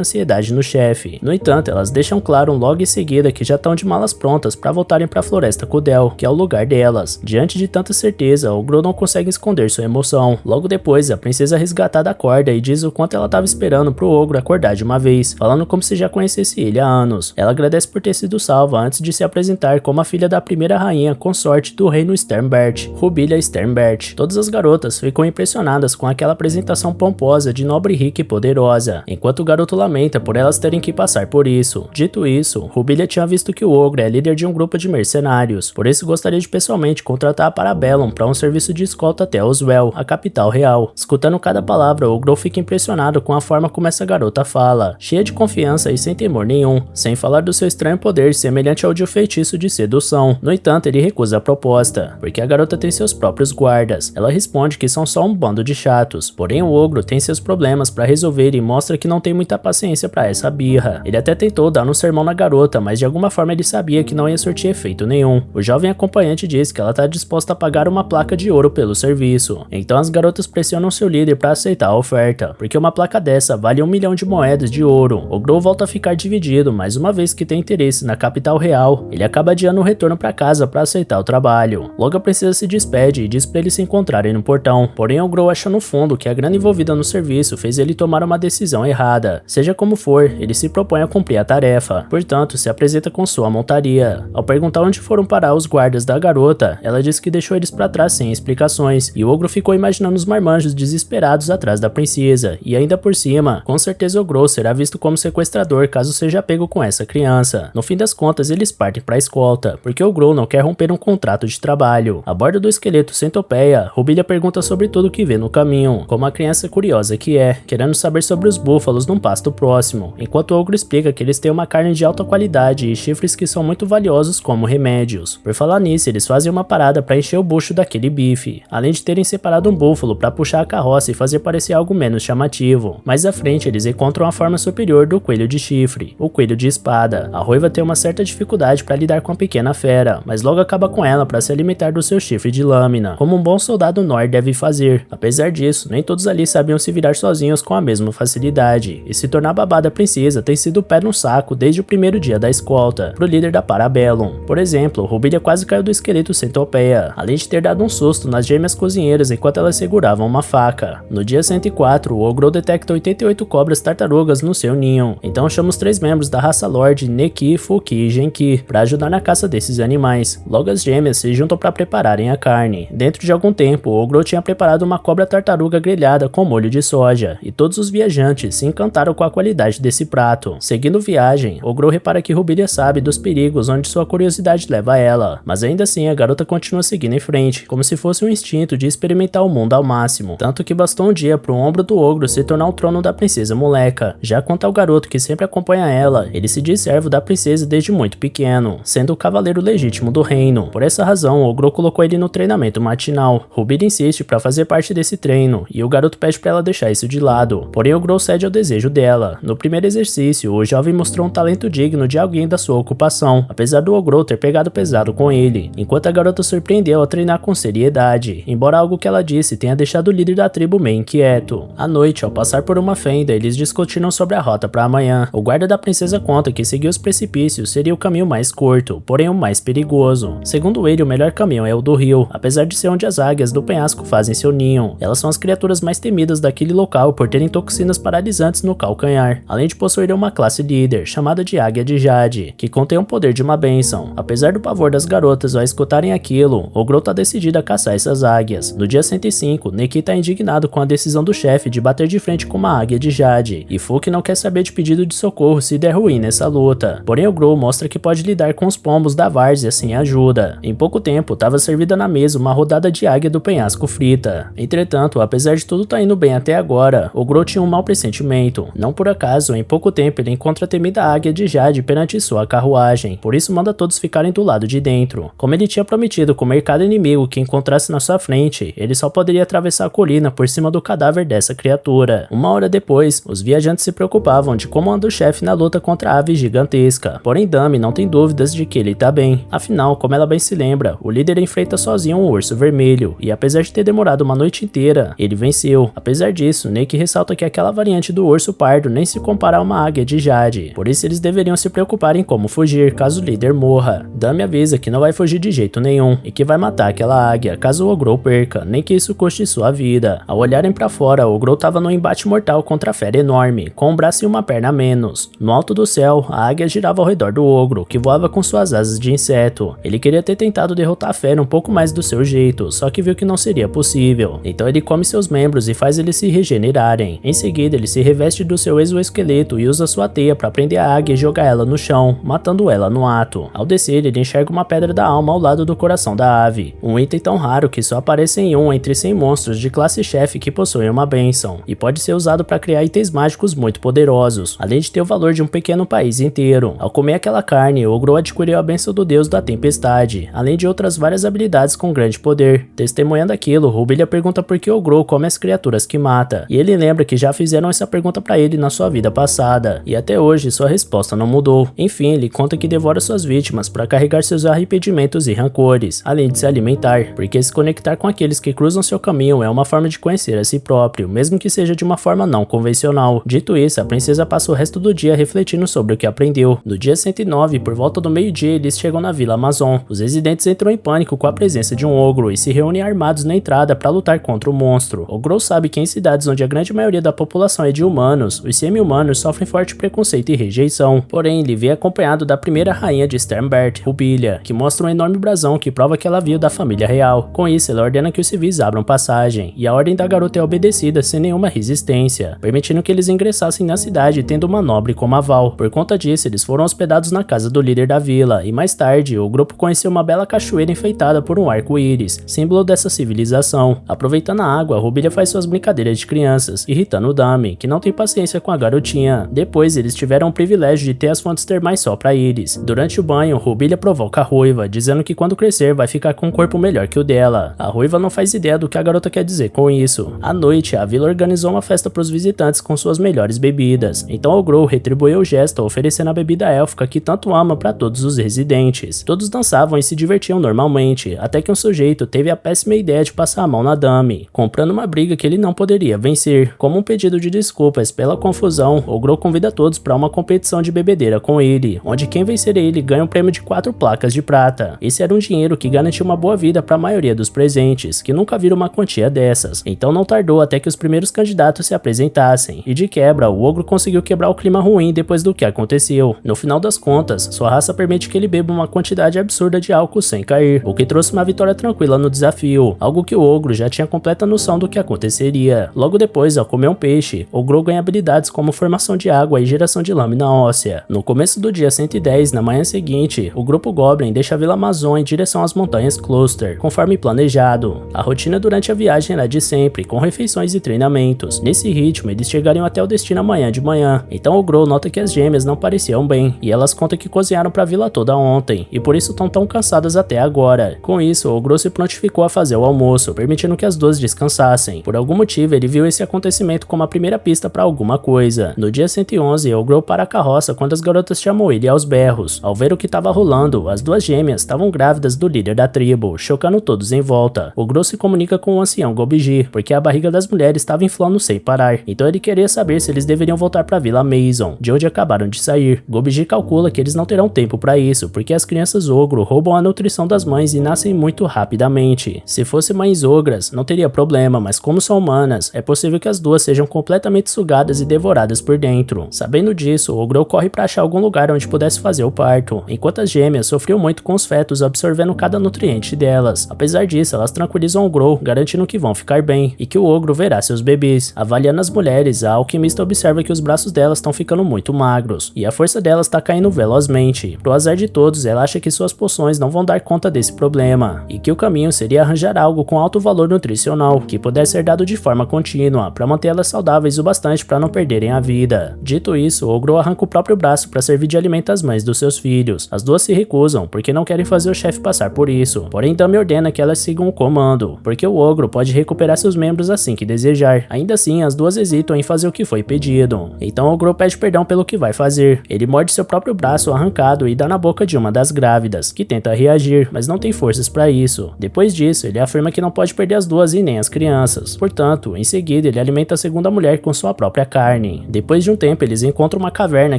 ansiedade no chefe. No entanto, elas deixam claro logo em seguida que já estão de malas prontas para voltarem para a Floresta Kudel, que é o lugar delas. Diante de tanta certeza, o Ogro não consegue esconder sua emoção. Logo depois, a princesa é resgatada acorda e diz o quanto ela estava esperando pro Ogro acordar de uma vez, falando como se já conhecesse ele há anos. Ela agradece por ter sido salva antes de se apresentar como a filha da primeira rainha consorte do reino Sternbert, Rubilia Sternbert. Todas as garotas ficam impressionadas com aquela apresentação pomposa de nobre, rica e poderosa, enquanto o garoto lamenta por elas terem que passar por isso. Dito isso, Rubilia tinha visto que o Ogro é líder de um grupo de mercenários, por isso gostaria de pessoalmente contratar a Parabellum para um serviço de escolta até Oswell, a capital real. Escutando cada palavra, o Ogro fica impressionado com a forma como essa garota fala, cheia de confiança e sem temor nenhum, sem falar do seu estranho poder semelhante ao de um feitiço de sedução. No entanto, ele recusa a proposta, porque a garota tem seus próprios guardas. Ela responde que são só um bando de chatos, porém o Ogro tem seus problemas para resolver e mostra que não tem muita paciência para essa birra. Ele até tentou dar um sermão na garota, mas de alguma forma ele sabia que não ia surtir efeito nenhum. O jovem acompanhante diz que ela está disposta a pagar uma placa de ouro pelo serviço, então as garotas pressionam seu líder para aceitar a oferta, porque uma placa dessa vale 1 milhão de moedas de ouro. O Ogro volta a ficar dividido, mas uma vez que tem interesse na capital real, ele acaba adiando o retorno para casa para aceitar o trabalho. Logo a princesa se despede e diz para eles se encontrarem no portão, porém o Ogro acha no fundo que a grana envolvida no serviço fez ele tomar uma decisão errada. Seja como for, ele se propõe a cumprir a tarefa, portanto se apresenta com sua montaria. Ao perguntar onde foram parar os guardas da garota, ela diz que deixou eles para trás sem explicações, e o Ogro ficou imaginando os marmanjos desesperados atrás da princesa, e ainda por cima, com certeza o Ogro será visto como sequestrador caso seja pego com essa criança. No fim das contas, eles partem para a escolta, porque o Ogro não quer romper um contrato de trabalho. A bordo do esqueleto Centopeia, Rubilia pergunta sobre tudo que vê no caminho, como a criança curiosa que é, querendo saber sobre os búfalos num pasto próximo, enquanto o Ogro explica que eles têm uma carne de alta qualidade e chifres que são muito valiosos como remédios. Por falar nisso, eles fazem uma parada para encher o bucho daquele bife, além de terem separado um búfalo para puxar a carroça e fazer parecer algo menos chamativo. Mais à frente, eles encontram a forma superior do coelho de chifre, o coelho de espada. A ruiva tem uma certa dificuldade para lidar com a pequena fera, mas logo acaba com ela ela para se alimentar do seu chifre de lâmina, como um bom soldado Nor deve fazer. Apesar disso, nem todos ali sabiam se virar sozinhos com a mesma facilidade, e se tornar babá da princesa tem sido o pé no saco desde o primeiro dia da escolta, pro líder da Parabellum. Por exemplo, Rubilia quase caiu do esqueleto Centopeia, além de ter dado um susto nas gêmeas cozinheiras enquanto elas seguravam uma faca. No dia 104, o Ogrou detecta 88 cobras tartarugas no seu ninho, então chama os 3 membros da raça Lorde, Neki, Fuki e Genki, para ajudar na caça desses animais. Logo as gêmeas se juntam para prepararem a carne. Dentro de algum tempo, o Ogrou tinha preparado uma cobra tartaruga grelhada com molho de soja, e todos os viajantes se encantaram com a qualidade desse prato. Seguindo viagem, o Ogrou repara que Rubilia sabe dos perigos onde sua curiosidade leva ela, mas ainda assim a garota continua seguindo em frente, como se fosse um instinto de experimentar o mundo ao máximo, tanto que bastou um dia pro ombro do ogro se tornar o trono da princesa moleca. Já quanto ao garoto que sempre acompanha ela, ele se diz servo da princesa desde muito pequeno, sendo o cavaleiro legítimo do reino. Por essa razão, o Ogrou colocou ele no treinamento matinal. Rubilia insiste para fazer parte desse treino, e o garoto pede para ela deixar isso de lado, porém o Ogrou cede ao desejo dela. No primeiro exercício, o jovem mostrou um talento digno de alguém da sua ocupação, apesar do Ogrou ter pegado pesado com ele, enquanto a garota surpreendeu ao treinar com seriedade, embora algo que ela disse tenha deixado o líder da tribo meio inquieto. À noite, ao passar por uma fenda, eles discutiram sobre a rota para amanhã. O guarda da princesa conta que seguir os precipícios seria o caminho mais curto, porém o mais perigoso. Segundo ele, o melhor caminho é o do rio, apesar de ser onde as águias do penhasco fazem seu ninho. Elas são as criaturas mais temidas daquele local por terem toxinas paralisantes no calcanhar, além de possuírem uma classe líder, chamada de Águia de Jade, que contém o poder de uma bênção. Apesar do pavor das garotas ao escutarem aquilo, Ogrou tá decidido a caçar essas águias. No dia 105, Neki tá indignado com a decisão do chefe de bater de frente com uma Águia de Jade, e Fuki não quer saber de pedido de socorro se der ruim nessa luta. Porém, Ogrou mostra que pode lidar com os pombos da várzea sem ajuda. Em pouco tempo, tava servida na mesa uma rodada de águia do penhasco frita. Entretanto, apesar de tudo tá indo bem até agora, Ogrou tinha um mau pressentimento. Não por acaso, em pouco tempo ele encontra a temida Águia de Jade perante sua carruagem, por isso manda todos ficarem do lado de dentro. Como ele tinha prometido comer cada inimigo que encontrasse na sua frente, ele só poderia atravessar a colina por cima do cadáver dessa criatura. Uma hora depois, os viajantes se preocupavam de como anda o chefe na luta contra a ave gigantesca, porém Dami não tem dúvidas de que ele tá bem. Afinal, como ela bem se lembra, o líder enfrenta sozinho um urso vermelho, e apesar de ter demorado uma noite inteira, ele venceu. Apesar disso, Neki ressalta que aquela variante do urso pardo nem se compara a uma águia de Jade, por isso eles deveriam se preocupar em como fugir caso o líder morra. Dami avisa que não vai fugir de jeito nenhum, e que vai matar aquela águia caso o Ogrou perca, nem que isso custe sua vida. Ao olharem pra fora, o Ogrou tava num embate mortal contra a fera enorme, com um braço e uma perna a menos. No alto do céu, a águia girava ao redor do Ogro, que voava com suas asas de inseto. Ele queria ter tentado derrotar a fera um pouco mais do seu jeito, só que viu que não seria possível. Então ele come seus membros e faz eles se regenerarem. Em seguida, ele se reveste do seu exoesqueleto e usa sua teia para prender a águia e jogar ela no chão, matando ela no ato. Ao descer, ele enxerga uma pedra da alma ao lado do coração da ave, um item tão raro que só aparece em um entre 100 monstros de classe chefe que possuem uma bênção, e pode ser usado para criar itens mágicos muito poderosos, além de ter o valor de um pequeno país inteiro. Ao comer aquela carne, Ogrou adquiriu a bênção do deus da tempestade, além de outras várias habilidades com grande poder. Testemunhando aquilo, Rubilia pergunta por que Ogrou come as criaturas que mata, e ele lembra que já fizeram essa pergunta para ele na sua vida passada, e até hoje sua resposta não mudou. Enfim, ele conta que devora suas vítimas para carregar seus arrependimentos e rancores, além de se alimentar, porque se conectar com aqueles que cruzam seu caminho é uma forma de conhecer a si próprio, mesmo que seja de uma forma não convencional. Dito isso, a princesa passa o resto do dia refletindo sobre o que aprendeu. No dia 109, por volta do meio-dia, eles chegam na Vila Amazon. Os residentes entram em pânico com a presença de um ogro e se reúnem armados na entrada para lutar contra o monstro. Ogrou sabe que em cidades onde a grande maioria da população é de humanos, os semi-humanos sofrem forte preconceito e rejeição. Porém, ele vem acompanhado da primeira rainha de Sternbert, Rubilia, que mostra um enorme brasão que prova que ela veio da família real. Com isso, ela ordena que os civis abram passagem, e a ordem da garota é obedecida sem nenhuma resistência, permitindo que eles ingressassem na cidade tendo uma nobre como aval. Por conta disso, eles foram hospedados na casa do líder da vila, e mais tarde, o grupo conheceu uma bela cachoeira enfeitada por um arco-íris, símbolo dessa civilização. Aproveitando a água, Rubilia faz suas brincadeiras de crianças, irritando o Dami, que não tem paciência com a garotinha. Depois, eles tiveram o privilégio de ter as fontes termais só pra eles. Durante o banho, Rubilia provoca a Ruiva, dizendo que quando crescer vai ficar com um corpo melhor que o dela. A Ruiva não faz ideia do que a garota quer dizer com isso. À noite, a vila organizou uma festa para os visitantes com suas melhores bebidas. Então Ogrou retribuiu o gesto oferecendo a bebida élfica que tanto ama para todos os residentes. Todos dançavam e se divertiam normalmente, até que um sujeito teve a péssima ideia de passar a mão na dame, comprando uma briga que ele não poderia vencer. Como um pedido de desculpas pela confusão, Ogro convida todos para uma competição de bebedeira com ele, onde quem vencer ele ganha um prêmio de 4 placas de prata. Esse era um dinheiro que garantia uma boa vida para a maioria dos presentes, que nunca viram uma quantia dessas. Então não tardou até que os primeiros candidatos se apresentassem, e de quebra, o ogro conseguiu quebrar o clima ruim depois do que aconteceu. No final das contas, sua raça permite que ele beba uma quantidade absurda de álcool sem cair, o que trouxe uma vitória tranquila no desafio, algo que o ogro já tinha completa noção do que aconteceria. Logo depois, ao comer um peixe, Ogro ganha habilidades como formação de água e geração de lâmina óssea. No começo do dia 110, na manhã seguinte, o grupo Goblin deixa a Vila Amazon em direção às montanhas Cluster, conforme planejado. A rotina durante a viagem era de sempre, com refeições e treinamentos. Nesse ritmo, eles chegariam até o destino amanhã de manhã. Então Ogro nota que as gêmeas não pareciam bem, e elas contam que cozinharam pra vila toda ontem, e por isso estão tão cansadas até agora. Com isso, Ogro se prontificou a fazer o almoço, permitindo que as duas descansassem. Por algum motivo, ele viu esse acontecimento como a primeira pista pra alguma coisa. No dia 111, Ogro para a carroça quando as garotas chamou ele aos berros. Ao ver o que estava rolando, as duas gêmeas estavam grávidas do líder da tribo, chocando todos em volta. Ogro se comunica com o ancião Gobiji, porque a barriga das mulheres estava inflando sem parar, então ele queria saber se eles deveriam voltar para a Vila Mason, de onde acabaram de sair. Gobiji calcula que eles não terão tempo para isso, porque as crianças ogro roubam a nutrição das mães e nascem muito rapidamente. Se fossem mães ogras, não teria problema, mas como são humanas, é possível que as duas sejam completamente sugadas e devoradas por dentro. Sabendo disso, Ogro corre para achar algum lugar onde pudesse fazer o parto, enquanto as gêmeas sofriam muito com os fetos absorvendo cada nutriente delas. Apesar disso, elas tranquilizam Ogro, garantindo que vão ficar bem, e que o ogro verá seus bebês. Avaliando as mulheres, a alquimista observa que os braços delas estão ficando muito magros, e a força delas está caindo velozmente. Pro azar de todos, ela acha que suas poções não vão dar conta desse problema, e que o caminho seria arranjar algo com alto valor nutricional, que pudesse ser dado de forma contínua, para manter elas saudáveis o bastante para não perderem a vida. Dito isso, Ogro arranca o próprio braço para servir de alimento às mães dos seus filhos. As duas se recusam, porque não querem fazer o chefe passar por isso, porém Dami ordena que elas sigam o comando, porque o ogro pode recuperar seus membros assim que desejar. Ainda assim, as duas hesitam em fazer o que foi pedido. Então Ogro pede perdão pelo que vai fazer. Ele morde seu próprio braço arrancado e dá na boca de uma das grávidas, que tenta reagir, mas não tem forças para isso. Depois disso, ele afirma que não pode perder as duas e nem as crianças. Portanto, em seguida, ele alimenta a segunda mulher com sua própria carne. Depois de um tempo, eles encontram uma caverna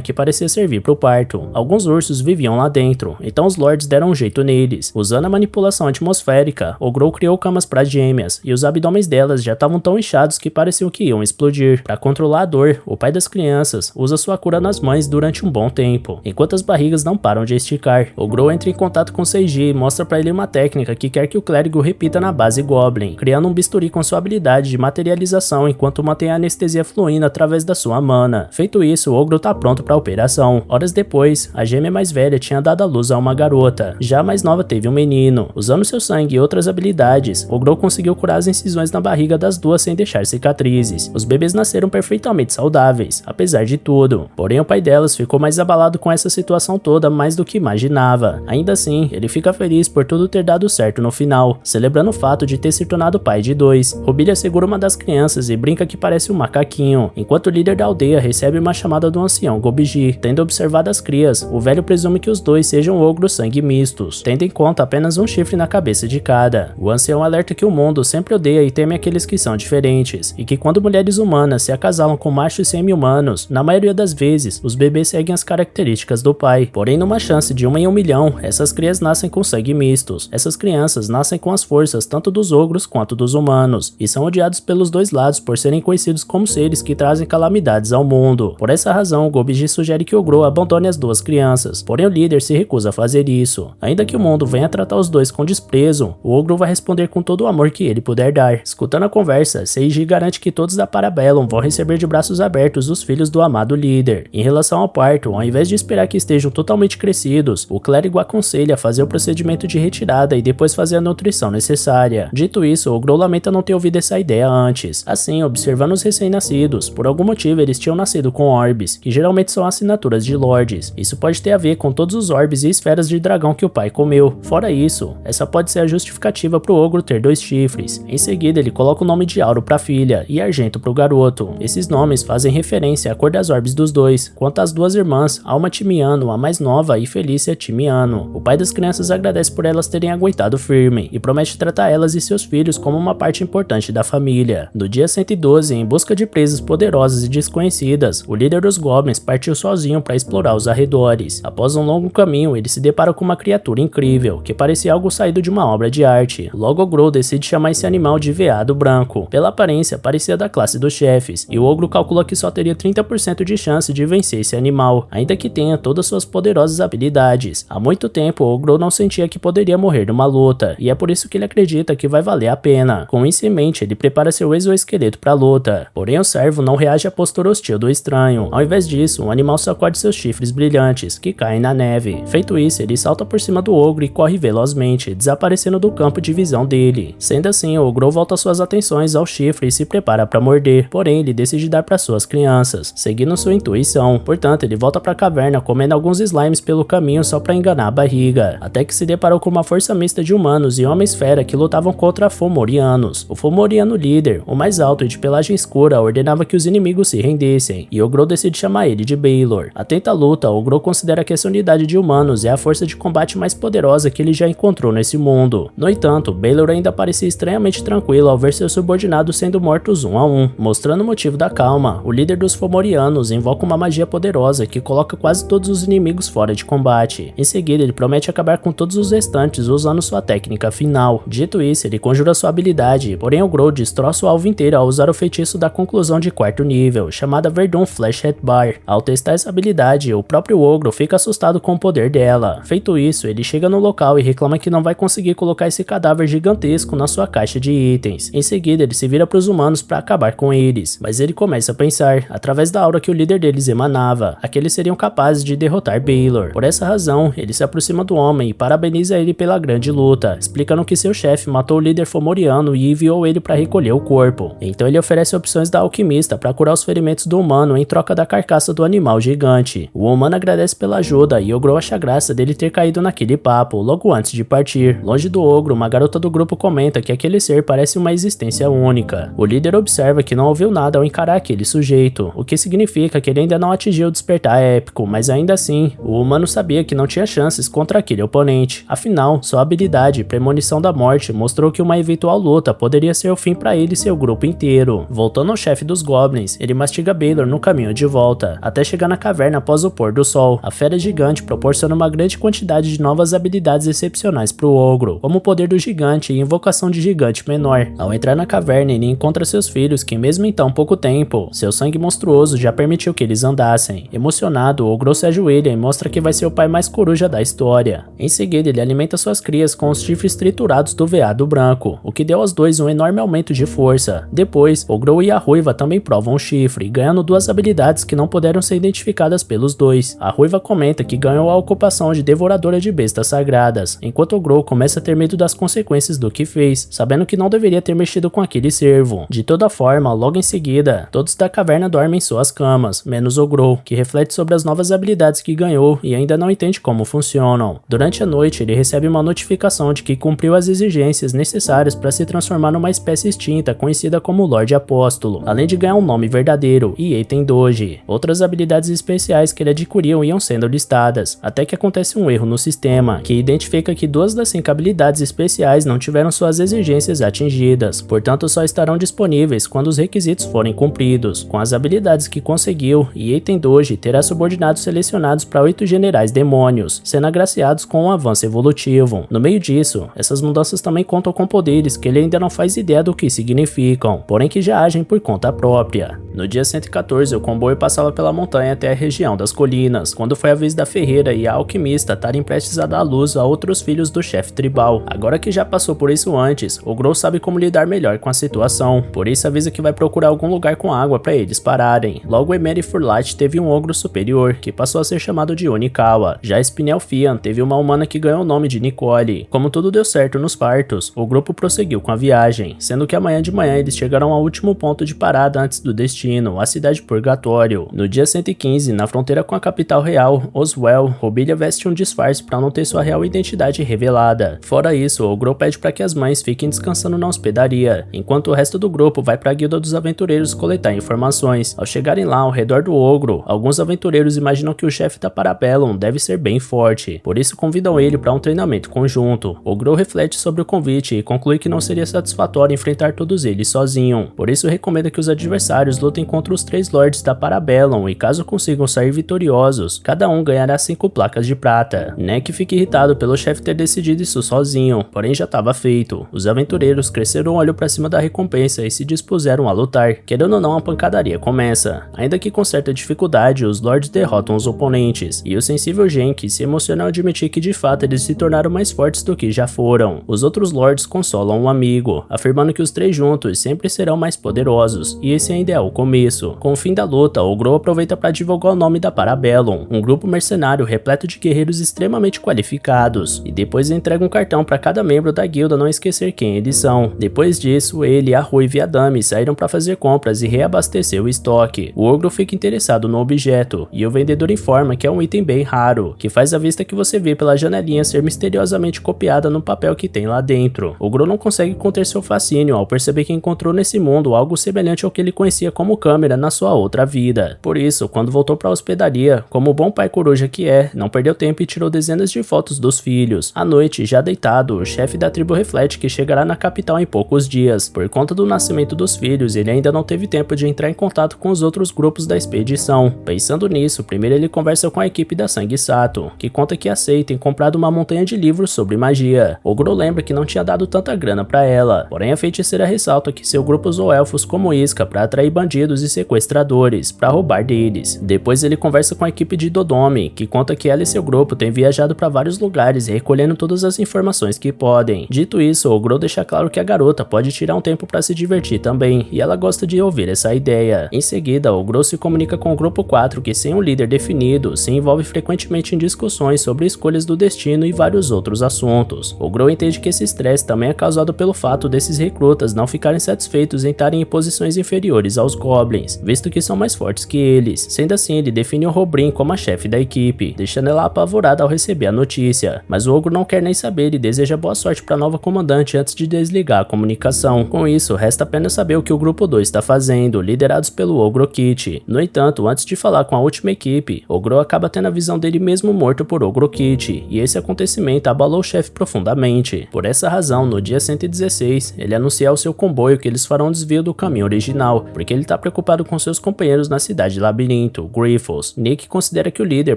que parecia servir para o parto. Alguns ursos viviam lá dentro, então os lords deram um jeito neles. Usando a manipulação atmosférica, Ogro criou camas para gêmeas, e os abdômenes delas já estavam tão inchados que pareciam que iam explodir. Para controlar a dor, o pai das crianças usa sua cura nas mães durante um bom tempo, enquanto as barrigas não param de esticar. Ogro entra em contato com Seiji e mostra para ele uma técnica que quer que o clérigo repita na base Goblin, criando um bisturi com sua habilidade de materialização enquanto mantém a anestesia fluindo através da sua mana. Feito isso, o ogro tá pronto para a operação. Horas depois, a gêmea mais velha tinha dado à luz a uma garota, já a mais nova teve um menino. Usando seu sangue e outras habilidades, Ogro conseguiu curar as incisões na barriga das duas sem deixar cicatrizes. Os bebês nasceram perfeitamente saudáveis, apesar de tudo. Porém, o pai delas ficou mais abalado com essa situação toda mais do que imaginava. Ainda assim, ele fica feliz por tudo ter dado certo no final, celebrando o fato de ter se tornado pai de 2. Rubilia segura uma das crianças e brinca que parece um macaquinho, enquanto o líder da aldeia recebe uma chamada do ancião Gobiji. Tendo observado as crias, o velho presume que os dois sejam ogros sangue mistos, tendo em conta apenas um chifre na cabeça de cada. O ancião alerta que o mundo sempre odeia e teme aqueles que são diferentes, e que quando mulheres humanas se acasalam com machos semi-humanos, na maioria das vezes, os bebês seguem as características do pai. Porém, numa chance de 1 em 1 milhão, essas crias nascem com sangue mistos. Essas crianças nascem com as forças tanto dos ogros quanto dos humanos, e são odiados pelos dois lados por serem conhecidos como seres que trazem calamidades ao mundo. Por essa razão, Gobiji sugere que Ogro abandone as duas crianças, porém o líder se recusa a fazer isso. Ainda que o mundo venha tratar os dois com desprezo, o ogro vai responder com todo o amor que ele puder dar. Escutando a conversa, Seiji garante que todos da Parabellum vão receber de braços abertos os filhos do amado líder. Em relação ao parto, ao invés de esperar que estejam totalmente crescidos, o clérigo aconselha fazer o procedimento de retirada e depois fazer a nutrição necessária. Dito isso, Ogro lamenta não ter ouvido essa ideia antes. Assim, observando os recém-nascidos, por algum motivo eles tinham nascido com orbes, que geralmente são assinaturas de lords. Isso pode ter a ver com todos os orbes e esferas de dragão que o pai comeu. Fora isso, essa pode ser a justificativa pro ogro ter 2 chifres. Em seguida, ele coloca o nome de Auro pra filha e Argento pro garoto. Esses nomes fazem referência à cor das orbes dos dois, quanto às duas irmãs, Alma Timiano, a mais nova, e Felícia Timiano. O pai das crianças crianças agradece por elas terem aguentado firme e promete tratar elas e seus filhos como uma parte importante da família. No dia 112, em busca de presas poderosas e desconhecidas, o líder dos Goblins partiu sozinho para explorar os arredores. Após um longo caminho, ele se depara com uma criatura incrível, que parecia algo saído de uma obra de arte. Logo, Ogro decide chamar esse animal de veado branco. Pela aparência, parecia da classe dos chefes, e o ogro calcula que só teria 30% de chance de vencer esse animal, ainda que tenha todas suas poderosas habilidades. Há muito tempo, o ogro não sentia que poderia morrer numa luta, e é por isso que ele acredita que vai valer a pena. Com isso em mente, ele prepara seu exoesqueleto para a luta. Porém, o servo não reage à postura hostil do estranho. Ao invés disso, o animal sacode seus chifres brilhantes, que caem na neve. Feito isso, ele salta por cima do ogro e corre velozmente, desaparecendo do campo de visão dele. Sendo assim, o ogro volta suas atenções ao chifre e se prepara para morder, porém ele decide dar para suas crianças, seguindo sua intuição. Portanto, ele volta para a caverna comendo alguns slimes pelo caminho só para enganar a barriga, até que se deparou com uma força mista de humanos e homens-fera que lutavam contra Fomorianos. O Fomoriano líder, o mais alto e de pelagem escura, ordenava que os inimigos se rendessem, e Ogro decide chamar ele de Baylor. Atenta à luta, Ogro considera que essa unidade de humanos é a força de combate mais poderosa que ele já encontrou nesse mundo. No entanto, Baylor ainda parecia estranhamente tranquilo ao ver seus subordinados sendo mortos um a um. Mostrando o motivo da calma, o líder dos Fomorianos invoca uma magia poderosa que coloca quase todos os inimigos fora de combate. Em seguida, ele promete acabar com todos os restantes usando sua técnica final. Dito isso, ele conjura sua habilidade, porém Ogro destroça o alvo inteiro ao usar o feitiço da conclusão de quarto nível, chamada Verdun Flash Bar. Ao testar essa habilidade, o próprio Ogro fica assustado com o poder dela. Feito isso, ele chega no local e reclama que não vai conseguir colocar esse cadáver gigantesco na sua caixa de itens. Em seguida, ele se vira para os humanos para acabar com eles, mas ele começa a pensar, através da aura que o líder deles emanava, a que eles seriam capazes de derrotar Baylor. Por essa razão, ele se aproxima do homem e parabeniza ele pela grande luta, explicando que seu chefe matou o líder Fomoriano e enviou ele para recolher o corpo. Então ele oferece opções da alquimista para curar os ferimentos do humano em troca da carcaça do animal gigante. O humano agradece pela ajuda e Ogro acha graça dele ter caído naquele papo logo antes de partir. Longe do ogro, uma garota do grupo comenta que aquele ser parece uma existência única. O líder observa que não ouviu nada ao encarar aquele sujeito, o que significa que ele ainda não atingiu o despertar épico, mas ainda assim, o humano sabia que não tinha chances contra aquele oponente. Afinal, sua habilidade, Premonição da Morte, mostrou que uma eventual luta poderia ser o fim para ele e seu grupo inteiro. Voltando ao chefe dos Goblins, ele mastiga Baylor no caminho de volta, até chegar na caverna após o pôr do sol. A fera gigante proporciona uma grande quantidade de novas habilidades excepcionais para o ogro, como o poder do gigante e invocação de gigante menor. Ao entrar na caverna, ele encontra seus filhos que, mesmo em tão pouco tempo, seu sangue monstruoso já permitiu que eles andassem. Emocionado, o ogro se ajoelha e mostra que vai ser o pai mais coruja da história. Em seguida, ele alimenta suas crias com os chifres triturados do veado branco, o que deu aos dois um enorme aumento de força. Depois, Ogro e a Ruiva também provam o chifre, ganhando duas habilidades que não puderam ser identificadas pelos dois. A Ruiva comenta que ganhou a ocupação de devoradora de bestas sagradas, enquanto Ogro começa a ter medo das consequências do que fez, sabendo que não deveria ter mexido com aquele servo. De toda forma, logo em seguida, todos da caverna dormem em suas camas, menos Ogro, que reflete sobre as novas habilidades que ganhou e ainda não entende como funcionam. Durante a noite, ele recebe uma notificação de que cumpriu as exigências necessárias para se transformar numa espécie extinta conhecida como Lorde Apóstolo, além de ganhar um nome verdadeiro, Ieten Doji. Outras habilidades especiais que ele adquiriu iam sendo listadas, até que acontece um erro no sistema, que identifica que 2 das 5 habilidades especiais não tiveram suas exigências atingidas, portanto só estarão disponíveis quando os requisitos forem cumpridos. Com as habilidades que conseguiu, Ieten Doji terá subordinados selecionados para 8 generais demônios, sendo agraciados com um avanço evolutivo. No meio disso, essas mudanças também contam com poderes que ele ainda não faz ideia do que significam, porém que já agem por conta própria. No dia 114, o comboio passava pela montanha até a região das colinas, quando foi a vez da ferreira e a alquimista estarem prestes a dar luz a outros filhos do chefe tribal. Agora que já passou por isso antes, Ogro sabe como lidar melhor com a situação, por isso avisa que vai procurar algum lugar com água para eles pararem. Logo, Emery Furlat teve um ogro superior, que passou a ser chamado de Onikawa. Já Spinel Fian teve uma humana que ganhou o nome de Nicole. Como tudo deu certo nos partos, o grupo prosseguiu com a viagem, sendo que amanhã de manhã eles chegaram ao último ponto de parada antes do destino, a cidade Purgatório. No dia 115, na fronteira com a capital real, Oswell, Robilha veste um disfarce para não ter sua real identidade revelada. Fora isso, o Ogro pede para que as mães fiquem descansando na hospedaria, enquanto o resto do grupo vai para a guilda dos aventureiros coletar informações. Ao chegarem lá ao redor do ogro, alguns aventureiros imaginam que o chefe da Parabellum deve ser bem forte, por isso convidam convidam ele para um treinamento conjunto. Ogro reflete sobre o convite e conclui que não seria satisfatório enfrentar todos eles sozinho. Por isso recomenda que os adversários lutem contra os 3 Lords da Parabellum e caso consigam sair vitoriosos, cada um ganhará 5 placas de prata. Neck fica irritado pelo chefe ter decidido isso sozinho, porém já estava feito. Os aventureiros cresceram o olho para cima da recompensa e se dispuseram a lutar. Querendo ou não, a pancadaria começa. Ainda que com certa dificuldade, os Lords derrotam os oponentes, e o sensível Genki se emociona ao admitir que de fato eles se tornaram mais fortes do que já foram. Os outros Lords consolam um amigo, afirmando que os 3 juntos sempre serão mais poderosos, e esse ainda é o começo. Com o fim da luta, Ogro aproveita para divulgar o nome da Parabellum, um grupo mercenário repleto de guerreiros extremamente qualificados, e depois entrega um cartão para cada membro da guilda não esquecer quem eles são. Depois disso, ele, a Ruiva e a Dami saíram para fazer compras e reabastecer o estoque. O Ogro fica interessado no objeto, e o vendedor informa que é um item bem raro, que faz a vista que você vê pela janelinha ser misteriosamente copiada no papel que tem lá dentro. Ogro não consegue conter seu fascínio ao perceber que encontrou nesse mundo algo semelhante ao que ele conhecia como câmera na sua outra vida. Por isso, quando voltou para a hospedaria, como bom pai coruja que é, não perdeu tempo e tirou dezenas de fotos dos filhos. À noite, já deitado, o chefe da tribo reflete que chegará na capital em poucos dias. Por conta do nascimento dos filhos, ele ainda não teve tempo de entrar em contato com os outros grupos da expedição. Pensando nisso, primeiro ele conversa com a equipe da Sangue Sato, que conta que aceita em comprado uma montanha de livros sobre magia. Ogro lembra que não tinha dado tanta grana para ela, porém a feiticeira ressalta que seu grupo usou elfos como isca para atrair bandidos e sequestradores, para roubar deles. Depois ele conversa com a equipe de Dodomi, que conta que ela e seu grupo têm viajado para vários lugares recolhendo todas as informações que podem. Dito isso, Ogro deixa claro que a garota pode tirar um tempo para se divertir também, e ela gosta de ouvir essa ideia. Em seguida, Ogro se comunica com o grupo 4 que sem um líder definido, se envolve frequentemente em discussões sobre escolhas do destino e vários outros assuntos. Ogro entende que esse estresse também é causado pelo fato desses recrutas não ficarem satisfeitos em estarem em posições inferiores aos Goblins, visto que são mais fortes que eles. Sendo assim, ele define o Robrin como a chefe da equipe, deixando ela apavorada ao receber a notícia. Mas o Ogro não quer nem saber e deseja boa sorte para a nova comandante antes de desligar a comunicação. Com isso, resta apenas saber o que o grupo 2 está fazendo, liderados pelo Ogro Kit. No entanto, antes de falar com a última equipe, Ogro acaba tendo a visão dele mesmo morto por Ogro Kit, e esse acontecimento abalou o chefe profundamente. Por essa razão, no dia 116, ele anuncia ao seu comboio que eles farão um desvio do caminho original, porque ele está preocupado com seus companheiros na cidade labirinto, Griffles. Nick considera que o líder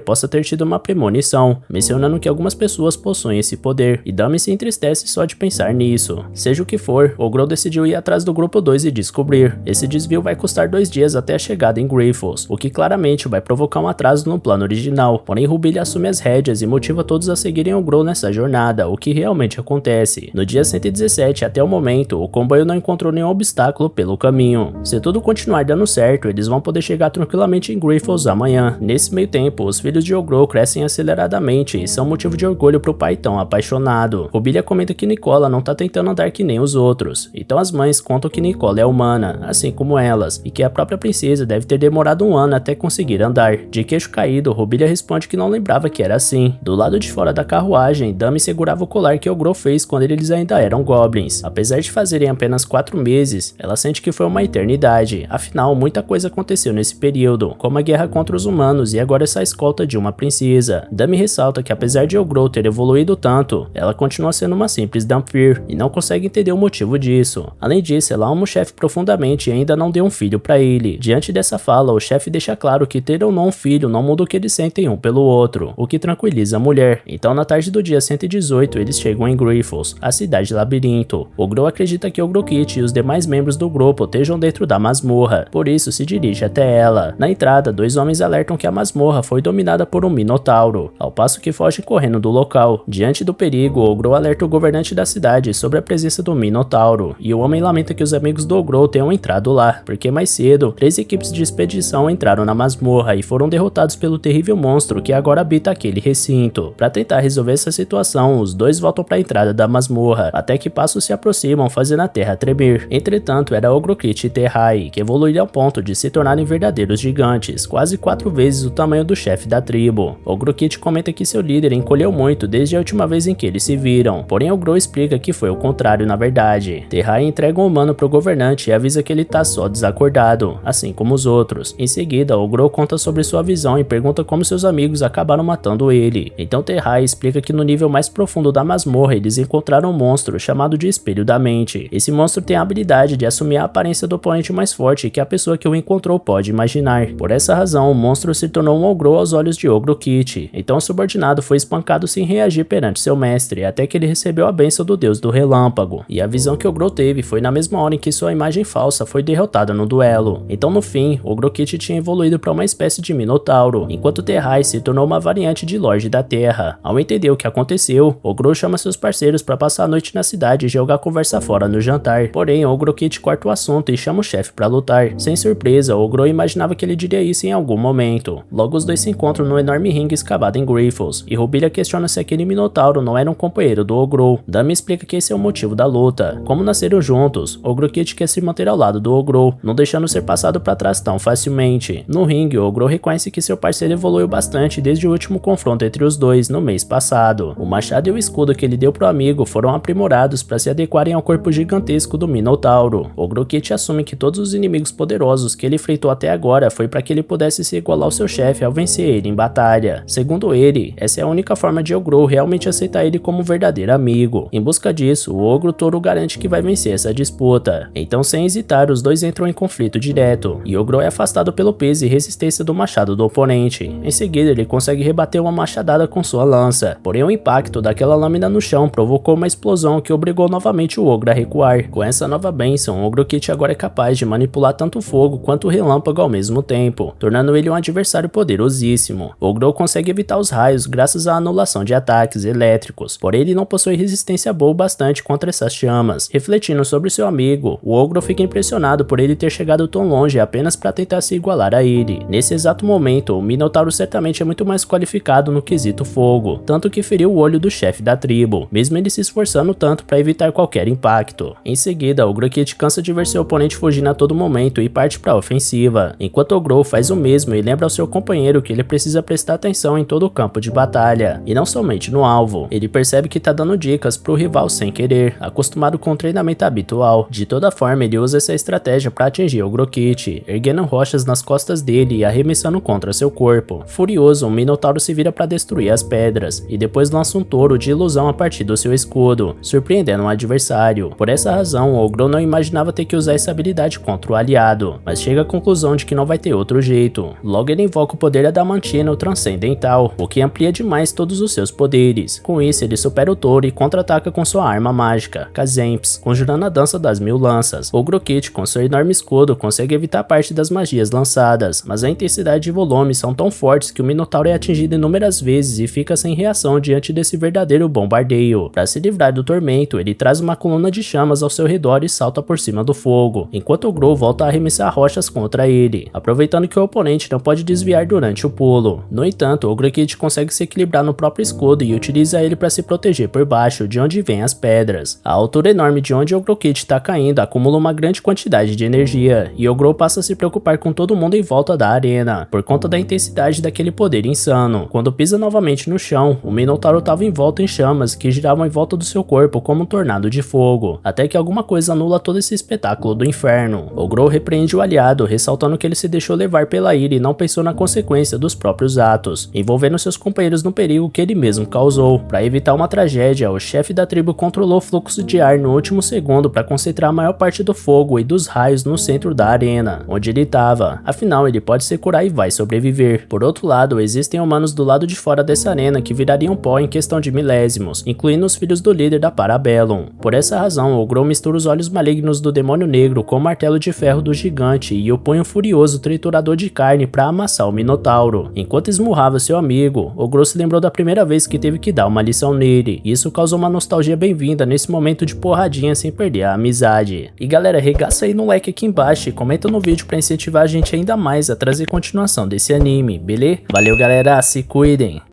possa ter tido uma premonição, mencionando que algumas pessoas possuem esse poder, e Dami se entristece só de pensar nisso. Seja o que for, Ogro decidiu ir atrás do grupo 2 e descobrir. Esse desvio vai custar 2 dias até a chegada em Griffles, o que claramente vai provocar um atraso no plano original, porém Rubilha assume as rédeas e motiva todos a seguirem Ogro nessa jornada, o que realmente acontece. No dia 117, até o momento, o comboio não encontrou nenhum obstáculo pelo caminho. Se tudo continuar dando certo, eles vão poder chegar tranquilamente em Griffles amanhã. Nesse meio tempo, os filhos de Ogro crescem aceleradamente e são motivo de orgulho pro pai tão apaixonado. Rubilha comenta que Nicola não tá tentando andar que nem os outros, então as mães contam que Nicola é humana, assim como elas, e que a própria princesa deve ter demorado 1 ano até conseguir andar. De queixo caído, Rubilha responde que não lembrava que era assim. Do lado de fora da carruagem, Dami segurava o colar que Ogro fez quando eles ainda eram Goblins. Apesar de fazerem apenas 4 meses, ela sente que foi uma eternidade, afinal muita coisa aconteceu nesse período, como a guerra contra os humanos e agora essa escolta de uma princesa. Dami ressalta que apesar de Ogro ter evoluído tanto, ela continua sendo uma simples Dhampir e não consegue entender o motivo disso. Além disso, ela ama o chefe profundamente e ainda não deu um filho para ele. Diante dessa fala, o chefe deixa claro que ter ou não um filho não muda o que eles sentem um pelo outro, o que tranquiliza a mulher. Então na tarde do dia 118, eles chegam em Griffles, a cidade labirinto. Ogro acredita que Ogro Kit e os demais membros do grupo estejam dentro da masmorra, por isso se dirige até ela. Na entrada, 2 homens alertam que a masmorra foi dominada por um minotauro, ao passo que fogem correndo do local. Diante do perigo, Ogro alerta o governante da cidade sobre a presença do minotauro, e o homem lamenta que os amigos do Ogro tenham entrado lá, porque mais cedo, 3 equipes de expedição entraram na masmorra e foram derrotados pelo terrível monstro que agora habita aquele recinto. Para tentar resolver essa situação, os dois voltam para a entrada da masmorra, até que passos se aproximam fazendo a terra tremer. Entretanto, era Ogro Kit e Terrai, que evoluíram ao ponto de se tornarem verdadeiros gigantes, quase 4 vezes o tamanho do chefe da tribo. Ogro Kit comenta que seu líder encolheu muito desde a última vez em que eles se viram, porém Ogro explica que foi o contrário na verdade. Terrai entrega um humano pro governante e avisa que ele tá só desacordado, assim como os outros. Em seguida, Ogro conta sobre sua visão e pergunta como seus amigos acabaram matando ele. Então Terrai explica que no nível mais profundo da masmorra eles encontraram um monstro chamado de Espelho da Mente. Esse monstro tem a habilidade de assumir a aparência do oponente mais forte que a pessoa que o encontrou pode imaginar. Por essa razão, o monstro se tornou um Ogro aos olhos de Ogro Kit. Então o subordinado foi espancado sem reagir perante seu mestre, até que ele recebeu a bênção do deus do relâmpago. E a visão que Ogro teve foi na mesma hora em que sua imagem falsa foi derrotada no duelo. Então no fim, Ogro Kit tinha evoluído para uma espécie de Minotauro, enquanto Terrai se tornou uma variante de Lorde da Terra. Ao entender o que aconteceu, Ogro chama seus parceiros para passar a noite na cidade e jogar a conversa fora no jantar. Porém, Ogro Kit corta o assunto e chama o chefe para lutar. Sem surpresa, Ogro imaginava que ele diria isso em algum momento. Logo os dois se encontram no enorme ringue escavado em Griffles, e Rubilia questiona se aquele Minotauro não era um companheiro do Ogro. Dami explica que esse é o motivo da luta. Como nasceram juntos, Ogro Kit quer se manter ao lado do Ogro, não deixando ser passado para trás tão facilmente. No ringue, Ogro reconhece que seu parceiro evoluiu bastante desde o último confronto entre os dois no mês passado. O machado e o escudo que ele deu pro amigo foram aprimorados para se adequarem ao corpo gigantesco do Minotauro. Ogro Kit assume que todos os inimigos poderosos que ele enfrentou até agora foi para que ele pudesse se igualar ao seu chefe ao vencer ele em batalha. Segundo ele, essa é a única forma de Ogro realmente aceitar ele como um verdadeiro amigo. Em busca disso, o Ogro Touro garante que vai vencer essa disputa. Então, sem hesitar, os dois entram em conflito direto, e Ogro é afastado pelo peso e resistência do machado do oponente. Em seguida, ele consegue rebater uma machadada com sua lança, porém o impacto daquela lâmina no chão provocou uma explosão que obrigou novamente o Ogro a recuar. Com essa nova bênção, o Ogro Kit agora é capaz de manipular tanto o fogo quanto o relâmpago ao mesmo tempo, tornando ele um adversário poderosíssimo. Ogro consegue evitar os raios graças à anulação de ataques elétricos, porém ele não possui resistência boa o bastante contra essas chamas. Refletindo sobre seu amigo, o Ogro fica impressionado por ele ter chegado tão longe apenas para tentar se igualar a ele. Nesse exato momento, o Minotauro certamente é muito mais qualificado no quesito fogo, tanto que feriu o olho do chefe da tribo, mesmo ele se esforçando tanto para evitar qualquer impacto. Em seguida, o Ogro Kit cansa de ver seu oponente fugindo a todo momento e parte para a ofensiva, enquanto Ogro faz o mesmo e lembra ao seu companheiro que ele precisa prestar atenção em todo o campo de batalha, e não somente no alvo. Ele percebe que tá dando dicas pro rival sem querer, acostumado com o treinamento habitual. De toda forma, ele usa essa estratégia para atingir Ogro Kit, erguendo rochas nas costas dele e arremessando contra seu corpo. Furioso, o Minotauro se vira para destruir as pedras, e depois lança um touro de ilusão a partir do seu escudo, surpreendendo o adversário. Por essa razão, o Ogro não imaginava ter que usar essa habilidade contra o aliado, mas chega à conclusão de que não vai ter outro jeito. Logo ele invoca o poder Adamantino Transcendental, o que amplia demais todos os seus poderes. Com isso, ele supera o touro e contra-ataca com sua arma mágica, Kazemps, conjurando a dança das 1000 lanças. Ogro Kit, com seu enorme escudo, consegue evitar parte das magias lançadas, mas a intensidade e volume são tão fortes que o Minotauro é atingido inúmeras vezes e fica sem reação diante desse verdadeiro bombardeio. Para se livrar do tormento, ele traz uma coluna de chamas ao seu redor e salta por cima do fogo, enquanto Ogro volta a arremessar rochas contra ele, aproveitando que o oponente não pode desviar durante o pulo. No entanto, o Ogro Kit consegue se equilibrar no próprio escudo e utiliza ele para se proteger por baixo, de onde vêm as pedras. A altura enorme de onde o Ogro Kit está caindo acumula uma grande quantidade de energia, e Ogro passa a se preocupar com todo mundo em volta da arena, por conta da intensidade daquele poder insano. Quando pisa novamente no chão, o Minotauro estava envolto em chamas que giravam em volta do seu corpo como um tornado de fogo, até que alguma coisa anula todo esse espetáculo do inferno. Ogro repreende o aliado, ressaltando que ele se deixou levar pela ira e não pensou na consequência dos próprios atos, envolvendo seus companheiros no perigo que ele mesmo causou. Para evitar uma tragédia, o chefe da tribo controlou o fluxo de ar no último segundo para concentrar a maior parte do fogo e dos raios no centro da arena, onde ele estava. Afinal, ele pode se curar e vai sobreviver. Por outro lado, existem humanos do lado de fora dessa arena que virariam pó em questão de milésimos, incluindo os filhos do líder da Parabellum. Por essa razão, Ogro mistura os olhos malignos do demônio negro com o martelo de ferro do gigante e o punho furioso triturador de carne para amassar o Minotauro. Enquanto esmurrava seu amigo, Ogro se lembrou da primeira vez que teve que dar uma lição nele. Isso causou uma nostalgia bem-vinda nesse momento de porradinha sem perder a amizade. E galera, regaça aí no like aqui embaixo e comenta no vídeo para incentivar a gente ainda mais a trazer continuação desse anime, beleza? Valeu galera, se cuidem!